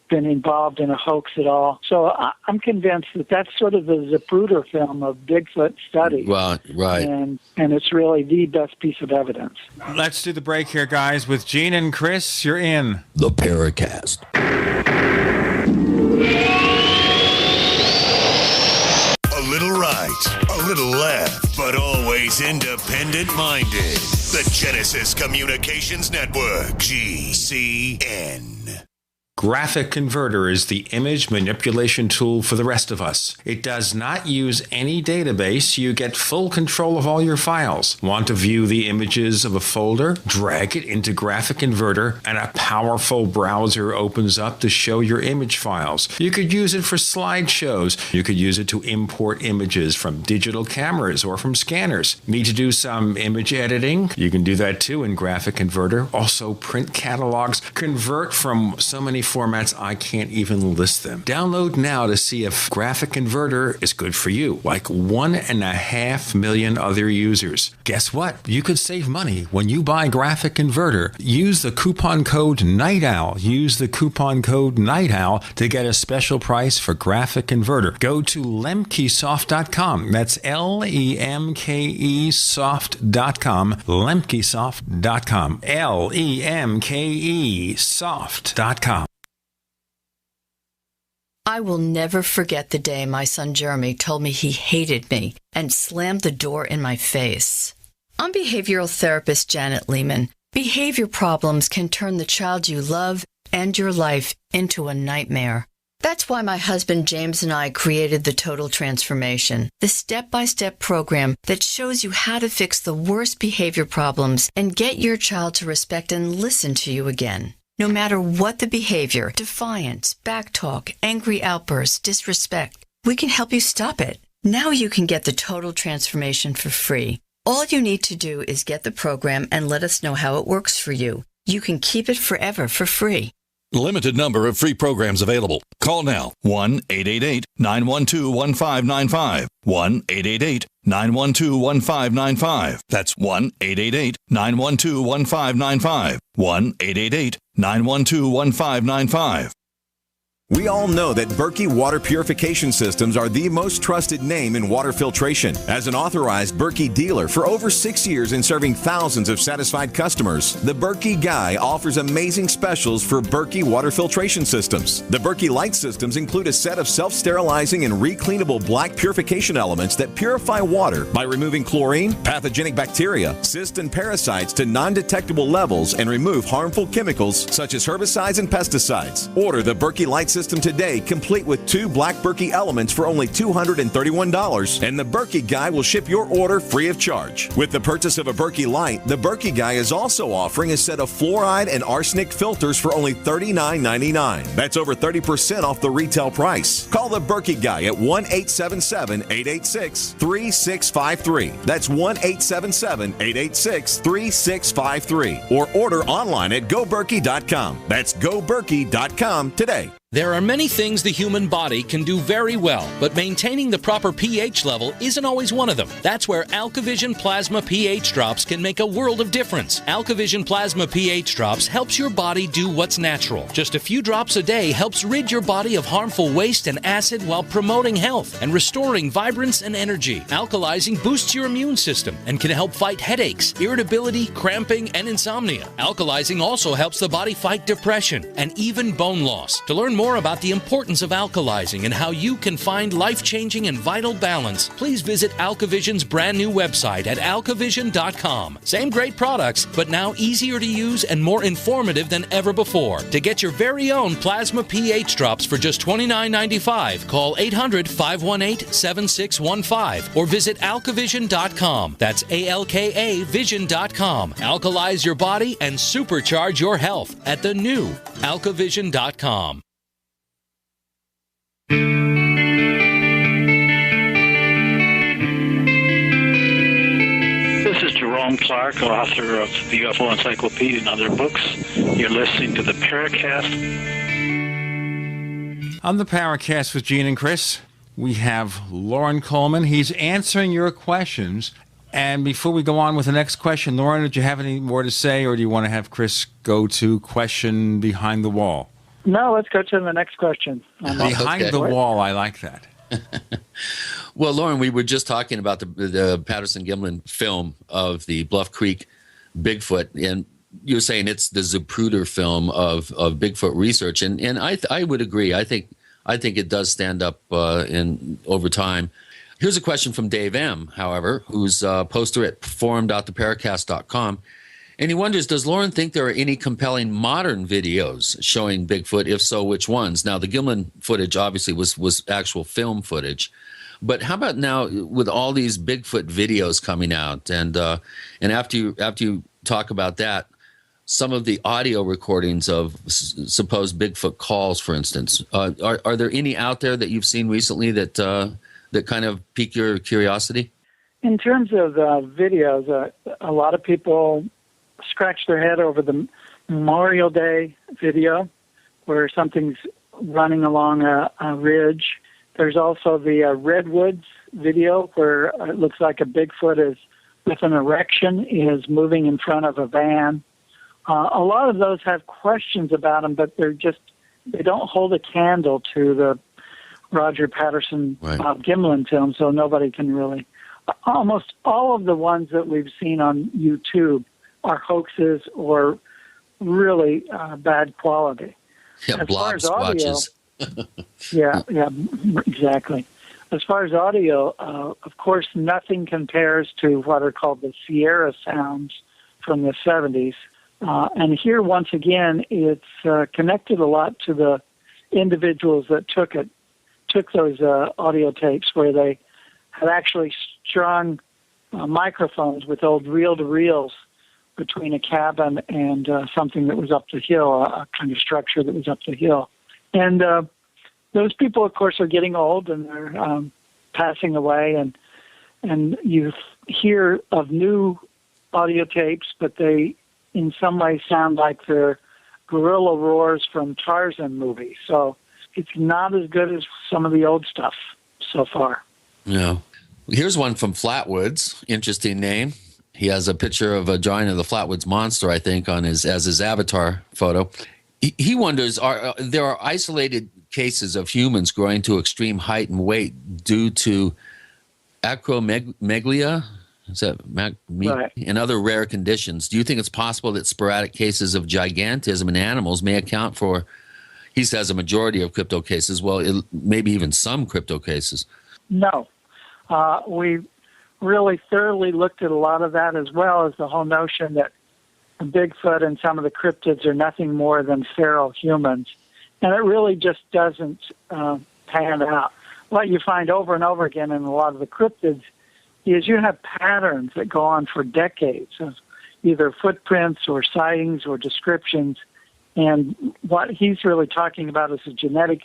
been involved in a hoax at all. So I'm convinced that that's sort of the Zapruder film of Bigfoot study. Right. And it's really the best piece of evidence. Let's do the break here, guys. With Gene and Chris, you're in the Paracast. A little right, a little left, but always independent-minded. The Genesis Communications Network, GCN. Graphic Converter is the image manipulation tool for the rest of us. It does not use any database. You get full control of all your files. Want to view the images of a folder? Drag it into Graphic Converter and a powerful browser opens up to show your image files. You could use it for slideshows. You could use it to import images from digital cameras or from scanners. Need to do some image editing? You can do that too in Graphic Converter. Also print catalogs. Convert from so many formats I can't even list them. Download now to see if Graphic Converter is good for you, like 1.5 million other users. Guess what? You could save money when you buy Graphic Converter. Use the coupon code Night Owl. Use the coupon code Night Owl to get a special price for Graphic Converter. Go to lemkesoft.com. That's LEMKEsoft.com. Lemkesoft.com. LEMKEsoft.com. I will never forget the day my son Jeremy told me he hated me and slammed the door in my face. I'm behavioral therapist Janet Lehman, Behavior problems can turn the child you love and your life into a nightmare. That's why my husband James and I created the Total Transformation, the step-by-step program that shows you how to fix the worst behavior problems and get your child to respect and listen to you again. No matter what the behavior, defiance, backtalk, angry outbursts, disrespect, we can help you stop it. Now you can get the Total Transformation for free. All you need to do is get the program and let us know how it works for you. You can keep it forever for free. Limited number of free programs available. Call now. 1-888-912-1595. 1-888-912-1595. That's 1-888-912-1595. 1-888-912-1595. We all know that Berkey Water Purification Systems are the most trusted name in water filtration. As an authorized Berkey dealer for over 6 years and serving thousands of satisfied customers, the Berkey Guy offers amazing specials for Berkey Water Filtration Systems. The Berkey Light Systems include a set of self-sterilizing and recleanable black purification elements that purify water by removing chlorine, pathogenic bacteria, cysts, and parasites to non-detectable levels and remove harmful chemicals such as herbicides and pesticides. Order the Berkey Light System today, complete with 2 black Berkey elements for only $231, and the Berkey Guy will ship your order free of charge. With the purchase of a Berkey Light, the Berkey Guy is also offering a set of fluoride and arsenic filters for only $39.99. That's over 30% off the retail price. Call the Berkey Guy at 1-877-886-3653. That's 1-877-886-3653. Or order online at goberkey.com. That's goberkey.com today. There are many things the human body can do very well, but maintaining the proper pH level isn't always one of them. That's where AlkaVision Plasma pH Drops can make a world of difference. AlkaVision Plasma pH Drops helps your body do what's natural. Just a few drops a day helps rid your body of harmful waste and acid while promoting health and restoring vibrance and energy. Alkalizing boosts your immune system and can help fight headaches, irritability, cramping, and insomnia. Alkalizing also helps the body fight depression and even bone loss. To learn more about the importance of alkalizing and how you can find life-changing and vital balance, please visit AlkaVision's brand new website at alkavision.com. Same great products, but now easier to use and more informative than ever before. To get your very own Plasma pH Drops for just $29.95, call 800-518-7615 or visit alkavision.com. That's ALKA vision.com. Alkalize your body and supercharge your health at the new alkavision.com. This is Jerome Clark, author of the UFO Encyclopedia and other books. You're listening to the Paracast. On the Paracast with Gene and Chris, we have Lauren Coleman. He's answering your questions. And before we go on with the next question, Lauren, did you have any more to say, or do you want to have Chris go to question behind the wall? No, let's go to the next question. Behind the wall, I like that. Well, Lauren, we were just talking about the Patterson-Gimlin film of the Bluff Creek Bigfoot, and you were saying it's the Zapruder film of Bigfoot research, and I would agree. I think it does stand up over time. Here's a question from Dave M., however, who's a poster at forum.theparacast.com. And he wonders, does Lauren think there are any compelling modern videos showing Bigfoot? If so, which ones? Now, the Gimlin footage obviously was actual film footage. But how about now with all these Bigfoot videos coming out? And after you talk about that, some of the audio recordings of supposed Bigfoot calls, for instance, are there any out there that you've seen recently that kind of pique your curiosity? In terms of videos, a lot of people scratch their head over the Memorial Day video where something's running along a ridge. There's also the Redwoods video where it looks like a Bigfoot is with an erection is moving in front of a van. A lot of those have questions about them, but they don't hold a candle to the Roger Patterson Gimlin film, so nobody can really. Almost all of the ones that we've seen on YouTube are hoaxes or really bad quality. Yeah, as blob far as audio, squatches. yeah, exactly. As far as audio, of course, nothing compares to what are called the Sierra sounds from the 70s. And here, once again, it's connected a lot to the individuals that took those audio tapes, where they had actually strung microphones with old reel-to-reels between a cabin and something that was up the hill, a kind of structure that was up the hill. And those people, of course, are getting old, and they're passing away, and you hear of new audio tapes, but they in some ways sound like they're gorilla roars from Tarzan movies. So it's not as good as some of the old stuff so far. Yeah. Here's one from Flatwoods. Interesting name. He has a picture of a drawing of the Flatwoods Monster, I think, on his avatar photo. He wonders, there are isolated cases of humans growing to extreme height and weight due to acromegalia, is that right, and other rare conditions. Do you think it's possible that sporadic cases of gigantism in animals may account for, he says, a majority of crypto cases, well, maybe even some crypto cases? No. We really thoroughly looked at a lot of that, as well as the whole notion that Bigfoot and some of the cryptids are nothing more than feral humans. And it really just doesn't pan out. What you find over and over again in a lot of the cryptids is you have patterns that go on for decades of either footprints or sightings or descriptions. And what he's really talking about is a genetic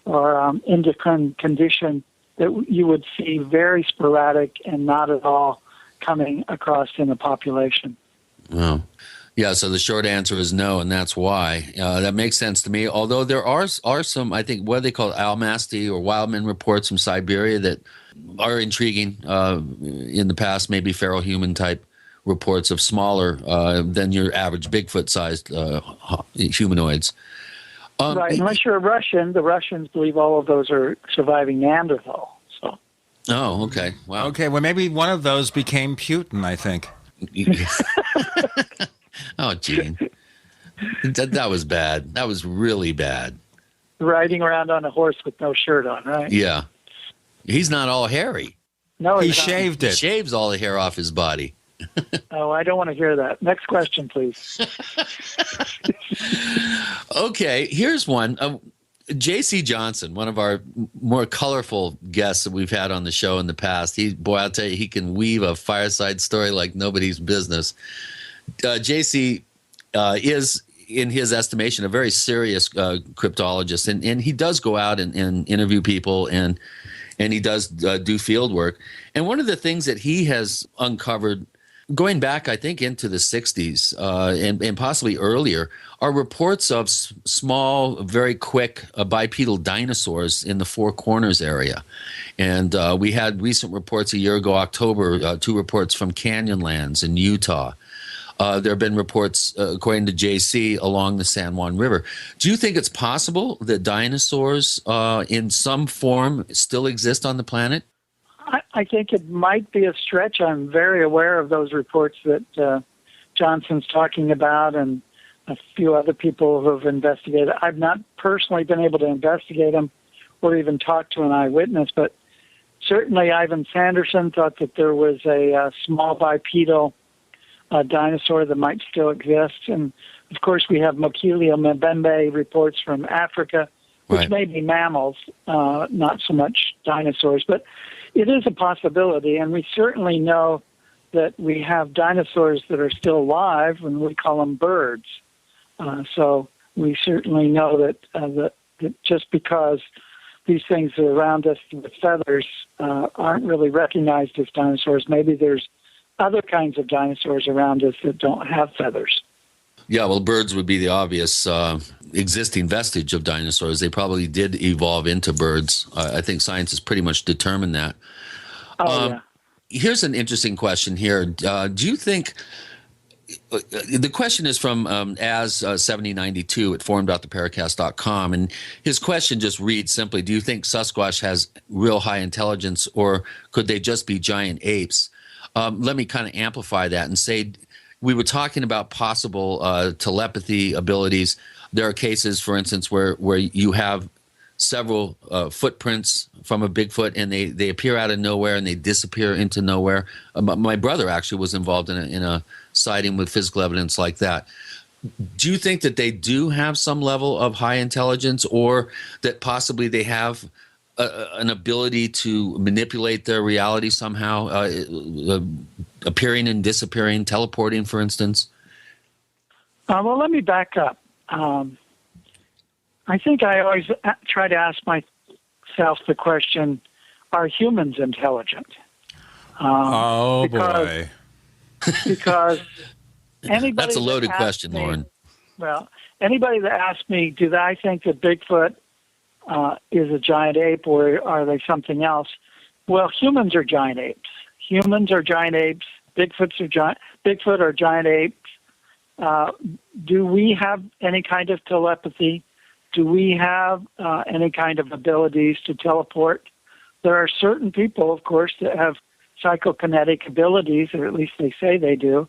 or endocrine condition that you would see very sporadic and not at all coming across in the population. Oh. Yeah, so the short answer is no, and that's why. That makes sense to me, although there are some, I think, what they call Almasty or Wildman reports from Siberia that are intriguing in the past, maybe feral human type reports of smaller than your average Bigfoot-sized humanoids. Right, unless you're a Russian, the Russians believe all of those are surviving Neanderthal. So. Oh, okay. Wow. Okay, well, maybe one of those became Putin, I think. Oh, Gene. That was bad. That was really bad. Riding around on a horse with no shirt on, right? Yeah. He's not all hairy. No, he shaved it. He shaves all the hair off his body. Oh, I don't want to hear that. Next question, please. Okay, here's one. J.C. Johnson, one of our more colorful guests that we've had on the show in the past. I'll tell you, he can weave a fireside story like nobody's business. J.C. is, in his estimation, a very serious cryptologist, and he does go out and interview people, and he does do field work. And one of the things that he has uncovered, going back, I think, into the 60s and possibly earlier, are reports of small, very quick bipedal dinosaurs in the Four Corners area. And we had recent reports a year ago, October, 2 reports from Canyonlands in Utah. There have been reports, according to JC, along the San Juan River. Do you think it's possible that dinosaurs in some form still exist on the planet? I think it might be a stretch. I'm very aware of those reports that Johnson's talking about, and a few other people who have investigated. I've not personally been able to investigate them or even talk to an eyewitness, but certainly Ivan Sanderson thought that there was a small bipedal dinosaur that might still exist. And, of course, we have Mokilio Mbembe reports from Africa, which may be mammals, not so much dinosaurs. But it is a possibility, and we certainly know that we have dinosaurs that are still alive, and we call them birds. So we certainly know that just because these things are around us with feathers aren't really recognized as dinosaurs, maybe there's other kinds of dinosaurs around us that don't have feathers. Yeah, well, birds would be the obvious existing vestige of dinosaurs. They probably did evolve into birds. I think science has pretty much determined that. Yeah. Here's an interesting question here. Do you think the question is from As7092 at forum.theparacast.com, and his question just reads simply, do you think Sasquatch has real high intelligence, or could they just be giant apes? Let me kind of amplify that and say we were talking about possible telepathy abilities. There are cases, for instance, where you have several footprints from a Bigfoot, and they appear out of nowhere and they disappear into nowhere. My brother actually was involved in a sighting with physical evidence like that. do you think that they do have some level of high intelligence, or that possibly they have an ability to manipulate their reality somehow, appearing and disappearing, teleporting, for instance? Well, let me back up. I think I always try to ask myself the question, are humans intelligent? Boy. Because anybody that's a loaded question, Lauren. Well, anybody that asks me, do I think that Bigfoot is a giant ape, or are they something else? Well, humans are giant apes. Humans are giant apes. Bigfoot are giant apes. Do we have any kind of telepathy? Do we have any kind of abilities to teleport? There are certain people, of course, that have psychokinetic abilities, or at least they say they do.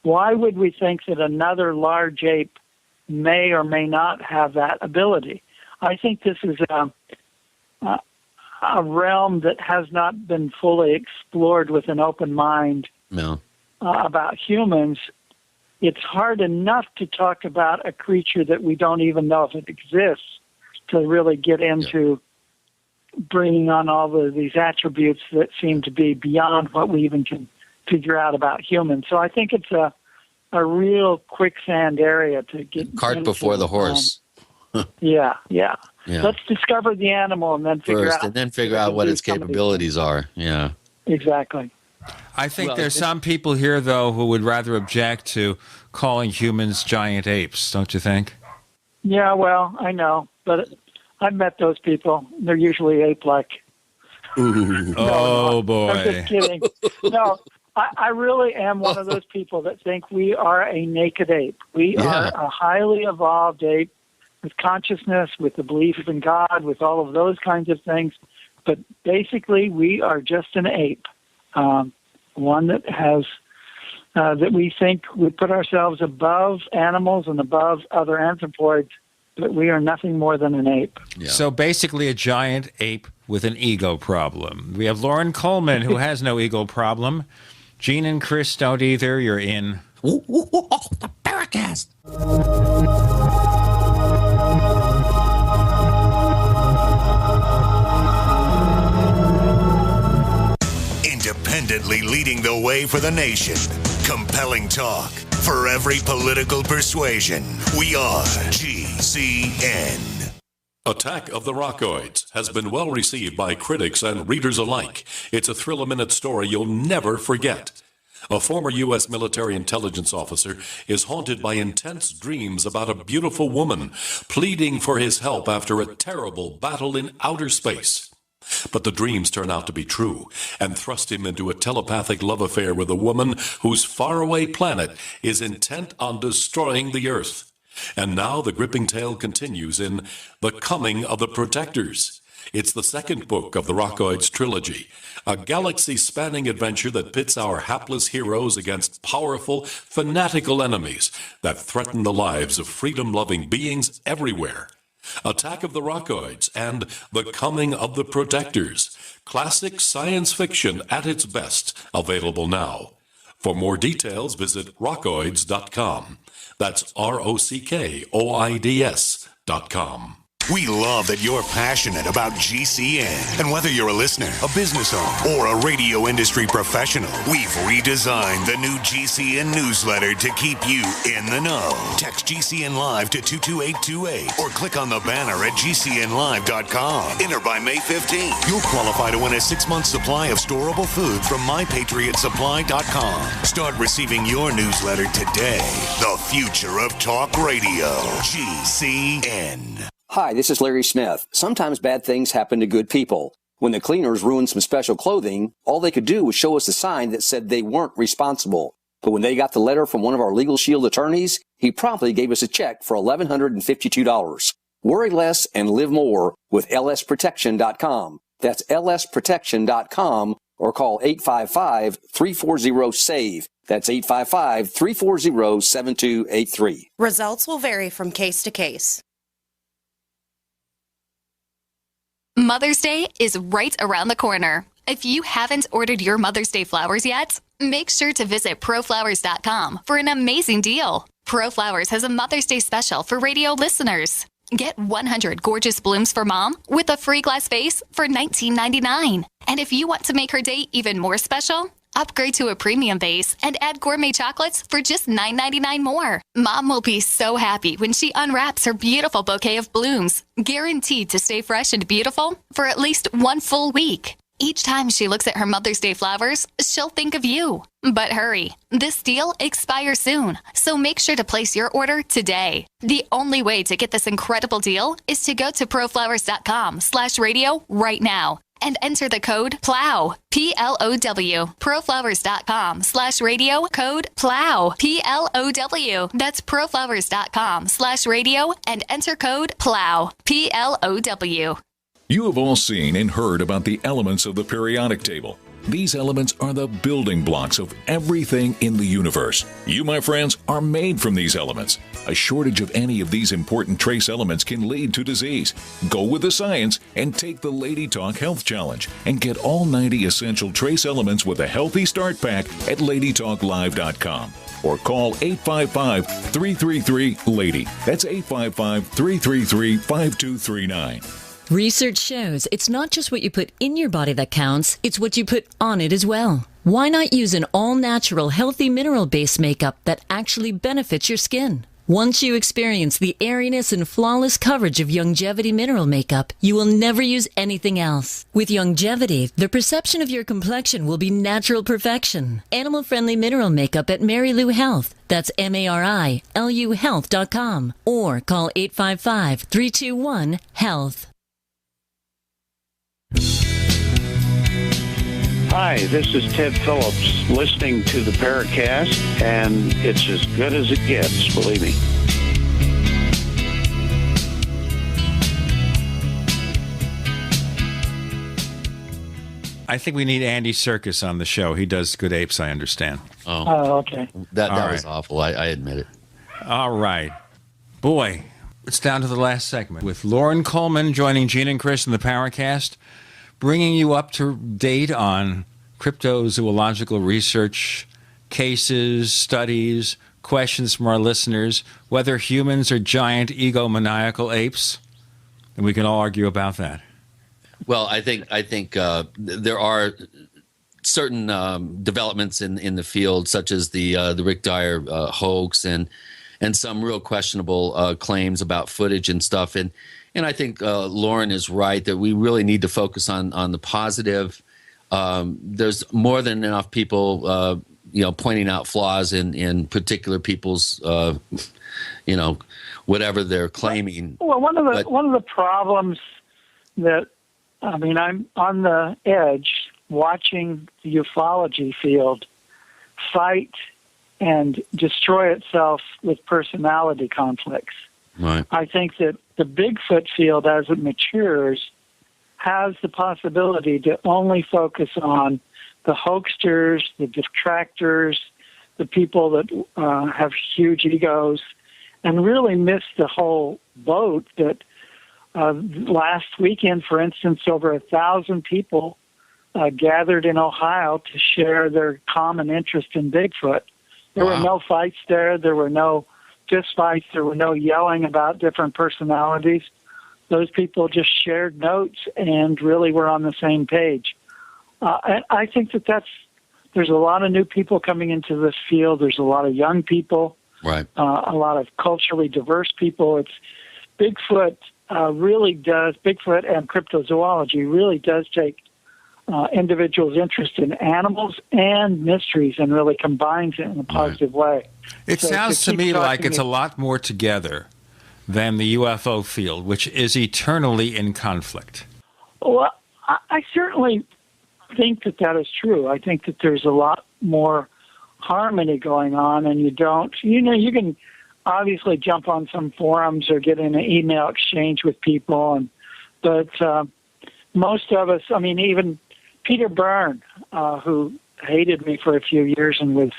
Why would we think that another large ape may or may not have that ability? I think this is a realm that has not been fully explored with an open mind about humans. It's hard enough to talk about a creature that we don't even know if it exists to really get into bringing on all of these attributes that seem to be beyond what we even can figure out about humans. So I think it's a real quicksand area to get cart into. Before the horse. Yeah. Let's discover the animal and then figure out what its capabilities are. Yeah. Exactly. I think there's some people here, though, who would rather object to calling humans giant apes, don't you think? Yeah, well, I know, but I've met those people. They're usually ape-like. Boy. I'm just kidding. No, I really am one of those people that think we are a naked ape. We are a highly evolved ape with consciousness, with the belief in God, with all of those kinds of things. But basically, we are just an ape. One that has that we think we put ourselves above animals and above other anthropoids, but we are nothing more than an ape. Yeah. So basically a giant ape with an ego problem. We have Lauren Coleman, who has no ego problem. Gene and Chris don't either. You're in. The Paracast. Independently leading the way for the nation. Compelling talk for every political persuasion. We are GCN. Attack of the Rockoids has been well received by critics and readers alike. It's a thrill-a-minute story you'll never forget. A former U.S. military intelligence officer is haunted by intense dreams about a beautiful woman pleading for his help after a terrible battle in outer space. But the dreams turn out to be true and thrust him into a telepathic love affair with a woman whose faraway planet is intent on destroying the Earth. And now the gripping tale continues in The Coming of the Protectors. It's the second book of the Rockoids trilogy, a galaxy-spanning adventure that pits our hapless heroes against powerful, fanatical enemies that threaten the lives of freedom-loving beings everywhere. Attack of the Rockoids and The Coming of the Protectors. Classic science fiction at its best. Available now. For more details, visit rockoids.com. That's ROCKOIDS.com. We love that you're passionate about GCN. And whether you're a listener, a business owner, or a radio industry professional, we've redesigned the new GCN newsletter to keep you in the know. Text GCN Live to 22828 or click on the banner at GCNlive.com. Enter by May 15th. You'll qualify to win a 6-month supply of storable food from MyPatriotSupply.com. Start receiving your newsletter today. The future of talk radio. GCN. Hi, this is Larry Smith. Sometimes bad things happen to good people. When the cleaners ruined some special clothing, all they could do was show us a sign that said they weren't responsible. But when they got the letter from one of our Legal Shield attorneys, he promptly gave us a check for $1,152. Worry less and live more with lsprotection.com. That's lsprotection.com or call 855-340-SAVE. That's 855-340-7283. Results will vary from case to case. Mother's Day is right around the corner. If you haven't ordered your Mother's Day flowers yet, make sure to visit proflowers.com for an amazing deal. ProFlowers has a Mother's Day special for radio listeners. Get 100 gorgeous blooms for mom with a free glass vase for $19.99. And if you want to make her day even more special, upgrade to a premium vase and add gourmet chocolates for just $9.99 more. Mom will be so happy when she unwraps her beautiful bouquet of blooms, guaranteed to stay fresh and beautiful for at least one full week. Each time she looks at her Mother's Day flowers, she'll think of you. But hurry, this deal expires soon, so make sure to place your order today. The only way to get this incredible deal is to go to proflowers.com/radio right now and enter the code PLOW, P-L-O-W, proflowers.com/radio, code PLOW, P-L-O-W. That's proflowers.com/radio and enter code PLOW, P-L-O-W. You have all seen and heard about the elements of the periodic table. These elements are the building blocks of everything in the universe. You, my friends, are made from these elements. A shortage of any of these important trace elements can lead to disease. Go with the science and take the Lady Talk Health Challenge and get all 90 essential trace elements with a healthy start pack at LadyTalkLive.com. Or call 855-333-LADY. That's 855-333-5239. Research shows it's not just what you put in your body that counts, it's what you put on it as well. Why not use an all-natural, healthy mineral-based makeup that actually benefits your skin? Once you experience the airiness and flawless coverage of Longevity mineral makeup, you will never use anything else. With Longevity, the perception of your complexion will be natural perfection. Animal-friendly mineral makeup at Mary Lou Health. That's MARILU Health.com. Or call 855-321-HEALTH. Hi, this is Ted Phillips, listening to the Paracast, and it's as good as it gets, believe me. I think we need Andy Serkis on the show. He does Good Apes, I understand. Oh, okay. That All was right. awful. I admit it. All right. Boy, it's down to the last segment with Lauren Coleman joining Gene and Chris in the Paracast, bringing you up to date on cryptozoological research, cases, studies, questions from our listeners, whether humans are giant egomaniacal apes. And we can all argue about that. Well, I think there are certain developments in the field, such as the Rick Dyer hoax and some real questionable claims about footage and stuff. And I think Lauren is right that we really need to focus on the positive. There's more than enough people, pointing out flaws in particular people's, whatever they're claiming. Well, one of the problems that, I'm on the edge watching the ufology field fight and destroy itself with personality conflicts. Right. I think that the Bigfoot field, as it matures, has the possibility to only focus on the hoaxsters, the detractors, the people that have huge egos, and really miss the whole boat that last weekend, for instance, over 1,000 people gathered in Ohio to share their common interest in Bigfoot. There were no fights there. There were no fistfights. There were no yelling about different personalities. Those people just shared notes and really were on the same page. And I think there's a lot of new people coming into this field. There's a lot of young people, right? A lot of culturally diverse people. It's Bigfoot Bigfoot and cryptozoology really does take individuals' interest in animals and mysteries and really combines it in a positive way. It So sounds to keep me like talking it's a lot more together than the UFO field, which is eternally in conflict. Well, I certainly think that is true. I think that there's a lot more harmony going on, and you can obviously jump on some forums or get in an email exchange with people, but most of us, even Peter Byrne, who hated me for a few years and was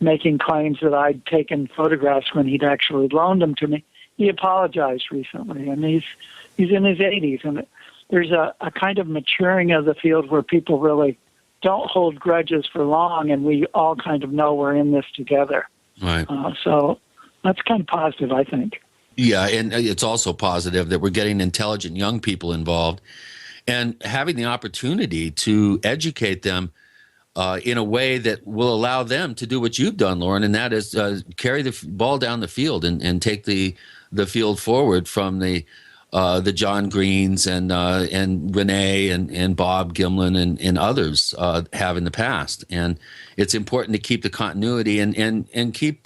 making claims that I'd taken photographs when he'd actually loaned them to me, he apologized recently, and he's in his 80s, and there's a kind of maturing of the field where people really don't hold grudges for long, and we all kind of know we're in this together. Right. So That's kind of positive, I think. Yeah, and it's also positive that we're getting intelligent young people involved and having the opportunity to educate them in a way that will allow them to do what you've done, Lauren, and that is carry the ball down the field and take the field forward from the John Greens and Renee and Bob Gimlin and others have in the past. And it's important to keep the continuity and keep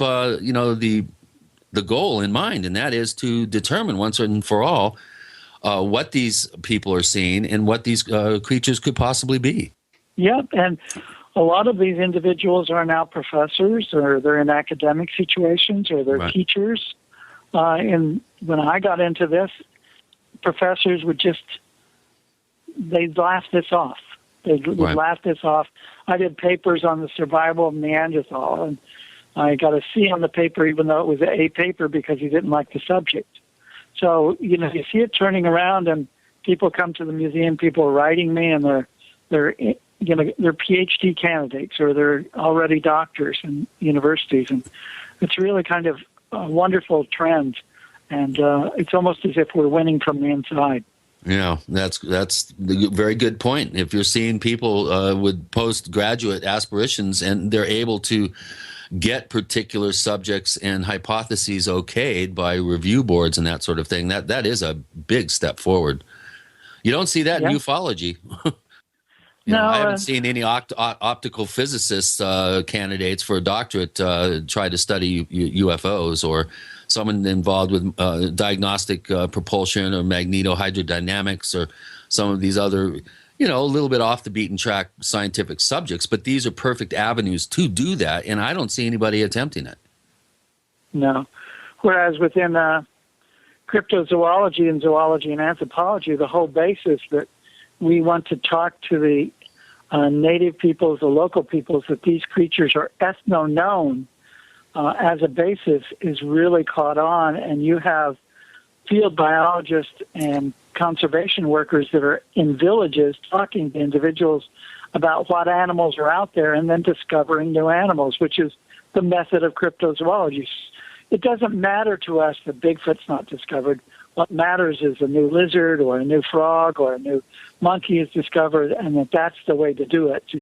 the goal in mind, and that is to determine once and for all what these people are seeing and what these creatures could possibly be. Yep, and a lot of these individuals are now professors, or they're in academic situations, or they're teachers. And when I got into this, professors would they'd laugh this off. They'd laugh this off. I did papers on the survival of Neanderthal, and I got a C on the paper, even though it was an A paper, because he didn't like the subject. So, you see it turning around, and people come to the museum, people are writing me, and they're PhD candidates, or they're already doctors in universities, and it's really kind of a wonderful trend, and it's almost as if we're winning from the inside. Yeah, that's a very good point. If you're seeing people with postgraduate aspirations and they're able to get particular subjects and hypotheses okayed by review boards and that sort of thing, that is a big step forward. You don't see that in ufology. I haven't seen any optical physicist candidates for a doctorate try to study UFOs, or someone involved with diagnostic propulsion or magnetohydrodynamics or some of these other, a little bit off the beaten track scientific subjects. But these are perfect avenues to do that, and I don't see anybody attempting it. No. Whereas within cryptozoology and zoology and anthropology, the whole basis that we want to talk to the native peoples, the local peoples, that these creatures are ethno-known as a basis is really caught on, and you have field biologists and conservation workers that are in villages talking to individuals about what animals are out there and then discovering new animals, which is the method of cryptozoology. It doesn't matter to us that Bigfoot's not discovered. What matters is a new lizard or a new frog or a new monkey is discovered, and that's the way to do it, to